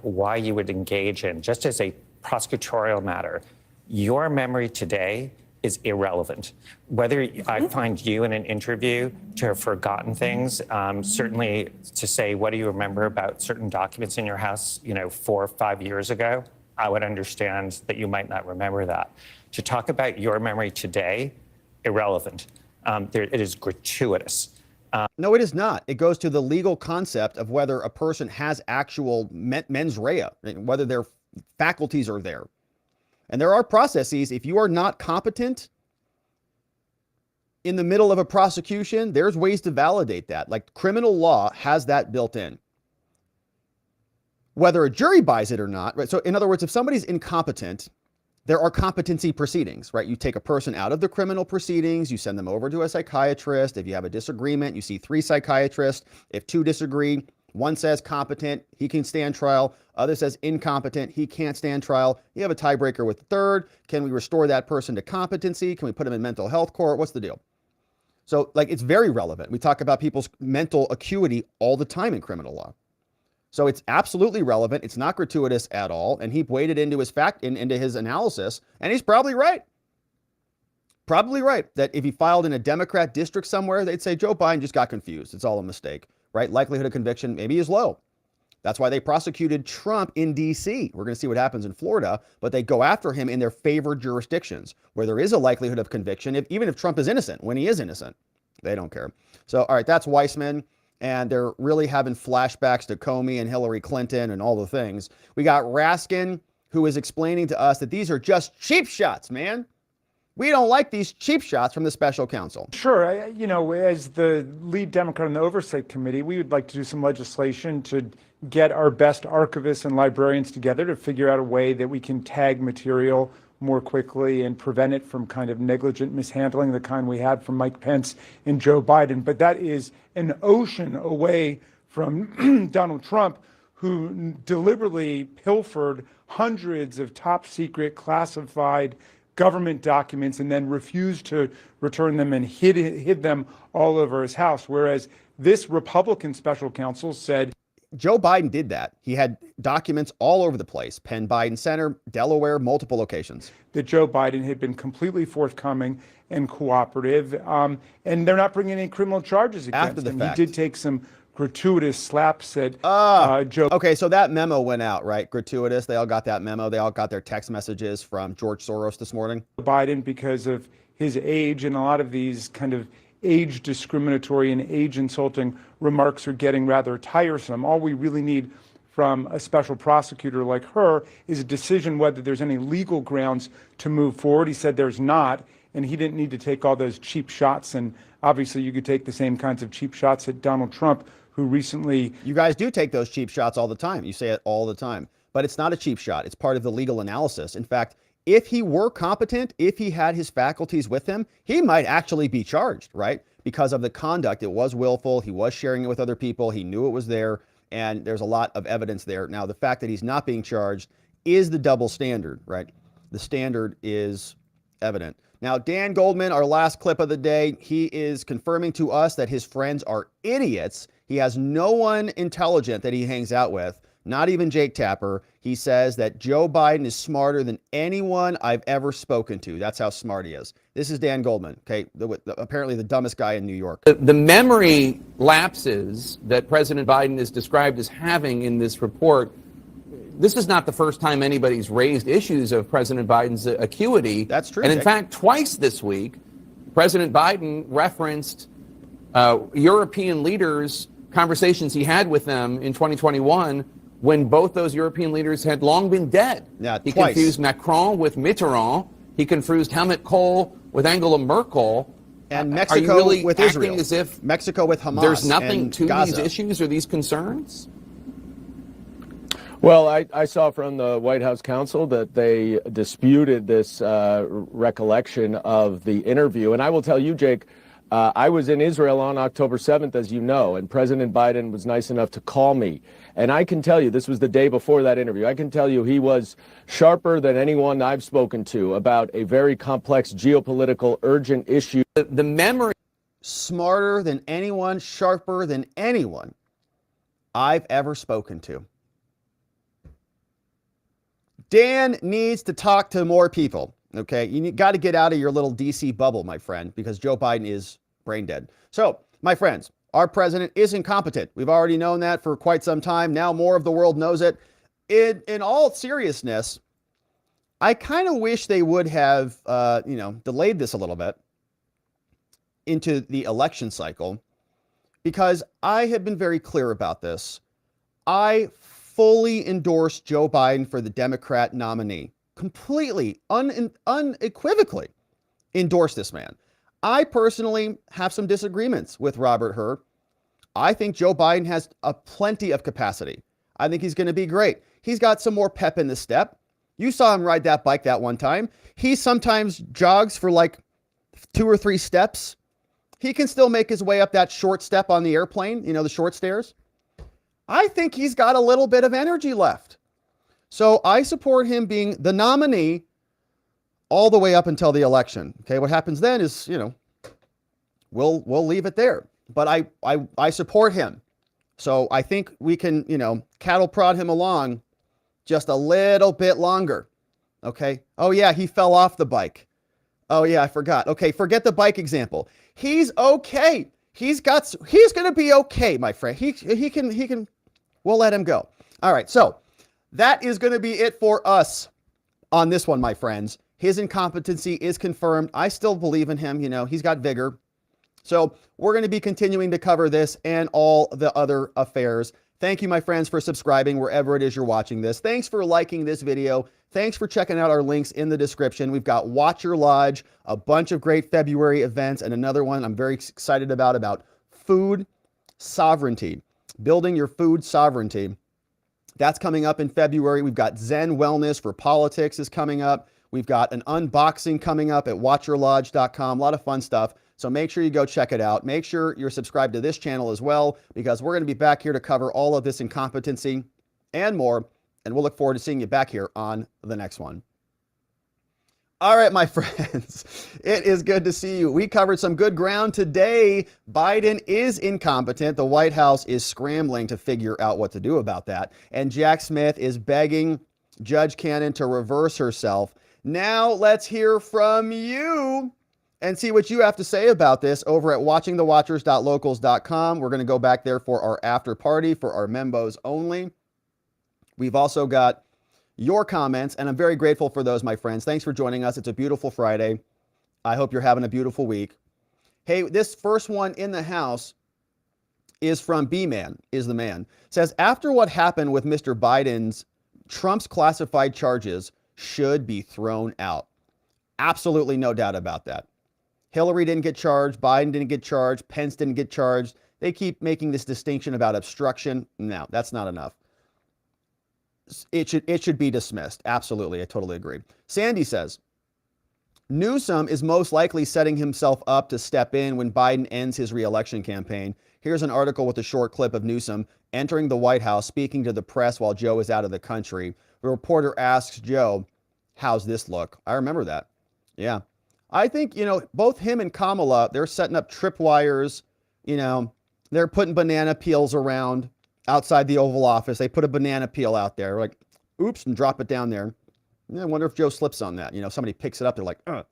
[SPEAKER 14] why you would engage in, just as a prosecutorial matter, your memory today is irrelevant. Whether I find you in an interview to have forgotten things, certainly to say, what do you remember about certain documents in your house, 4 or 5 years ago, I would understand that you might not remember that. To talk about your memory today, irrelevant. It is gratuitous.
[SPEAKER 1] No, it is not. It goes to the legal concept of whether a person has actual mens rea, whether their faculties are there. And there are processes. If you are not competent in the middle of a prosecution, there's ways to validate that. Like criminal law has that built in. Whether a jury buys it or not, right? So in other words, if somebody's incompetent, there are competency proceedings, right? You take a person out of the criminal proceedings, you send them over to a psychiatrist. If you have a disagreement, you see 3 psychiatrists. If 2 disagree, one says competent, he can stand trial. Other says incompetent, he can't stand trial. You have a tiebreaker with the third. Can we restore that person to competency? Can we put him in mental health court? What's the deal? So it's very relevant. We talk about people's mental acuity all the time in criminal law. So it's absolutely relevant. It's not gratuitous at all. And he waded into his into his analysis, and he's probably right. Probably right that if he filed in a Democrat district somewhere, they'd say Joe Biden just got confused. It's all a mistake, right? Likelihood of conviction maybe is low. That's why they prosecuted Trump in D.C. We're going to see what happens in Florida, but they go after him in their favored jurisdictions where there is a likelihood of conviction, even if Trump is innocent. When he is innocent, they don't care. So, all right, that's Weissmann. And they're really having flashbacks to Comey and Hillary Clinton and all the things. We got Raskin, who is explaining to us that these are just cheap shots, man. We don't like these cheap shots from the special counsel.
[SPEAKER 15] Sure. As the lead Democrat on the Oversight Committee, we would like to do some legislation to get our best archivists and librarians together to figure out a way that we can tag material more quickly and prevent it from kind of negligent mishandling, the kind we had from Mike Pence and Joe Biden. But that is an ocean away from Donald Trump, who deliberately pilfered hundreds of top secret classified government documents and then refused to return them and hid them all over his house. Whereas this Republican special counsel said
[SPEAKER 1] Joe Biden did that. He had documents all over the place. Penn Biden Center, Delaware, multiple locations.
[SPEAKER 15] That Joe Biden had been completely forthcoming and cooperative. And they're not bringing any criminal charges against him. He did take some gratuitous slaps at Joe.
[SPEAKER 1] Okay, so that memo went out, right? Gratuitous. They all got that memo. They all got their text messages from George Soros this morning.
[SPEAKER 15] Biden, because of his age, and a lot of these kind of age discriminatory and age insulting remarks are getting rather tiresome. All we really need from a special prosecutor like her is a decision whether there's any legal grounds to move forward. He said there's not, and he didn't need to take all those cheap shots. And obviously you could take the same kinds of cheap shots at Donald Trump, who recently...
[SPEAKER 1] You guys do take those cheap shots all the time. You say it all the time. But it's not a cheap shot. It's part of the legal analysis. In fact, if he were competent, if he had his faculties with him, he might actually be charged, right? Because of the conduct. It was willful. He was sharing it with other people. He knew it was there. And there's a lot of evidence there. Now, the fact that he's not being charged is the double standard, right? The standard is evident. Now, Dan Goldman, our last clip of the day, he is confirming to us that his friends are idiots. He has no one intelligent that he hangs out with, not even Jake Tapper. He says that Joe Biden is smarter than anyone I've ever spoken to. That's how smart he is. This is Dan Goldman, okay, apparently the dumbest guy in New York.
[SPEAKER 16] The memory lapses that President Biden is described as having in this report, this is not the first time anybody's raised issues of President Biden's acuity.
[SPEAKER 1] That's true.
[SPEAKER 16] And in fact, twice this week, President Biden referenced European leaders, conversations he had with them in 2021 when both those European leaders had long been dead.
[SPEAKER 1] Yeah,
[SPEAKER 16] he
[SPEAKER 1] twice.
[SPEAKER 16] confused Macron with Mitterrand. He confused Helmut Kohl with Angela Merkel.
[SPEAKER 1] And
[SPEAKER 16] Are
[SPEAKER 1] Mexico
[SPEAKER 16] you really
[SPEAKER 1] with
[SPEAKER 16] acting
[SPEAKER 1] Israel.
[SPEAKER 16] as if
[SPEAKER 1] Mexico with Hamas.
[SPEAKER 16] there's nothing
[SPEAKER 1] and
[SPEAKER 16] to
[SPEAKER 1] Gaza.
[SPEAKER 16] these issues or these concerns?
[SPEAKER 17] Well, I saw from the White House counsel that they disputed this recollection of the interview. And I will tell you, Jake, I was in Israel on October 7th, as you know, and President Biden was nice enough to call me. And I can tell you, this was the day before that interview, I can tell you he was sharper than anyone I've spoken to about a very complex geopolitical urgent issue.
[SPEAKER 16] The memory.
[SPEAKER 1] Smarter than anyone, sharper than anyone I've ever spoken to. Dan needs to talk to more people, okay? You got to get out of your little DC bubble, my friend, because Joe Biden is brain dead. So, my friends, our president is incompetent. We've already known that for quite some time. Now more of the world knows it. In all seriousness, I kind of wish they would have, delayed this a little bit into the election cycle, because I have been very clear about this. I fully endorse Joe Biden for the Democrat nominee. Completely, unequivocally endorse this man. I personally have some disagreements with Robert Hur. I think Joe Biden has plenty of capacity. I think he's going to be great. He's got some more pep in the step. You saw him ride that bike that one time. He sometimes jogs for like 2 or 3 steps. He can still make his way up that short step on the airplane, the short stairs. I think he's got a little bit of energy left. So I support him being the nominee all the way up until the election. Okay, what happens then is, we'll leave it there. But I support him. So I think we can, cattle prod him along just a little bit longer. Okay. Oh yeah, he fell off the bike. Oh yeah, I forgot. Okay, forget the bike example. He's okay. He's going to be okay, my friend. He can, we'll let him go. All right. So that is going to be it for us on this one, my friends. His incompetency is confirmed. I still believe in him. He's got vigor. So we're going to be continuing to cover this and all the other affairs. Thank you, my friends, for subscribing wherever it is you're watching this. Thanks for liking this video. Thanks for checking out our links in the description. We've got Watch Your Lodge, a bunch of great February events, and another one I'm very excited about food sovereignty, building your food sovereignty. That's coming up in February. We've got Zen Wellness for Politics is coming up. We've got an unboxing coming up at watchyourlodge.com. A lot of fun stuff. So make sure you go check it out. Make sure you're subscribed to this channel as well, because we're going to be back here to cover all of this incompetency and more. And we'll look forward to seeing you back here on the next one. All right, my friends, it is good to see you. We covered some good ground today. Biden is incompetent. The White House is scrambling to figure out what to do about that. And Jack Smith is begging Judge Cannon to reverse herself. Now let's hear from you and see what you have to say about this over at watchingthewatchers.locals.com. We're going to go back there for our after party for our members only. We've also got your comments, and I'm very grateful for those, my friends. Thanks for joining us. It's a beautiful Friday. I hope you're having a beautiful week. Hey, this first one in the house is from B-Man, is the man. Says, after what happened with Mr. Biden's, Trump's classified charges should be thrown out. Absolutely no doubt about that. Hillary didn't get charged. Biden didn't get charged. Pence didn't get charged. They keep making this distinction about obstruction. No, that's not enough. It should be dismissed. Absolutely. I totally agree. Sandy says, Newsom is most likely setting himself up to step in when Biden ends his re-election campaign. Here's an article with a short clip of Newsom entering the White House, speaking to the press while Joe is out of the country. The reporter asks Joe, how's this look? I remember that. Yeah. I think, both him and Kamala, they're setting up tripwires. They're putting banana peels around outside the Oval Office. They put a banana peel out there, like, oops, and drop it down there. I wonder if Joe slips on that. Somebody picks it up. They're like, ugh.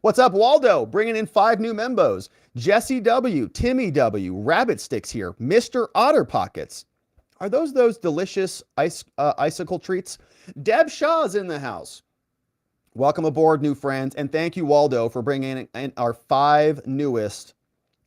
[SPEAKER 1] What's up, Waldo? Bringing in 5 new membos. Jesse W, Timmy W, Rabbit Sticks here, Mr. Otter Pockets. Are those delicious icicle treats? Deb Shaw's in the house. Welcome aboard, new friends. And thank you, Waldo, for bringing in our 5 newest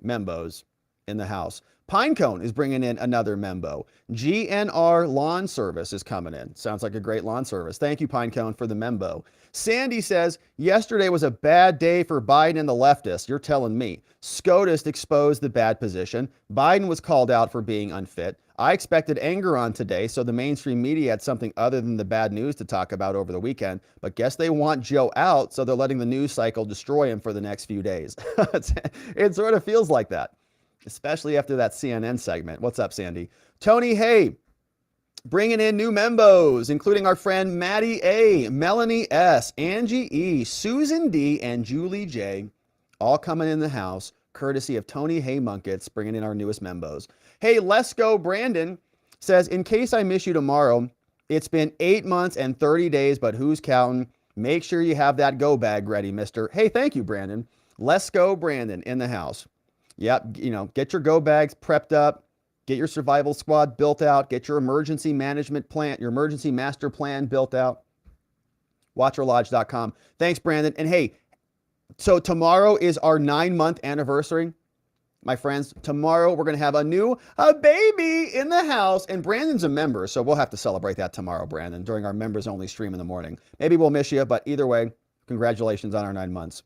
[SPEAKER 1] membos in the house. Pinecone is bringing in another membo. GNR Lawn Service is coming in. Sounds like a great lawn service. Thank you, Pinecone, for the membo. Sandy says, yesterday was a bad day for Biden and the leftists. You're telling me. SCOTUS exposed the bad position. Biden was called out for being unfit. I expected anger on today, so the mainstream media had something other than the bad news to talk about over the weekend. But guess they want Joe out, so they're letting the news cycle destroy him for the next few days. It sort of feels like that, especially after that CNN segment. What's up, Sandy? Tony, hey, bringing in new membos, including our friend Maddie A, Melanie S, Angie E, Susan D, and Julie J, all coming in the house, courtesy of Tony Hay Munkets, bringing in our newest membos. Hey, Let's Go Brandon says, in case I miss you tomorrow, it's been 8 months and 30 days, but who's counting? Make sure you have that go bag ready, mister. Hey, thank you, Brandon. Let's Go Brandon in the house. Yep, get your go bags prepped up, get your survival squad built out, get your emergency management plan, your emergency master plan built out. WatcherLodge.com. Thanks, Brandon. And hey, so tomorrow is our 9-month anniversary. My friends, tomorrow we're going to have a baby in the house, and Brandon's a member, so we'll have to celebrate that tomorrow, Brandon, during our members only stream in the morning. Maybe we'll miss you, but either way, congratulations on our 9 months.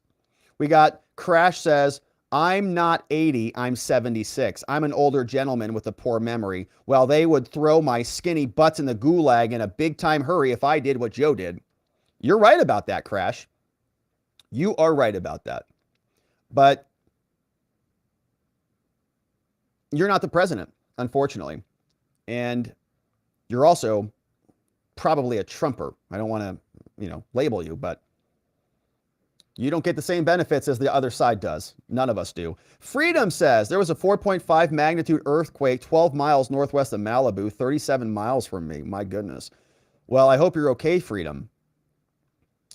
[SPEAKER 1] We got Crash says, I'm not 80, I'm 76. I'm an older gentleman with a poor memory. Well, they would throw my skinny butts in the gulag in a big time hurry if I did what Joe did. You're right about that, Crash. You are right about that. But you're not the president, unfortunately. And you're also probably a Trumper. I don't want to, label you, but you don't get the same benefits as the other side does. None of us do. Freedom says there was a 4.5 magnitude earthquake 12 miles northwest of Malibu, 37 miles from me. My goodness. Well, I hope you're okay, Freedom.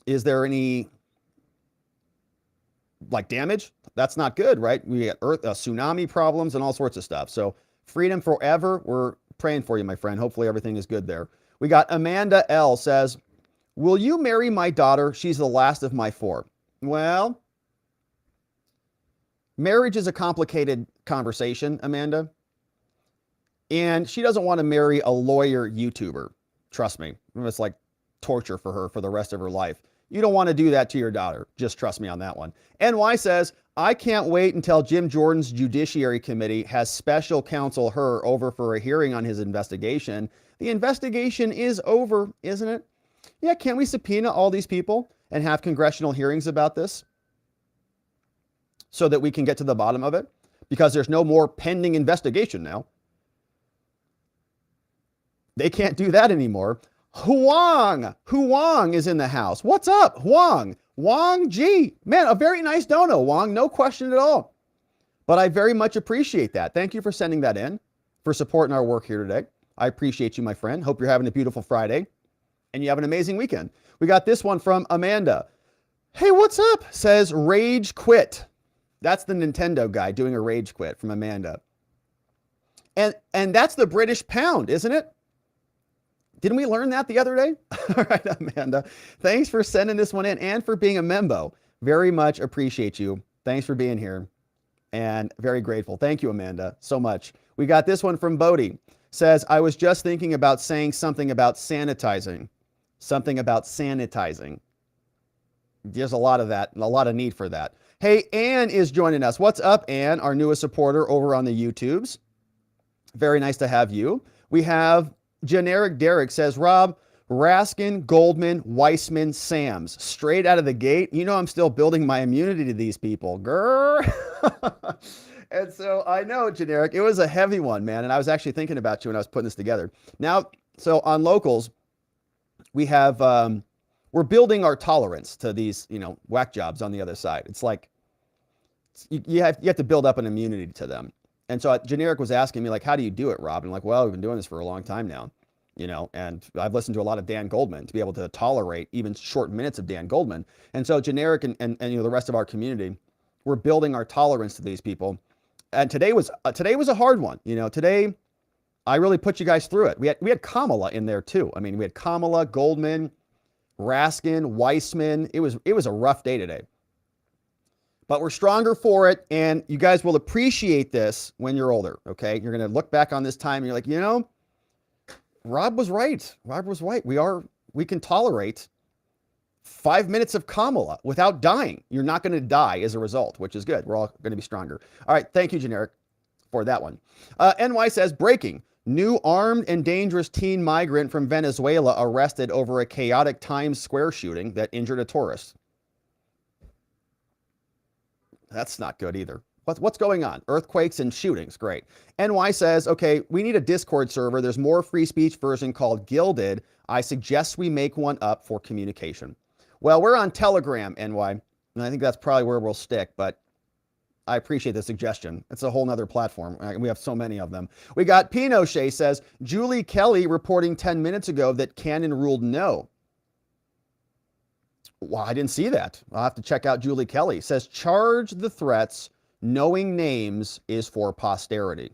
[SPEAKER 1] Is there any damage? That's not good, right? We get tsunami problems and all sorts of stuff. So Freedom forever. We're praying for you, my friend. Hopefully everything is good there. We got Amanda L says, will you marry my daughter? She's the last of my 4. Well, marriage is a complicated conversation, Amanda. And she doesn't want to marry a lawyer YouTuber. Trust me. It's like torture for her for the rest of her life. You don't want to do that to your daughter. Just trust me on that one. NY says, I can't wait until Jim Jordan's Judiciary Committee has Special Counsel Hur over for a hearing on his investigation. The investigation is over, isn't it? Yeah, can't we subpoena all these people and have congressional hearings about this so that we can get to the bottom of it? Because there's no more pending investigation now. They can't do that anymore. Huang is in the house. What's up, Huang? Wang G. Man, a very nice dono, Wang. No question at all. But I very much appreciate that. Thank you for sending that in, for supporting our work here today. I appreciate you, my friend. Hope you're having a beautiful Friday and you have an amazing weekend. We got this one from Amanda. Hey, what's up? Says Rage Quit. That's the Nintendo guy doing a Rage Quit from Amanda. And that's the British pound, isn't it? Didn't we learn that the other day? All right, Amanda. Thanks for sending this one in and for being a membo. Very much appreciate you. Thanks for being here. And very grateful. Thank you, Amanda, so much. We got this one from Bodie. Says, I was just thinking about saying something about sanitizing. Something about sanitizing. There's a lot of that and a lot of need for that. Hey, Ann is joining us. What's up, Ann, our newest supporter over on the YouTubes. Very nice to have you. We have Generic Derek says, Rob, Raskin, Goldman, Weissmann, Sams. Straight out of the gate. You know I'm still building my immunity to these people. Grrr. And so I know, Generic, it was a heavy one, man. And I was actually thinking about you when I was putting this together. Now, so on locals, we have we're building our tolerance to these, whack jobs on the other side. It's like you have to build up an immunity to them. And so Generic was asking me, like, how do you do it, Rob? And I'm like, well, we've been doing this for a long time now, and I've listened to a lot of Dan Goldman to be able to tolerate even short minutes of Dan Goldman. And so Generic and the rest of our community, we're building our tolerance to these people. And today was a hard one. Today I really put you guys through it. We had Kamala in there too. I mean, we had Kamala, Goldman, Raskin, Weissmann. It was a rough day today. But we're stronger for it, and you guys will appreciate this when you're older, okay? You're going to look back on this time, and you're like, Rob was right. Rob was right. We can tolerate 5 minutes of Kamala without dying. You're not going to die as a result, which is good. We're all going to be stronger. All right, thank you, Generic, for that one. NY says, breaking. New armed and dangerous teen migrant from Venezuela arrested over a chaotic Times Square shooting that injured a tourist. That's not good either. What's going on? Earthquakes and shootings. Great. NY says, okay, we need a Discord server. There's more free speech version called Gilded. I suggest we make one up for communication. Well, we're on Telegram, NY, and I think that's probably where we'll stick, but I appreciate the suggestion. It's a whole nother platform. We have so many of them. We got Pinochet says, Julie Kelly reporting 10 minutes ago that Cannon ruled no. Well, I didn't see that. I'll have to check out Julie Kelly. Says, charge the threats, knowing names is for posterity.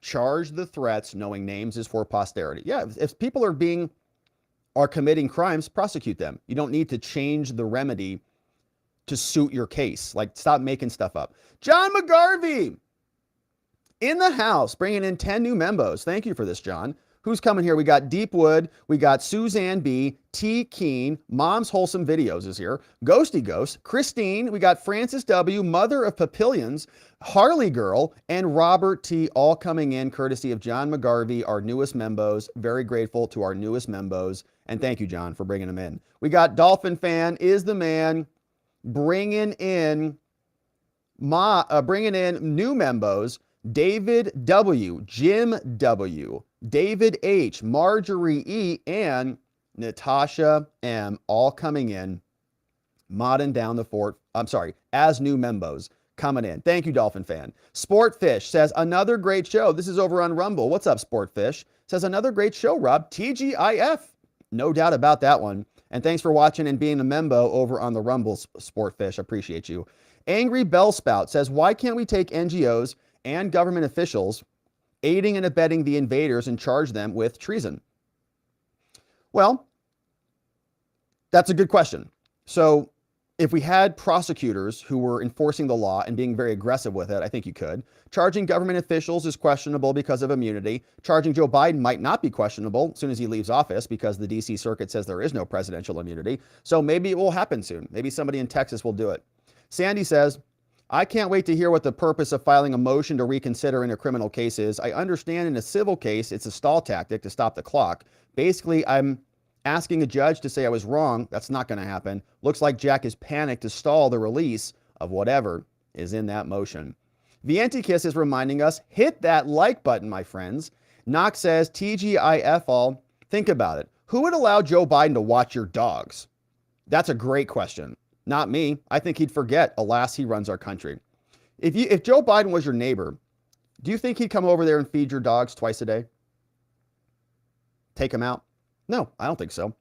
[SPEAKER 1] Charge the threats, knowing names is for posterity. Yeah, if people are committing crimes, prosecute them. You don't need to change the remedy to suit your case. Like, stop making stuff up. John McGarvey in the house, bringing in 10 new members. Thank you for this, John. Who's coming here? We got Deepwood. We got Suzanne B. T. Keen. Mom's Wholesome Videos is here. Ghosty Ghost. Christine. We got Francis W. Mother of Papillions. Harley Girl. And Robert T. All coming in courtesy of John McGarvey, our newest members. Very grateful to our newest members. And thank you, John, for bringing them in. We got Dolphin Fan is the man. Bringing in new members. David W. Jim W. David H., Marjorie E., and Natasha M., all coming in, modding down the fort. I'm sorry, as new members coming in. Thank you, Dolphin Fan. Sportfish says, another great show. This is over on Rumble. What's up, Sportfish? Says, another great show, Rob. TGIF. No doubt about that one. And thanks for watching and being a member over on the Rumble, Sportfish. Appreciate you. Angry Bellspout says, why can't we take NGOs and government officials aiding and abetting the invaders and charge them with treason? Well, that's a good question. So if we had prosecutors who were enforcing the law and being very aggressive with it, I think you could. Charging government officials is questionable because of immunity. Charging Joe Biden might not be questionable as soon as he leaves office because the DC Circuit says there is no presidential immunity. So maybe it will happen soon. Maybe somebody in Texas will do it. Sandy says, I can't wait to hear what the purpose of filing a motion to reconsider in a criminal case is. I understand in a civil case, it's a stall tactic to stop the clock. Basically, I'm asking a judge to say I was wrong. That's not going to happen. Looks like Jack is panicked to stall the release of whatever is in that motion. Vientikiss is reminding us, hit that like button, my friends. Knox says, TGIF all. Think about it. Who would allow Joe Biden to watch your dogs? That's a great question. Not me. I think he'd forget. Alas, he runs our country. If Joe Biden was your neighbor, do you think he'd come over there and feed your dogs twice a day? Take them out? No, I don't think so.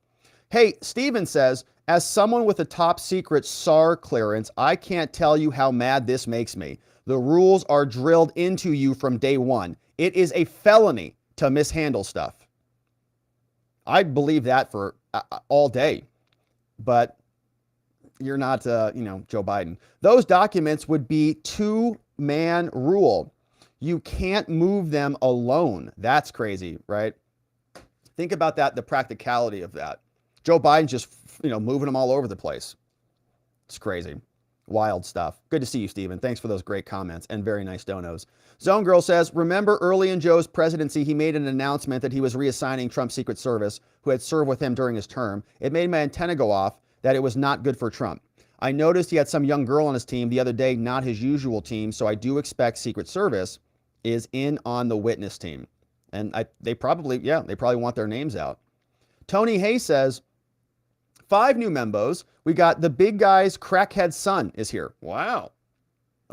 [SPEAKER 1] Hey, Steven says, as someone with a top secret SAR clearance, I can't tell you how mad this makes me. The rules are drilled into you from day one. It is a felony to mishandle stuff. I believe that for all day, but you're not, Joe Biden. Those documents would be two-man rule. You can't move them alone. That's crazy, right? Think about that, the practicality of that. Joe Biden's just, moving them all over the place. It's crazy. Wild stuff. Good to see you, Steven. Thanks for those great comments and very nice donos. Zone Girl says, remember early in Joe's presidency, he made an announcement that he was reassigning Trump's Secret Service, who had served with him during his term. It made my antenna go off that it was not good for Trump. I noticed he had some young girl on his team the other day, not his usual team, so I do expect Secret Service is in on the witness team. And they probably want their names out. Tony Hay says, 5 new membos. We got the big guy's crackhead son is here. Wow.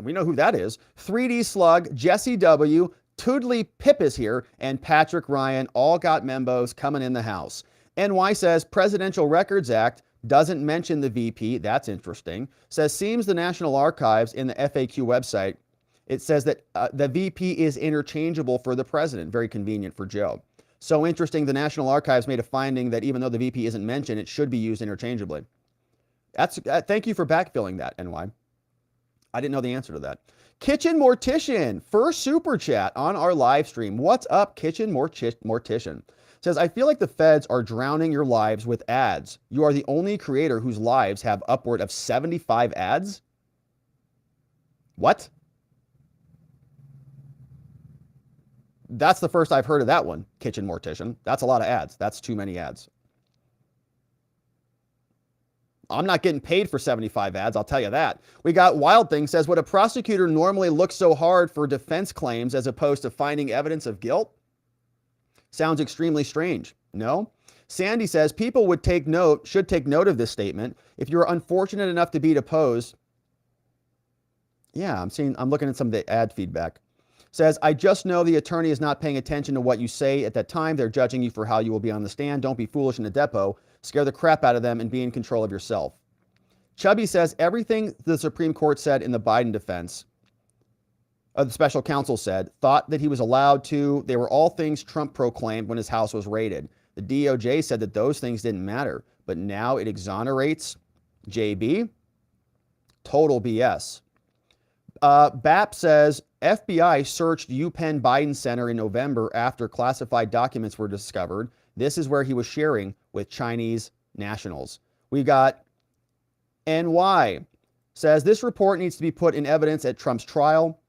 [SPEAKER 1] We know who that is. 3D Slug, Jesse W., Toodly Pip is here, and Patrick Ryan all got membos coming in the house. NY says Presidential Records Act doesn't mention the VP. That's interesting. Says seems the National Archives in the FAQ website. It says that the VP is interchangeable for the president. Very convenient for Joe. So interesting, the National Archives made a finding that even though the VP isn't mentioned, it should be used interchangeably. Thank you for backfilling that, NY. I didn't know the answer to that. Kitchen Mortician, first super chat on our live stream. What's up, Kitchen Mortician? Says, I feel like the feds are drowning your lives with ads. You are the only creator whose lives have upward of 75 ads? What? That's the first I've heard of that one, Kitchen Mortician. That's a lot of ads. That's too many ads. I'm not getting paid for 75 ads, I'll tell you that. We got Wild Thing says, would a prosecutor normally look so hard for defense claims as opposed to finding evidence of guilt? Sounds extremely strange. No? Sandy says, people should take note of this statement. If you're unfortunate enough to be deposed. Yeah, I'm looking at some of the ad feedback. Says, I just know the attorney is not paying attention to what you say at that time. They're judging you for how you will be on the stand. Don't be foolish in the depot. Scare the crap out of them and be in control of yourself. Chubby says, everything the Supreme Court said in the Biden defense, the special counsel said, thought that he was allowed to. They were all things Trump proclaimed when his house was raided. The DOJ said that those things didn't matter, but now it exonerates JB. Total BS. BAP says, FBI searched UPenn Biden Center in November after classified documents were discovered. This is where he was sharing with Chinese nationals. We got NY says, this report needs to be put in evidence at Trump's trial.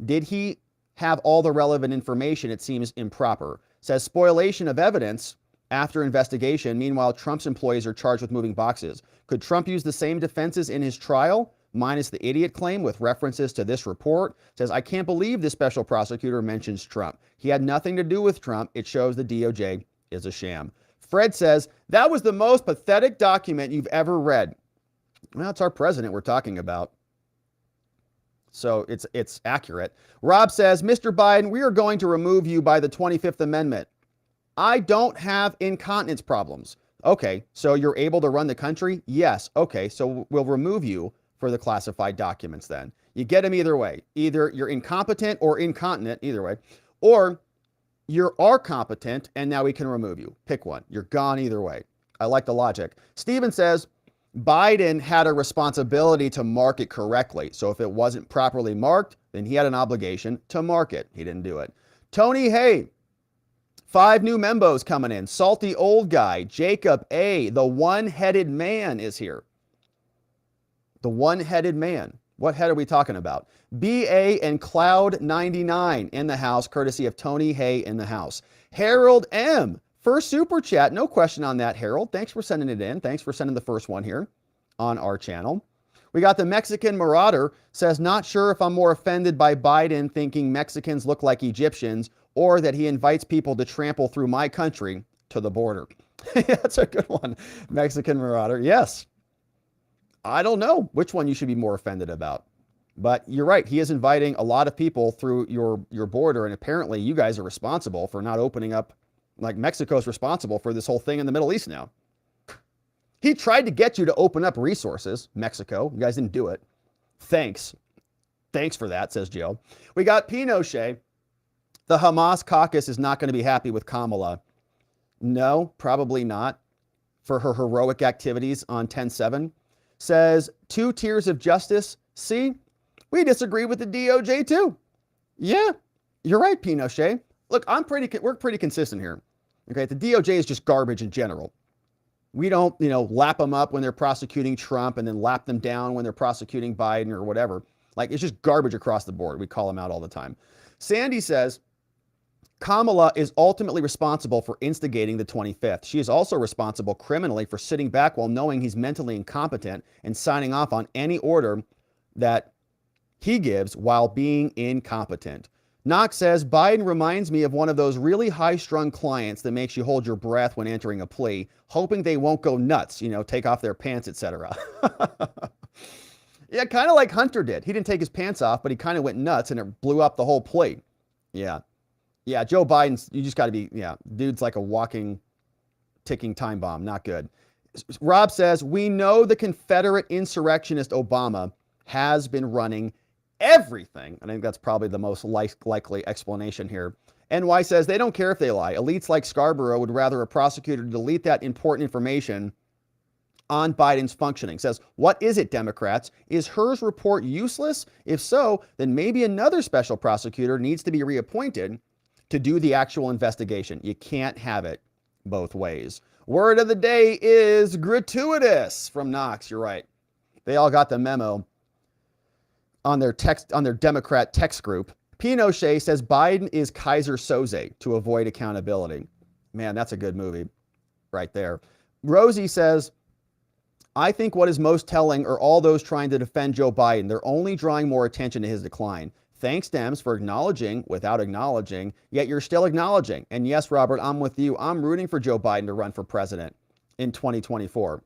[SPEAKER 1] Did he have all the relevant information? It seems improper. Says spoliation of evidence after investigation. Meanwhile, Trump's employees are charged with moving boxes. Could Trump use the same defenses in his trial? Minus the idiot claim with references to this report. Says, I can't believe this special prosecutor mentions Trump. He had nothing to do with Trump. It shows the DOJ is a sham. Fred says, that was the most pathetic document you've ever read. Well, it's our president we're talking about. So it's accurate. Rob says, Mr. Biden, we are going to remove you by the 25th Amendment. I don't have incontinence problems. Okay, so you're able to run the country? Yes. Okay, so we'll remove you for the classified documents then. You get them either way. Either you're incompetent or incontinent, either way, or you are competent and now we can remove you. Pick one. You're gone either way. I like the logic. Steven says, Biden had a responsibility to mark it correctly. So if it wasn't properly marked, then he had an obligation to mark it. He didn't do it. Tony, hey, 5 new membos coming in. Salty old guy. Jacob A., the one-headed man is here. The one-headed man. What head are we talking about? BA and Cloud99 in the house, courtesy of Tony Hay in the house. Harold M., first super chat. No question on that, Harold. Thanks for sending it in. Thanks for sending the first one here on our channel. We got the Mexican Marauder, says, not sure if I'm more offended by Biden thinking Mexicans look like Egyptians or that he invites people to trample through my country to the border. That's a good one. Mexican Marauder. Yes. I don't know which one you should be more offended about. But you're right. He is inviting a lot of people through your border. And apparently you guys are responsible for not opening up. Like Mexico's responsible for this whole thing in the Middle East now. He tried to get you to open up resources, Mexico. You guys didn't do it. Thanks. Thanks for that, says Jill. We got Pinochet. The Hamas caucus is not going to be happy with Kamala. No, probably not. For her heroic activities on 10/7. Says, 2 tiers of justice. See, we disagree with the DOJ too. Yeah, you're right, Pinochet. Look, we're pretty consistent here. Okay, the DOJ is just garbage in general. We don't, lap them up when they're prosecuting Trump and then lap them down when they're prosecuting Biden or whatever. Like, it's just garbage across the board. We call them out all the time. Sandy says, Kamala is ultimately responsible for instigating the 25th. She is also responsible criminally for sitting back while knowing he's mentally incompetent and signing off on any order that he gives while being incompetent. Knox says, Biden reminds me of one of those really high-strung clients that makes you hold your breath when entering a plea, hoping they won't go nuts, take off their pants, etc. Yeah, kind of like Hunter did. He didn't take his pants off, but he kind of went nuts and it blew up the whole plea. Yeah. Yeah, Joe Biden's, you just got to be, dude's like a walking, ticking time bomb. Not good. Rob says, we know the Confederate insurrectionist Obama has been running everything. I think that's probably the most likely explanation here. NY says, they don't care if they lie. Elites like Scarborough would rather a prosecutor delete that important information on Biden's functioning. Says, what is it, Democrats? Is Hur's report useless? If so, then maybe another special prosecutor needs to be reappointed to do the actual investigation. You can't have it both ways. Word of the day is gratuitous from Knox. You're right. They all got the memo on their Democrat text group. Pinochet says Biden is Kaiser Soze to avoid accountability. Man, that's a good movie right there. Rosie says, I think what is most telling are all those trying to defend Joe Biden. They're only drawing more attention to his decline. Thanks, Dems, for acknowledging without acknowledging, yet you're still acknowledging. And yes, Robert, I'm with you. I'm rooting for Joe Biden to run for president in 2024.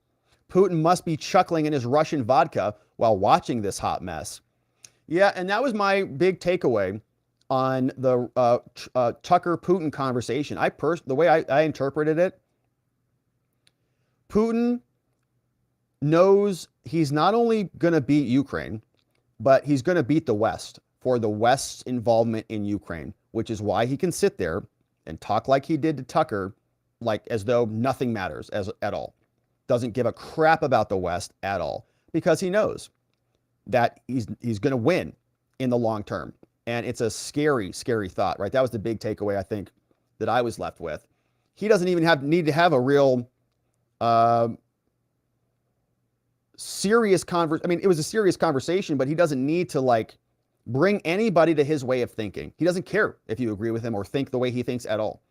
[SPEAKER 1] Putin must be chuckling in his Russian vodka while watching this hot mess. Yeah, and that was my big takeaway on the Tucker-Putin conversation. The way I interpreted it, Putin knows he's not only going to beat Ukraine, but he's going to beat the West for the West's involvement in Ukraine, which is why he can sit there and talk like he did to Tucker, like as though nothing matters at all. Doesn't give a crap about the West at all, because he knows that he's going to win in the long term. And it's a scary, scary thought, right? That was the big takeaway, I think, that I was left with. He doesn't even need to have a real serious conversation. I mean, it was a serious conversation, but he doesn't need to bring anybody to his way of thinking. He doesn't care if you agree with him or think the way he thinks at all.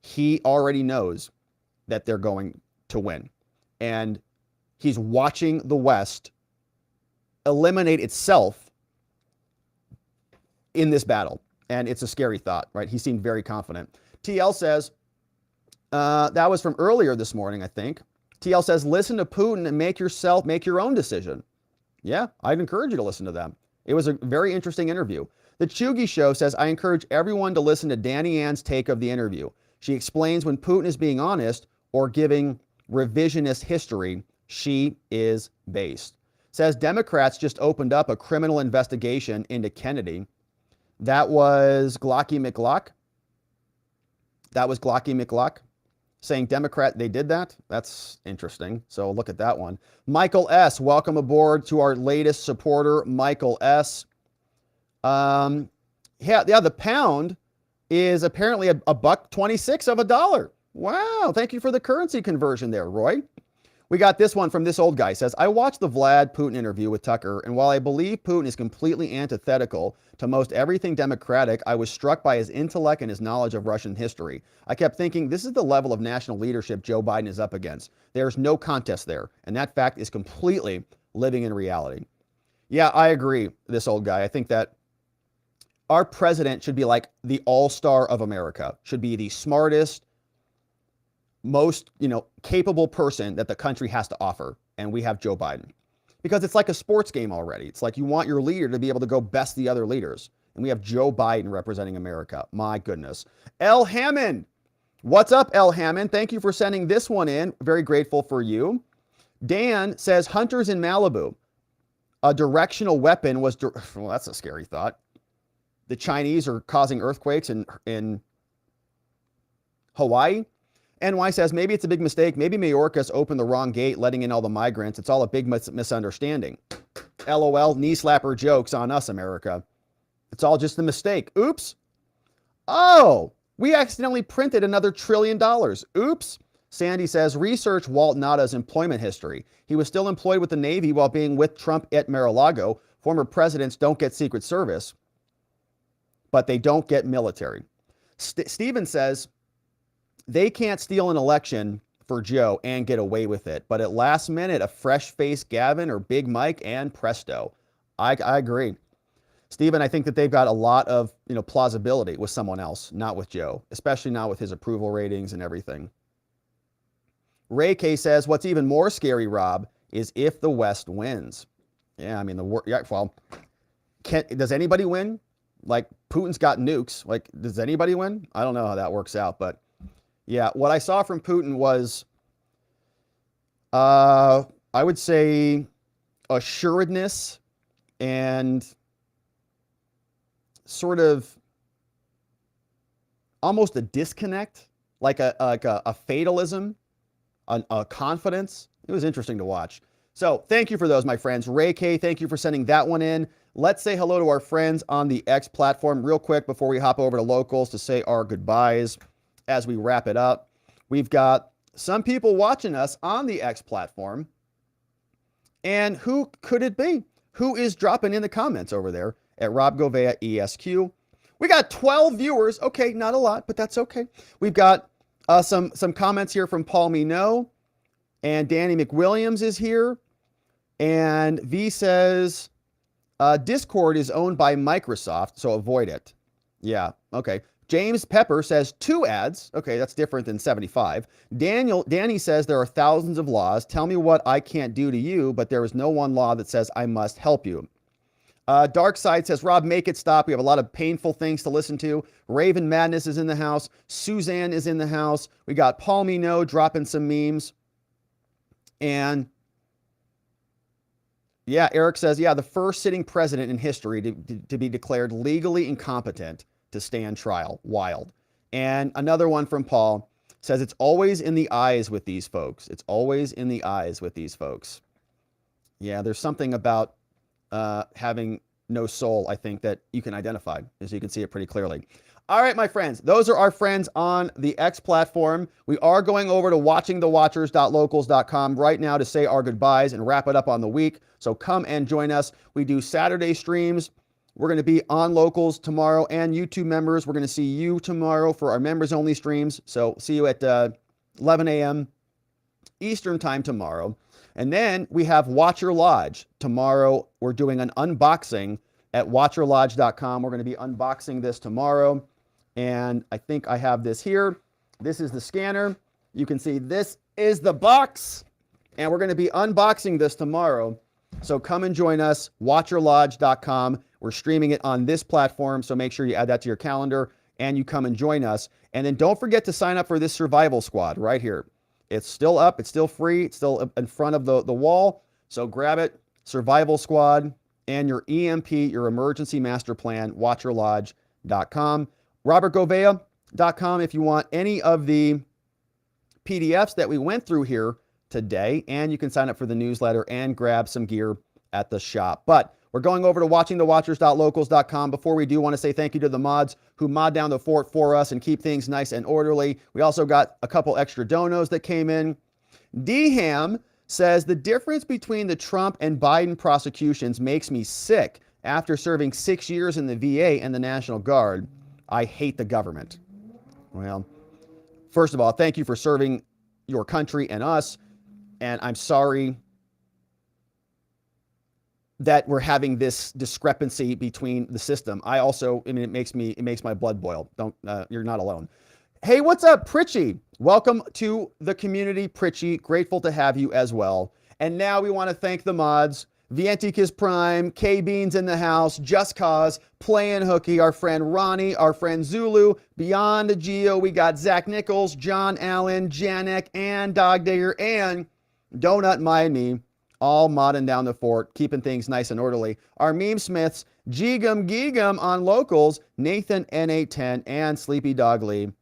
[SPEAKER 1] He already knows that they're going to win. And he's watching the West eliminate itself in this battle. And it's a scary thought, right? He seemed very confident. TL says, that was from earlier this morning, I think. TL says, listen to Putin and make your own decision. Yeah, I'd encourage you to listen to them. It was a very interesting interview. The Chugi Show says, I encourage everyone to listen to Danny Ann's take of the interview. She explains when Putin is being honest or giving revisionist history, she is based. Says Democrats just opened up a criminal investigation into Kennedy. That was Glocky McLock. Saying Democrat, they did that. That's interesting. So look at that one. Michael S., welcome aboard to our latest supporter, Michael S. The pound is apparently $1.26 of a dollar. Wow, thank you for the currency conversion there, Roy. We got this one from this old guy. Says, I watched the Vlad Putin interview with Tucker, and while I believe Putin is completely antithetical to most everything democratic, I was struck by his intellect and his knowledge of Russian history. I kept thinking, this is the level of national leadership Joe Biden is up against. There's no contest there, and that fact is completely living in reality. Yeah, I agree, this old guy. I think that our president should be like the all-star of America, should be the smartest, most, capable person that the country has to offer. And we have Joe Biden. Because it's like a sports game already. It's like you want your leader to be able to go best the other leaders. And we have Joe Biden representing America. My goodness. L. Hammond. What's up, L. Hammond? Thank you for sending this one in. Very grateful for you. Dan says, hunters in Malibu. A directional weapon was... well, that's a scary thought. The Chinese are causing earthquakes in Hawaii. NY says, maybe it's a big mistake. Maybe Mayorkas opened the wrong gate, letting in all the migrants. It's all a big misunderstanding. LOL, knee slapper jokes on us, America. It's all just a mistake. Oops. Oh, we accidentally printed another $1 trillion. Oops. Sandy says, research Walt Nada's employment history. He was still employed with the Navy while being with Trump at Mar-a-Lago. Former presidents don't get Secret Service, but they don't get military. Steven says, they can't steal an election for Joe and get away with it. But at last minute, a fresh-faced Gavin or Big Mike and presto. I agree. Stephen, I think that they've got a lot of, plausibility with someone else, not with Joe, especially not with his approval ratings and everything. Ray K says, what's even more scary, Rob, is if the West wins. Yeah, I mean, does anybody win? Like, Putin's got nukes. Like, does anybody win? I don't know how that works out, but yeah, what I saw from Putin was, I would say, assuredness and sort of almost a disconnect, like a fatalism, a confidence. It was interesting to watch. So thank you for those, my friends. Ray K, thank you for sending that one in. Let's say hello to our friends on the X platform real quick before we hop over to locals to say our goodbyes as we wrap it up. We've got some people watching us on the X platform. And who could it be? Who is dropping in the comments over there at Rob Govea ESQ? We got 12 viewers. Okay, not a lot, but that's okay. We've got some comments here from Paul Minot, and Danny McWilliams is here. And V says, Discord is owned by Microsoft, so avoid it. Yeah, okay. James Pepper says 2 ads. Okay, that's different than 75. Danny says there are thousands of laws. Tell me what I can't do to you, but there is no one law that says I must help you. Dark Side says, Rob, make it stop. We have a lot of painful things to listen to. Raven Madness is in the house. Suzanne is in the house. We got Paul Minot dropping some memes. And yeah, Eric says, yeah, the first sitting president in history to be declared legally incompetent to stand trial. Wild. And another one from Paul says, it's always in the eyes with these folks. It's always in the eyes with these folks. Yeah, there's something about having no soul, I think, that you can identify, as you can see it pretty clearly. All right, my friends, those are our friends on the X platform. We are going over to watchingthewatchers.locals.com right now to say our goodbyes and wrap it up on the week. So come and join us. We do Saturday streams. We're going to be on Locals tomorrow, and YouTube members, we're going to see you tomorrow for our members-only streams. So see you at 11 a.m. Eastern time tomorrow. And then we have Watcher Lodge. Tomorrow, we're doing an unboxing at watcherlodge.com. We're going to be unboxing this tomorrow. And I think I have this here. This is the scanner. You can see this is the box. And we're going to be unboxing this tomorrow. So come and join us, watcherlodge.com. We're streaming it on this platform, so make sure you add that to your calendar and you come and join us. And then don't forget to sign up for this survival squad right here. It's still up. It's still free. It's still in front of the wall. So grab it, survival squad, and your EMP, your emergency master plan, watcherlodge.com. RobertGovea.com if you want any of the PDFs that we went through here today, and you can sign up for the newsletter and grab some gear at the shop. But we're going over to watchingthewatchers.locals.com. Before we do, want to say thank you to the mods who mod down the fort for us and keep things nice and orderly. We also got a couple extra donos that came in. D-Ham says, the difference between the Trump and Biden prosecutions makes me sick. After serving 6 years in the VA and the National Guard, I hate the government. Well, first of all, thank you for serving your country and us. And I'm sorry that we're having this discrepancy between the system. It makes my blood boil. You're not alone. Hey, what's up, Pritchie? Welcome to the community, Pritchie. Grateful to have you as well. And now we want to thank the mods. Vientikis Prime, K-Beans in the house, Just Cause, Playing Hooky, our friend Ronnie, our friend Zulu, Beyond Geo, we got Zach Nichols, John Allen, Janek, and Dog Digger, and Donut Me, all modding down the fort, keeping things nice and orderly. Our meme smiths, Geegum Geegum on Locals, Nathan N810, and Sleepy Dog Lee,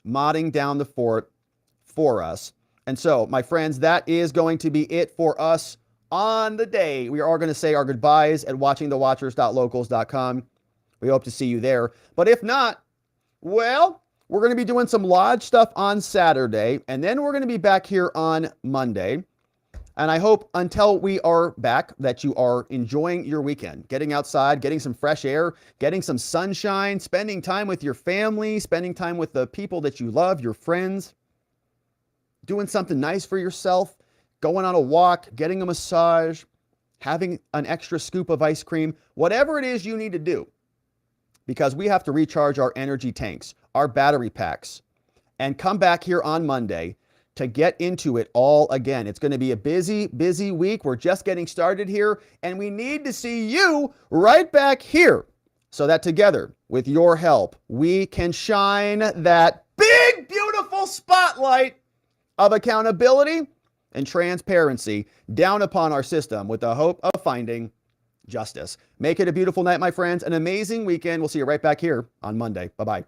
[SPEAKER 1] modding down the fort for us. And so, my friends, that is going to be it for us on the day. We are going to say our goodbyes at watchingthewatchers.locals.com. We hope to see you there. But if not, well, we're going to be doing some lodge stuff on Saturday, and then we're going to be back here on Monday. And I hope until we are back that you are enjoying your weekend, getting outside, getting some fresh air, getting some sunshine, spending time with your family, spending time with the people that you love, your friends, doing something nice for yourself, going on a walk, getting a massage, having an extra scoop of ice cream, whatever it is you need to do, because we have to recharge our energy tanks, our battery packs, and come back here on Monday to get into it all again. It's going to be a busy, busy week. We're just getting started here, and we need to see you right back here so that together, with your help, we can shine that big, beautiful spotlight of accountability and transparency down upon our system with the hope of finding justice. Make it a beautiful night, my friends, an amazing weekend. We'll see you right back here on Monday. Bye-bye.